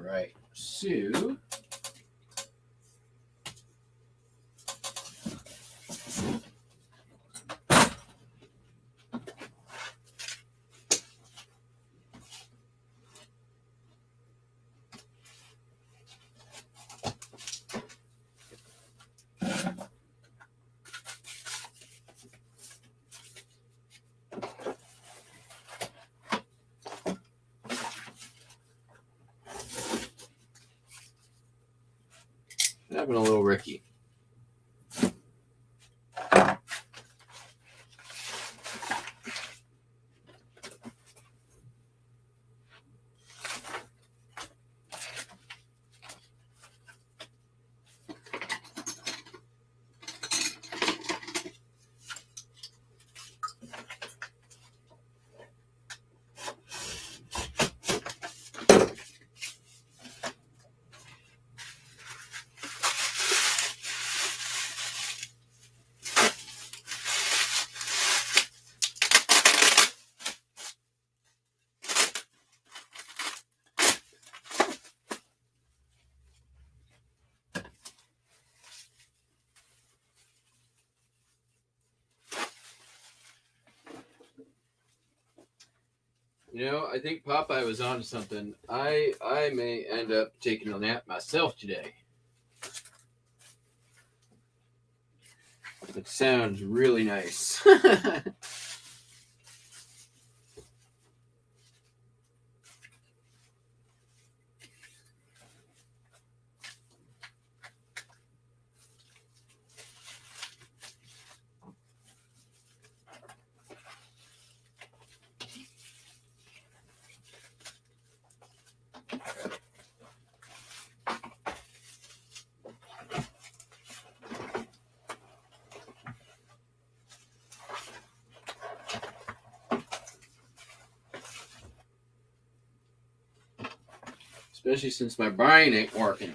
right. So having a little Ricky. You know, I think Popeye was on to something. I may end up taking a nap myself today. It sounds really nice. Especially since my brain ain't working.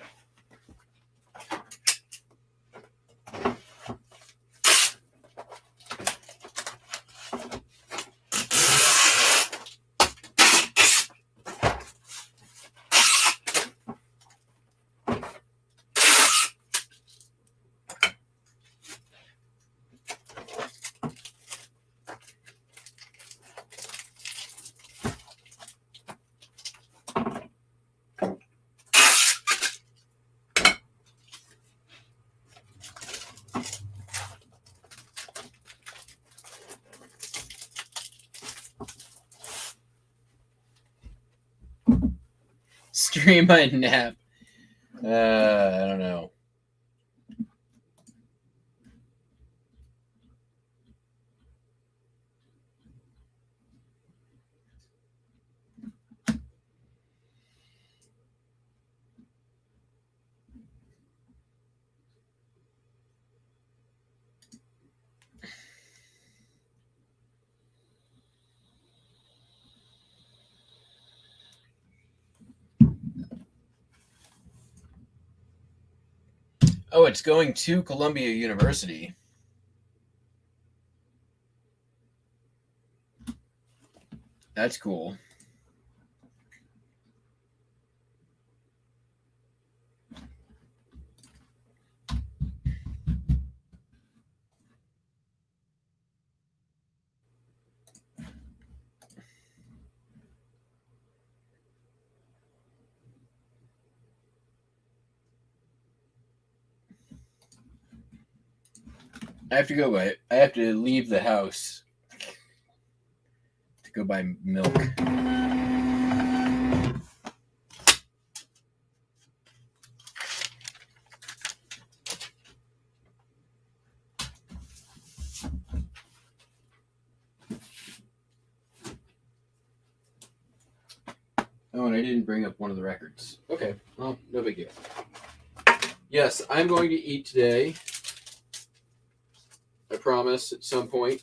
Stream my nap. I don't know. Oh, it's going to Columbia University. That's cool. I have to go buy it. I have to leave the house to go buy milk. Oh, and I didn't bring up one of the records. Okay, well, no big deal. Yes, I'm going to eat today. I promise at some point.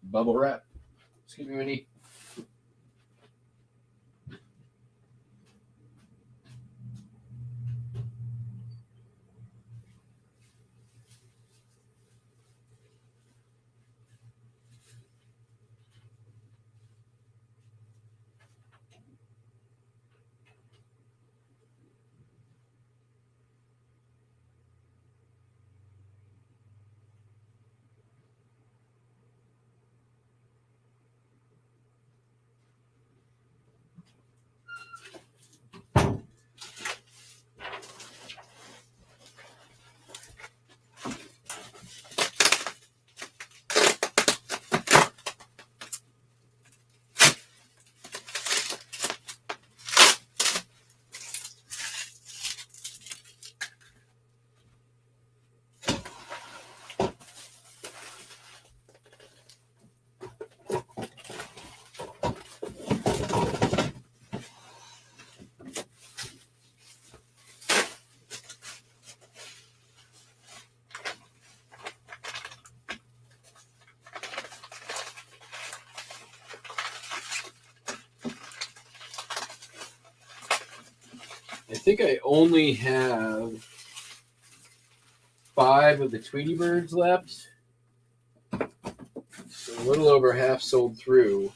bubble wrap. Excuse me, Winnie. I think I only have 5 of the Tweety Birds left. So a little over half sold through.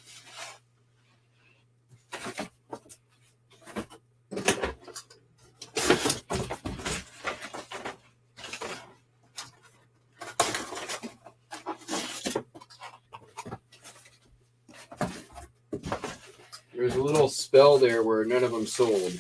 There's a little spell there where none of them sold.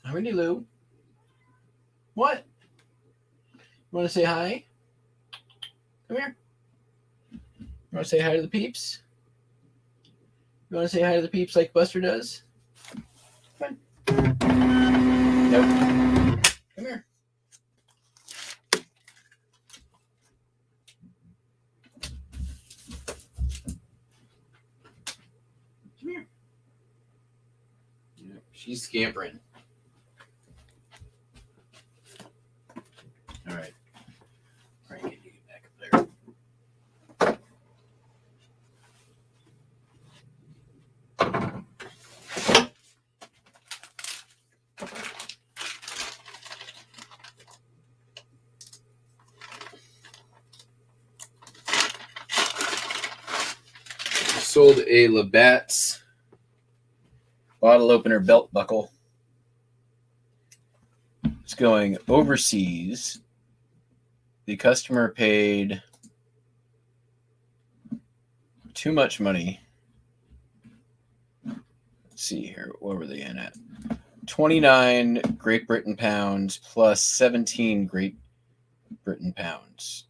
Already, Lou. What? You want to say hi? Come here. You want to say hi to the peeps? You want to say hi to the peeps like Buster does? Come on. Nope. Come here. Come here. Yep, she's scampering. All right. All right, get you back up there. Sold a Labatt's bottle opener belt buckle. It's going overseas. The customer paid too much money. Let's see here. What were they in at? 29 Great Britain pounds plus 17 Great Britain pounds.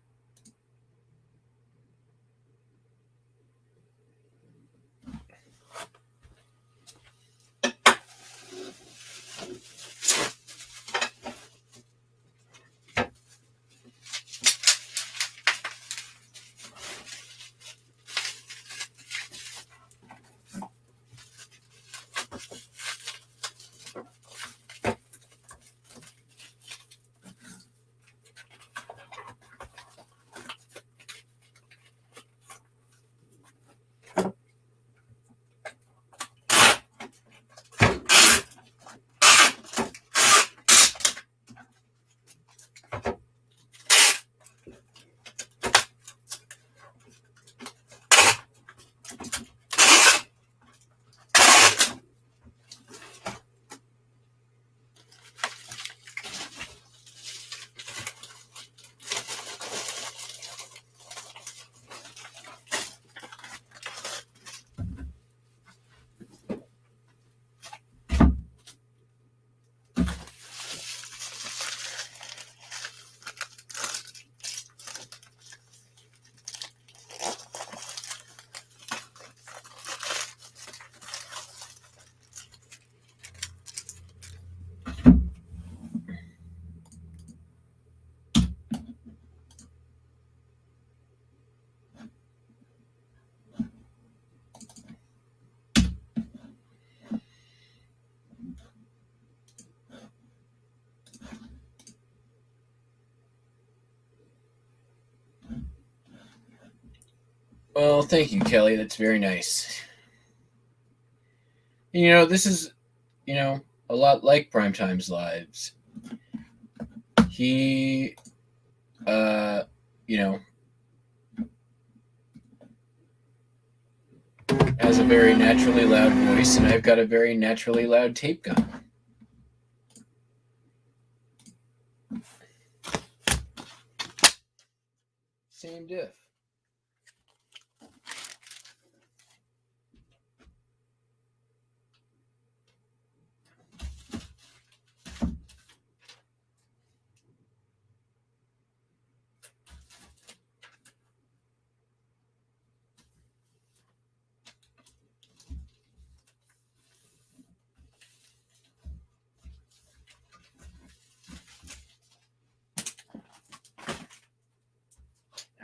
Well, thank you, Kelly. That's very nice. You know, this is, you know, a lot like Primetime's Lives. He, you know, has a very naturally loud voice, and I've got a very naturally loud tape gun. Same diff.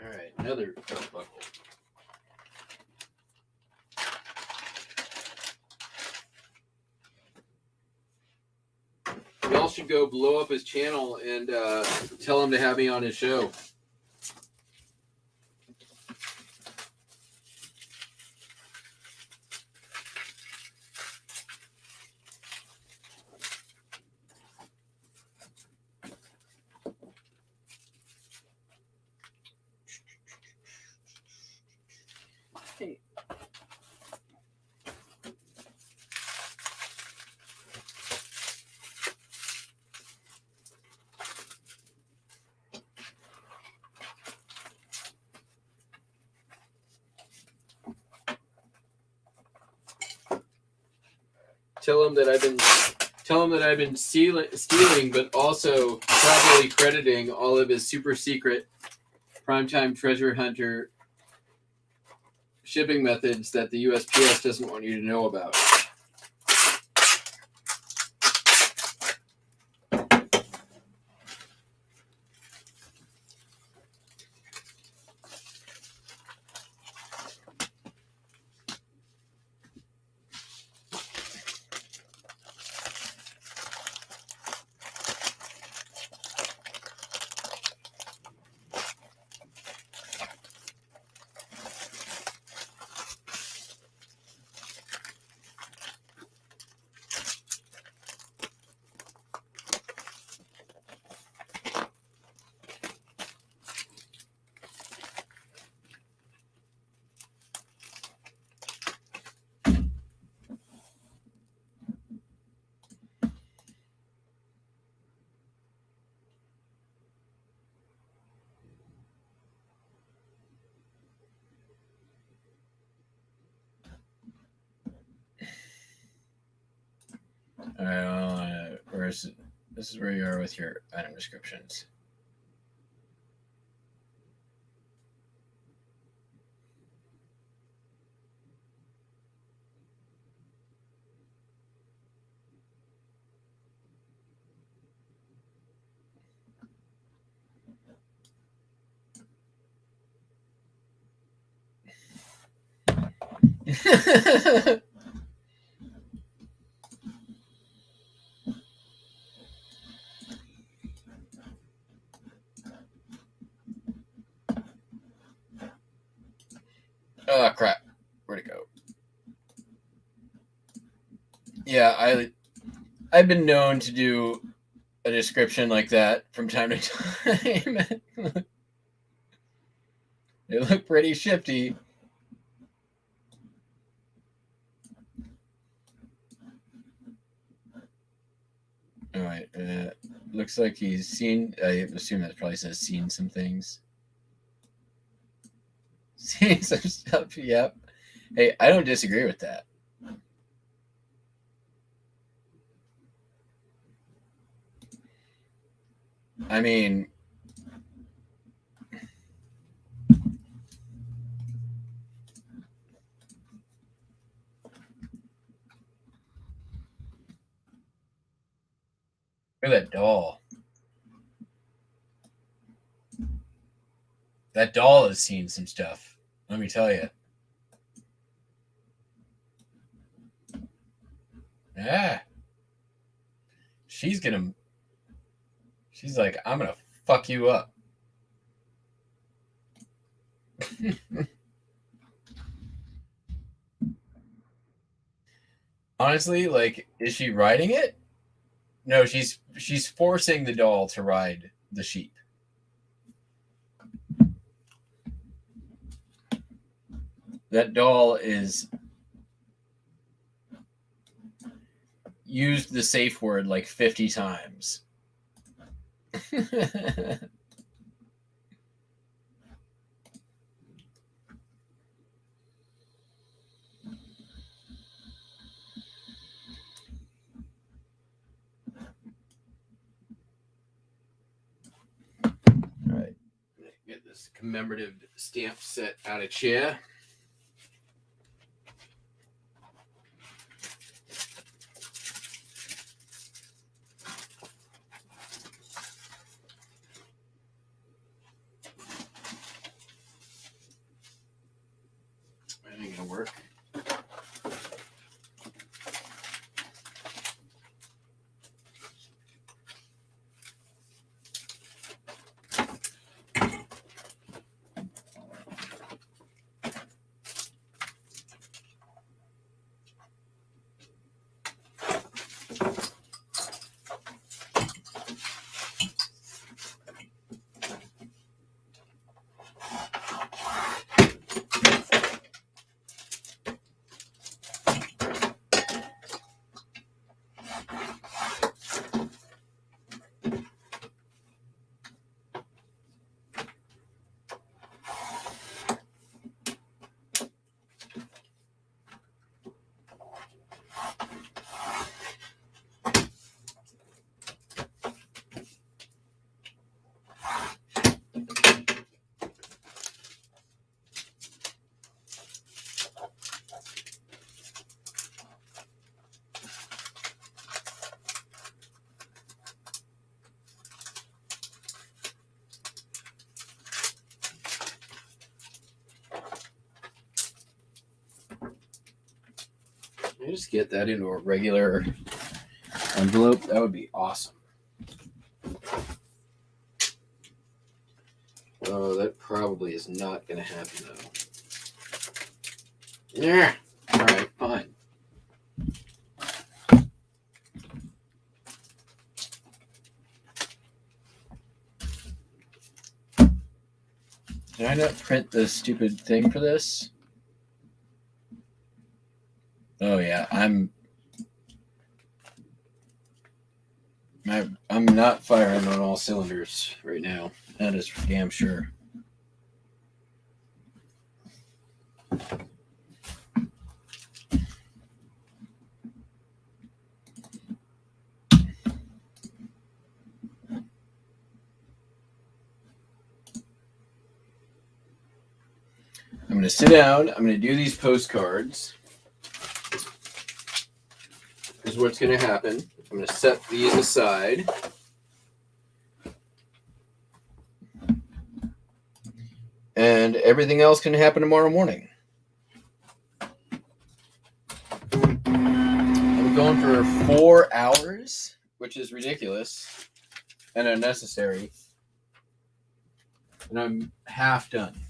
All right, another belt buckle. Y'all should go blow up his channel and tell him to have me on his show. Tell him that I've been stealing, but also properly crediting all of his super secret primetime treasure hunter shipping methods that the USPS doesn't want you to know about. All right, hold on. This is where you are with your item descriptions. Oh crap! Where'd it go? Yeah, I've been known to do a description like that from time to time. They look pretty shifty. All right. Looks like he's seen. I assume that probably says seen some things. Seen some stuff. Yep. Hey, I don't disagree with that. I mean, look at that doll. That doll has seen some stuff. Let me tell you. Yeah. She's like, I'm gonna fuck you up. Honestly, like, is she riding it? No, she's forcing the doll to ride the sheep. That doll is used the safe word like 50 times. All right, get this commemorative stamp set out of chair. That ain't gonna work. I just get that into a regular envelope? That would be awesome. Oh, that probably is not going to happen, though. Yeah. All right, fine. Did I not print the stupid thing for this? Oh, yeah. I'm not firing on all cylinders right now. That is for damn sure. going to sit down. I'm going to do these postcards. This is what's going to happen. I'm going to set these aside. And everything else can happen tomorrow morning. I'm going for 4 hours, which is ridiculous and unnecessary. And I'm half done.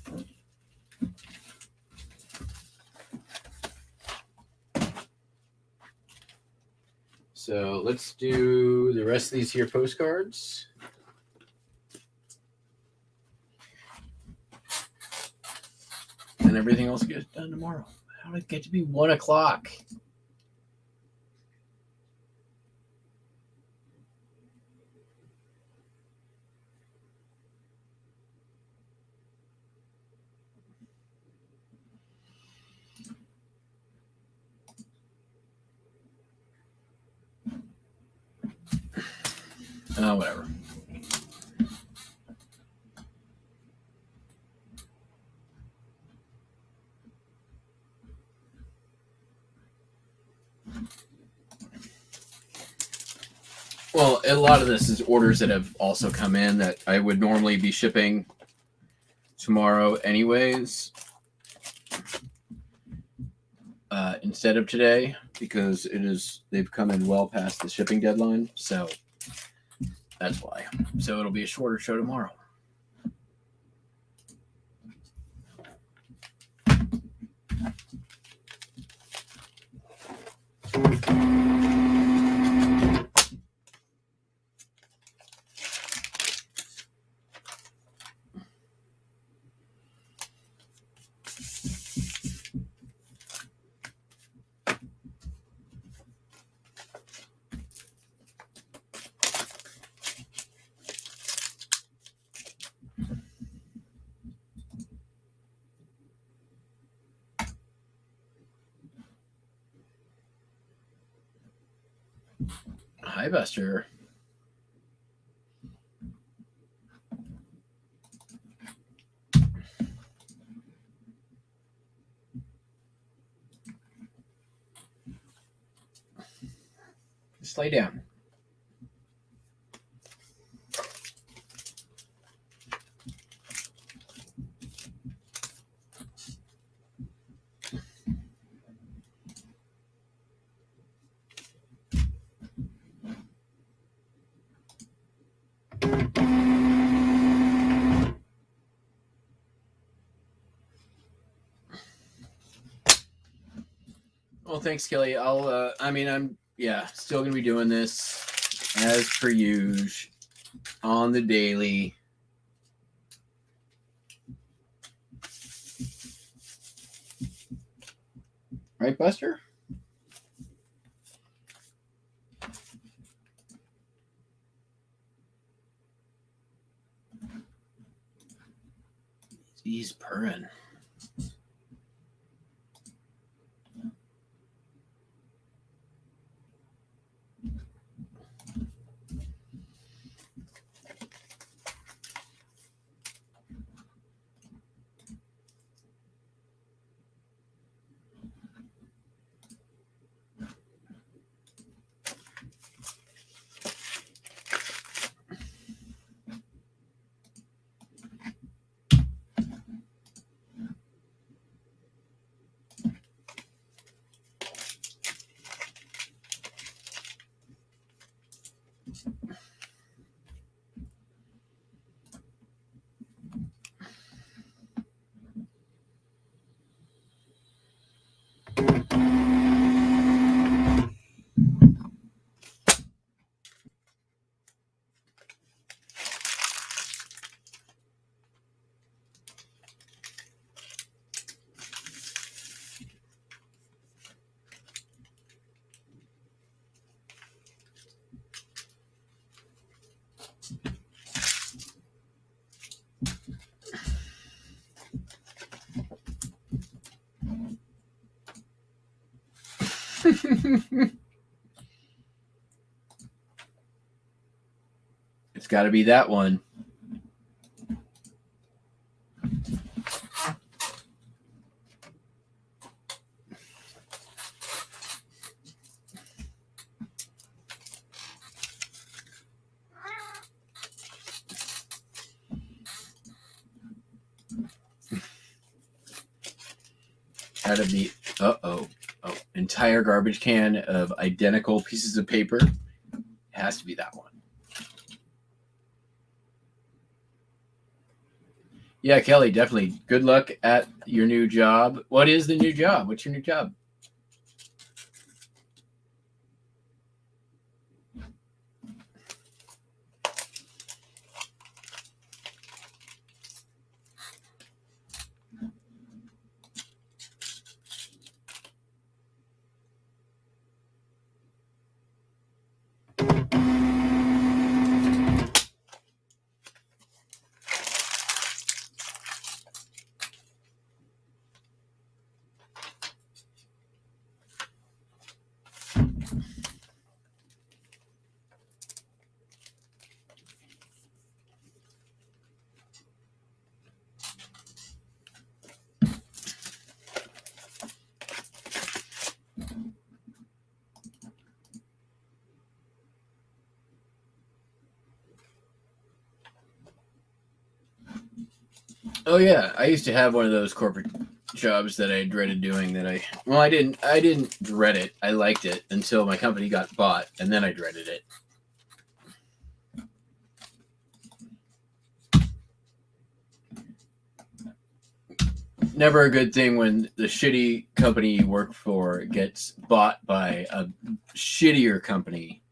So let's do the rest of these here postcards. And everything else gets done tomorrow. How did it get to be 1 o'clock? Whatever. Well, a lot of this is orders that have also come in that I would normally be shipping tomorrow anyways, instead of today, because they've come in well past the shipping deadline. So that's why. So it'll be a shorter show tomorrow. Hi, Buster. Just lay down. Well, thanks, Kelly. I'm still gonna be doing this as per usual on the daily. Right, Buster? He's purring. It's got to be that one. out of the entire garbage can of identical pieces of paper. It has to be that one. Yeah, Kelly, definitely. Good luck at your new job. What is the new job? What's your new job? Oh yeah, I used to have one of those corporate jobs that I dreaded doing. I didn't dread it. I liked it until my company got bought, and then I dreaded it. Never a good thing when the shitty company you work for gets bought by a shittier company.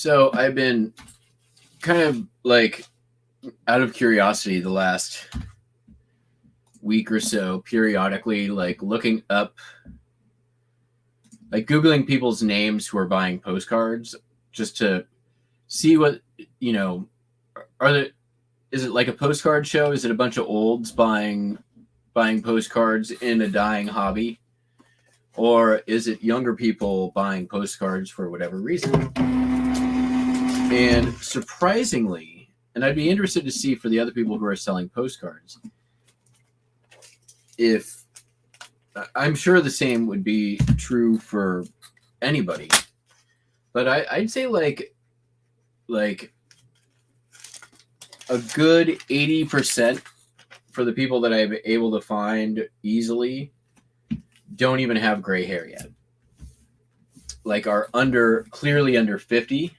So I've been kind of like out of curiosity the last week or so, periodically like looking up, like Googling people's names who are buying postcards just to see what, are there, is it like a postcard show? Is it a bunch of olds buying postcards in a dying hobby? Or is it younger people buying postcards for whatever reason? And surprisingly, and I'd be interested to see for the other people who are selling postcards, if I'm sure the same would be true for anybody, but I'd say like a good 80% for the people that I'm able to find easily don't even have gray hair yet. Like are clearly under 50,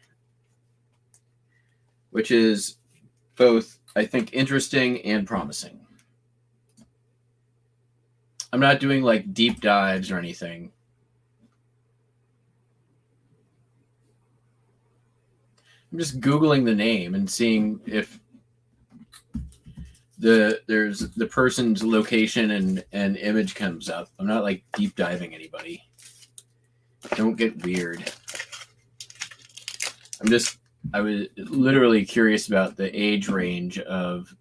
which is both, I think, interesting and promising. I'm not doing like deep dives or anything. I'm just Googling the name and seeing if there's the person's location and image comes up. I'm not like deep diving anybody. Don't get weird. I was literally curious about the age range of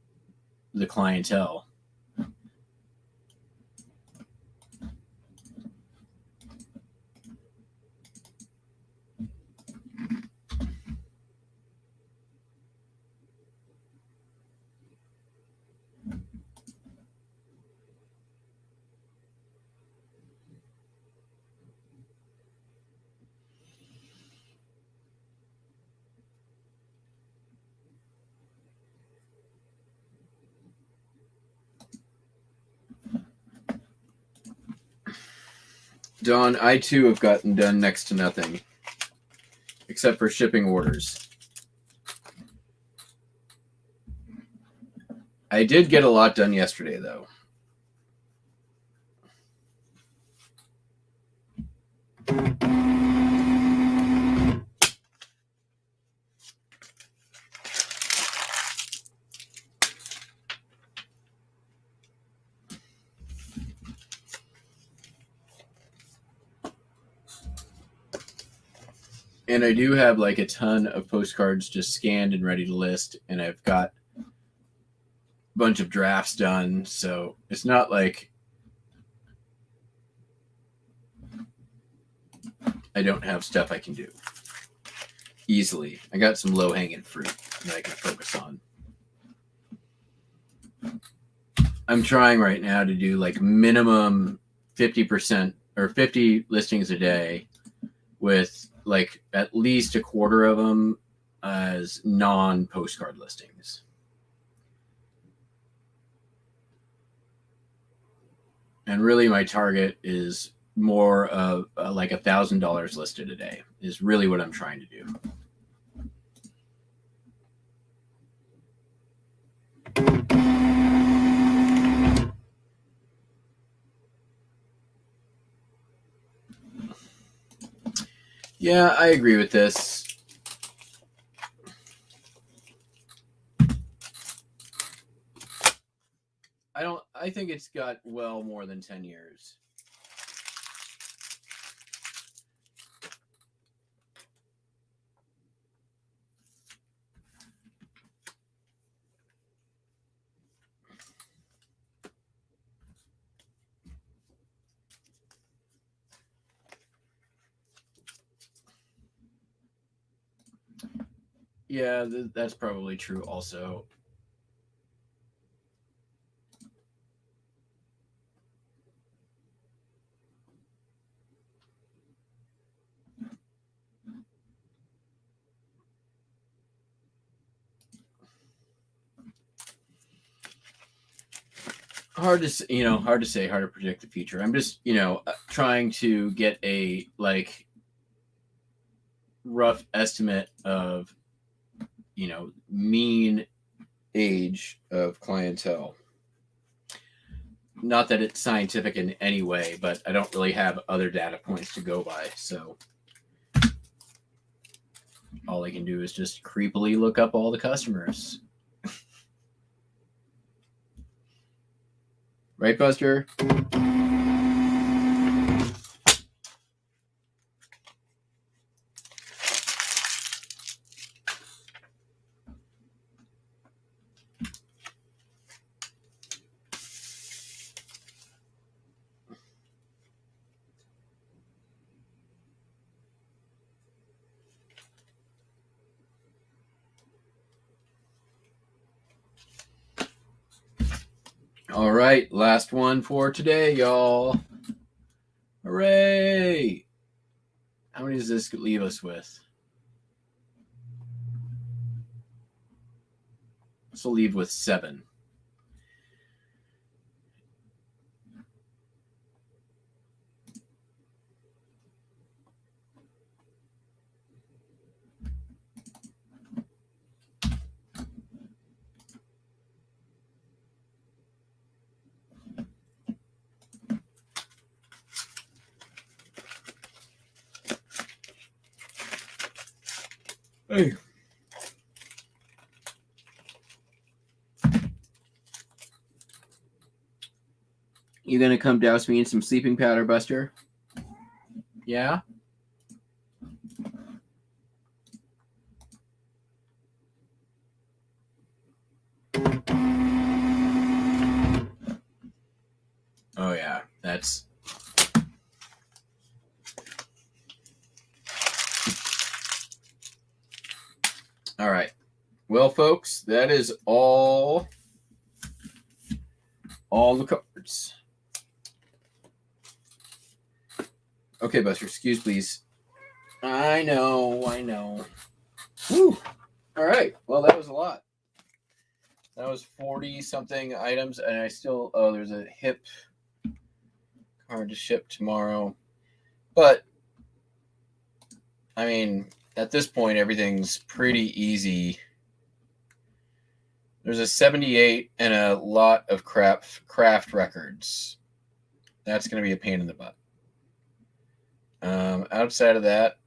the clientele. Dawn, I too have gotten done next to nothing, except for shipping orders. I did get a lot done yesterday, though. And I do have like a ton of postcards just scanned and ready to list, and I've got a bunch of drafts done, so it's not like I don't have stuff I can do easily. I got some low-hanging fruit that I can focus on. I'm trying right now to do like minimum 50% or 50 listings a day with like at least a quarter of them as non-postcard listings. And really my target is more of like $1,000 listed a day is really what I'm trying to do. Yeah, I agree with this. I think it's got well more than 10 years. Yeah, that's probably true also. Hard to say, hard to predict the future. I'm just, trying to get a like rough estimate of, mean age of clientele. Not that it's scientific in any way, but I don't really have other data points to go by. So all they can do is just creepily look up all the customers. Right, Buster? All right, last one for today, y'all. Hooray! How many does this leave us with? This will leave with 7. Hey. You gonna come douse me in some sleeping powder, Buster? Yeah? Oh yeah, that's... All right. Well, folks, that is all the cards. Okay, Buster, excuse please. I know. Whew. All right. Well, that was a lot. That was 40-something items, and I still... Oh, there's a hip card to ship tomorrow. But, I mean, at this point, everything's pretty easy. There's a 78 and a lot of craft records. That's going to be a pain in the butt. Outside of that,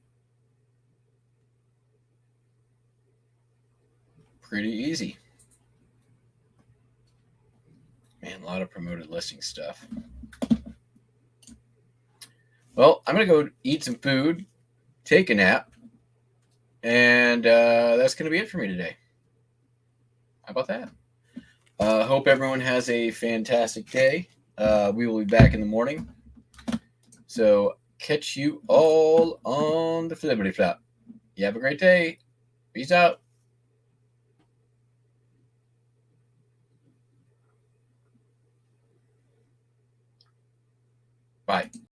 pretty easy. Man, a lot of promoted listing stuff. Well, I'm going to go eat some food, take a nap, and that's going to be it for me today. How about that? Hope everyone has a fantastic day. We will be back in the morning. So catch you all on the flippity flop. You have a great day. Peace out. Bye.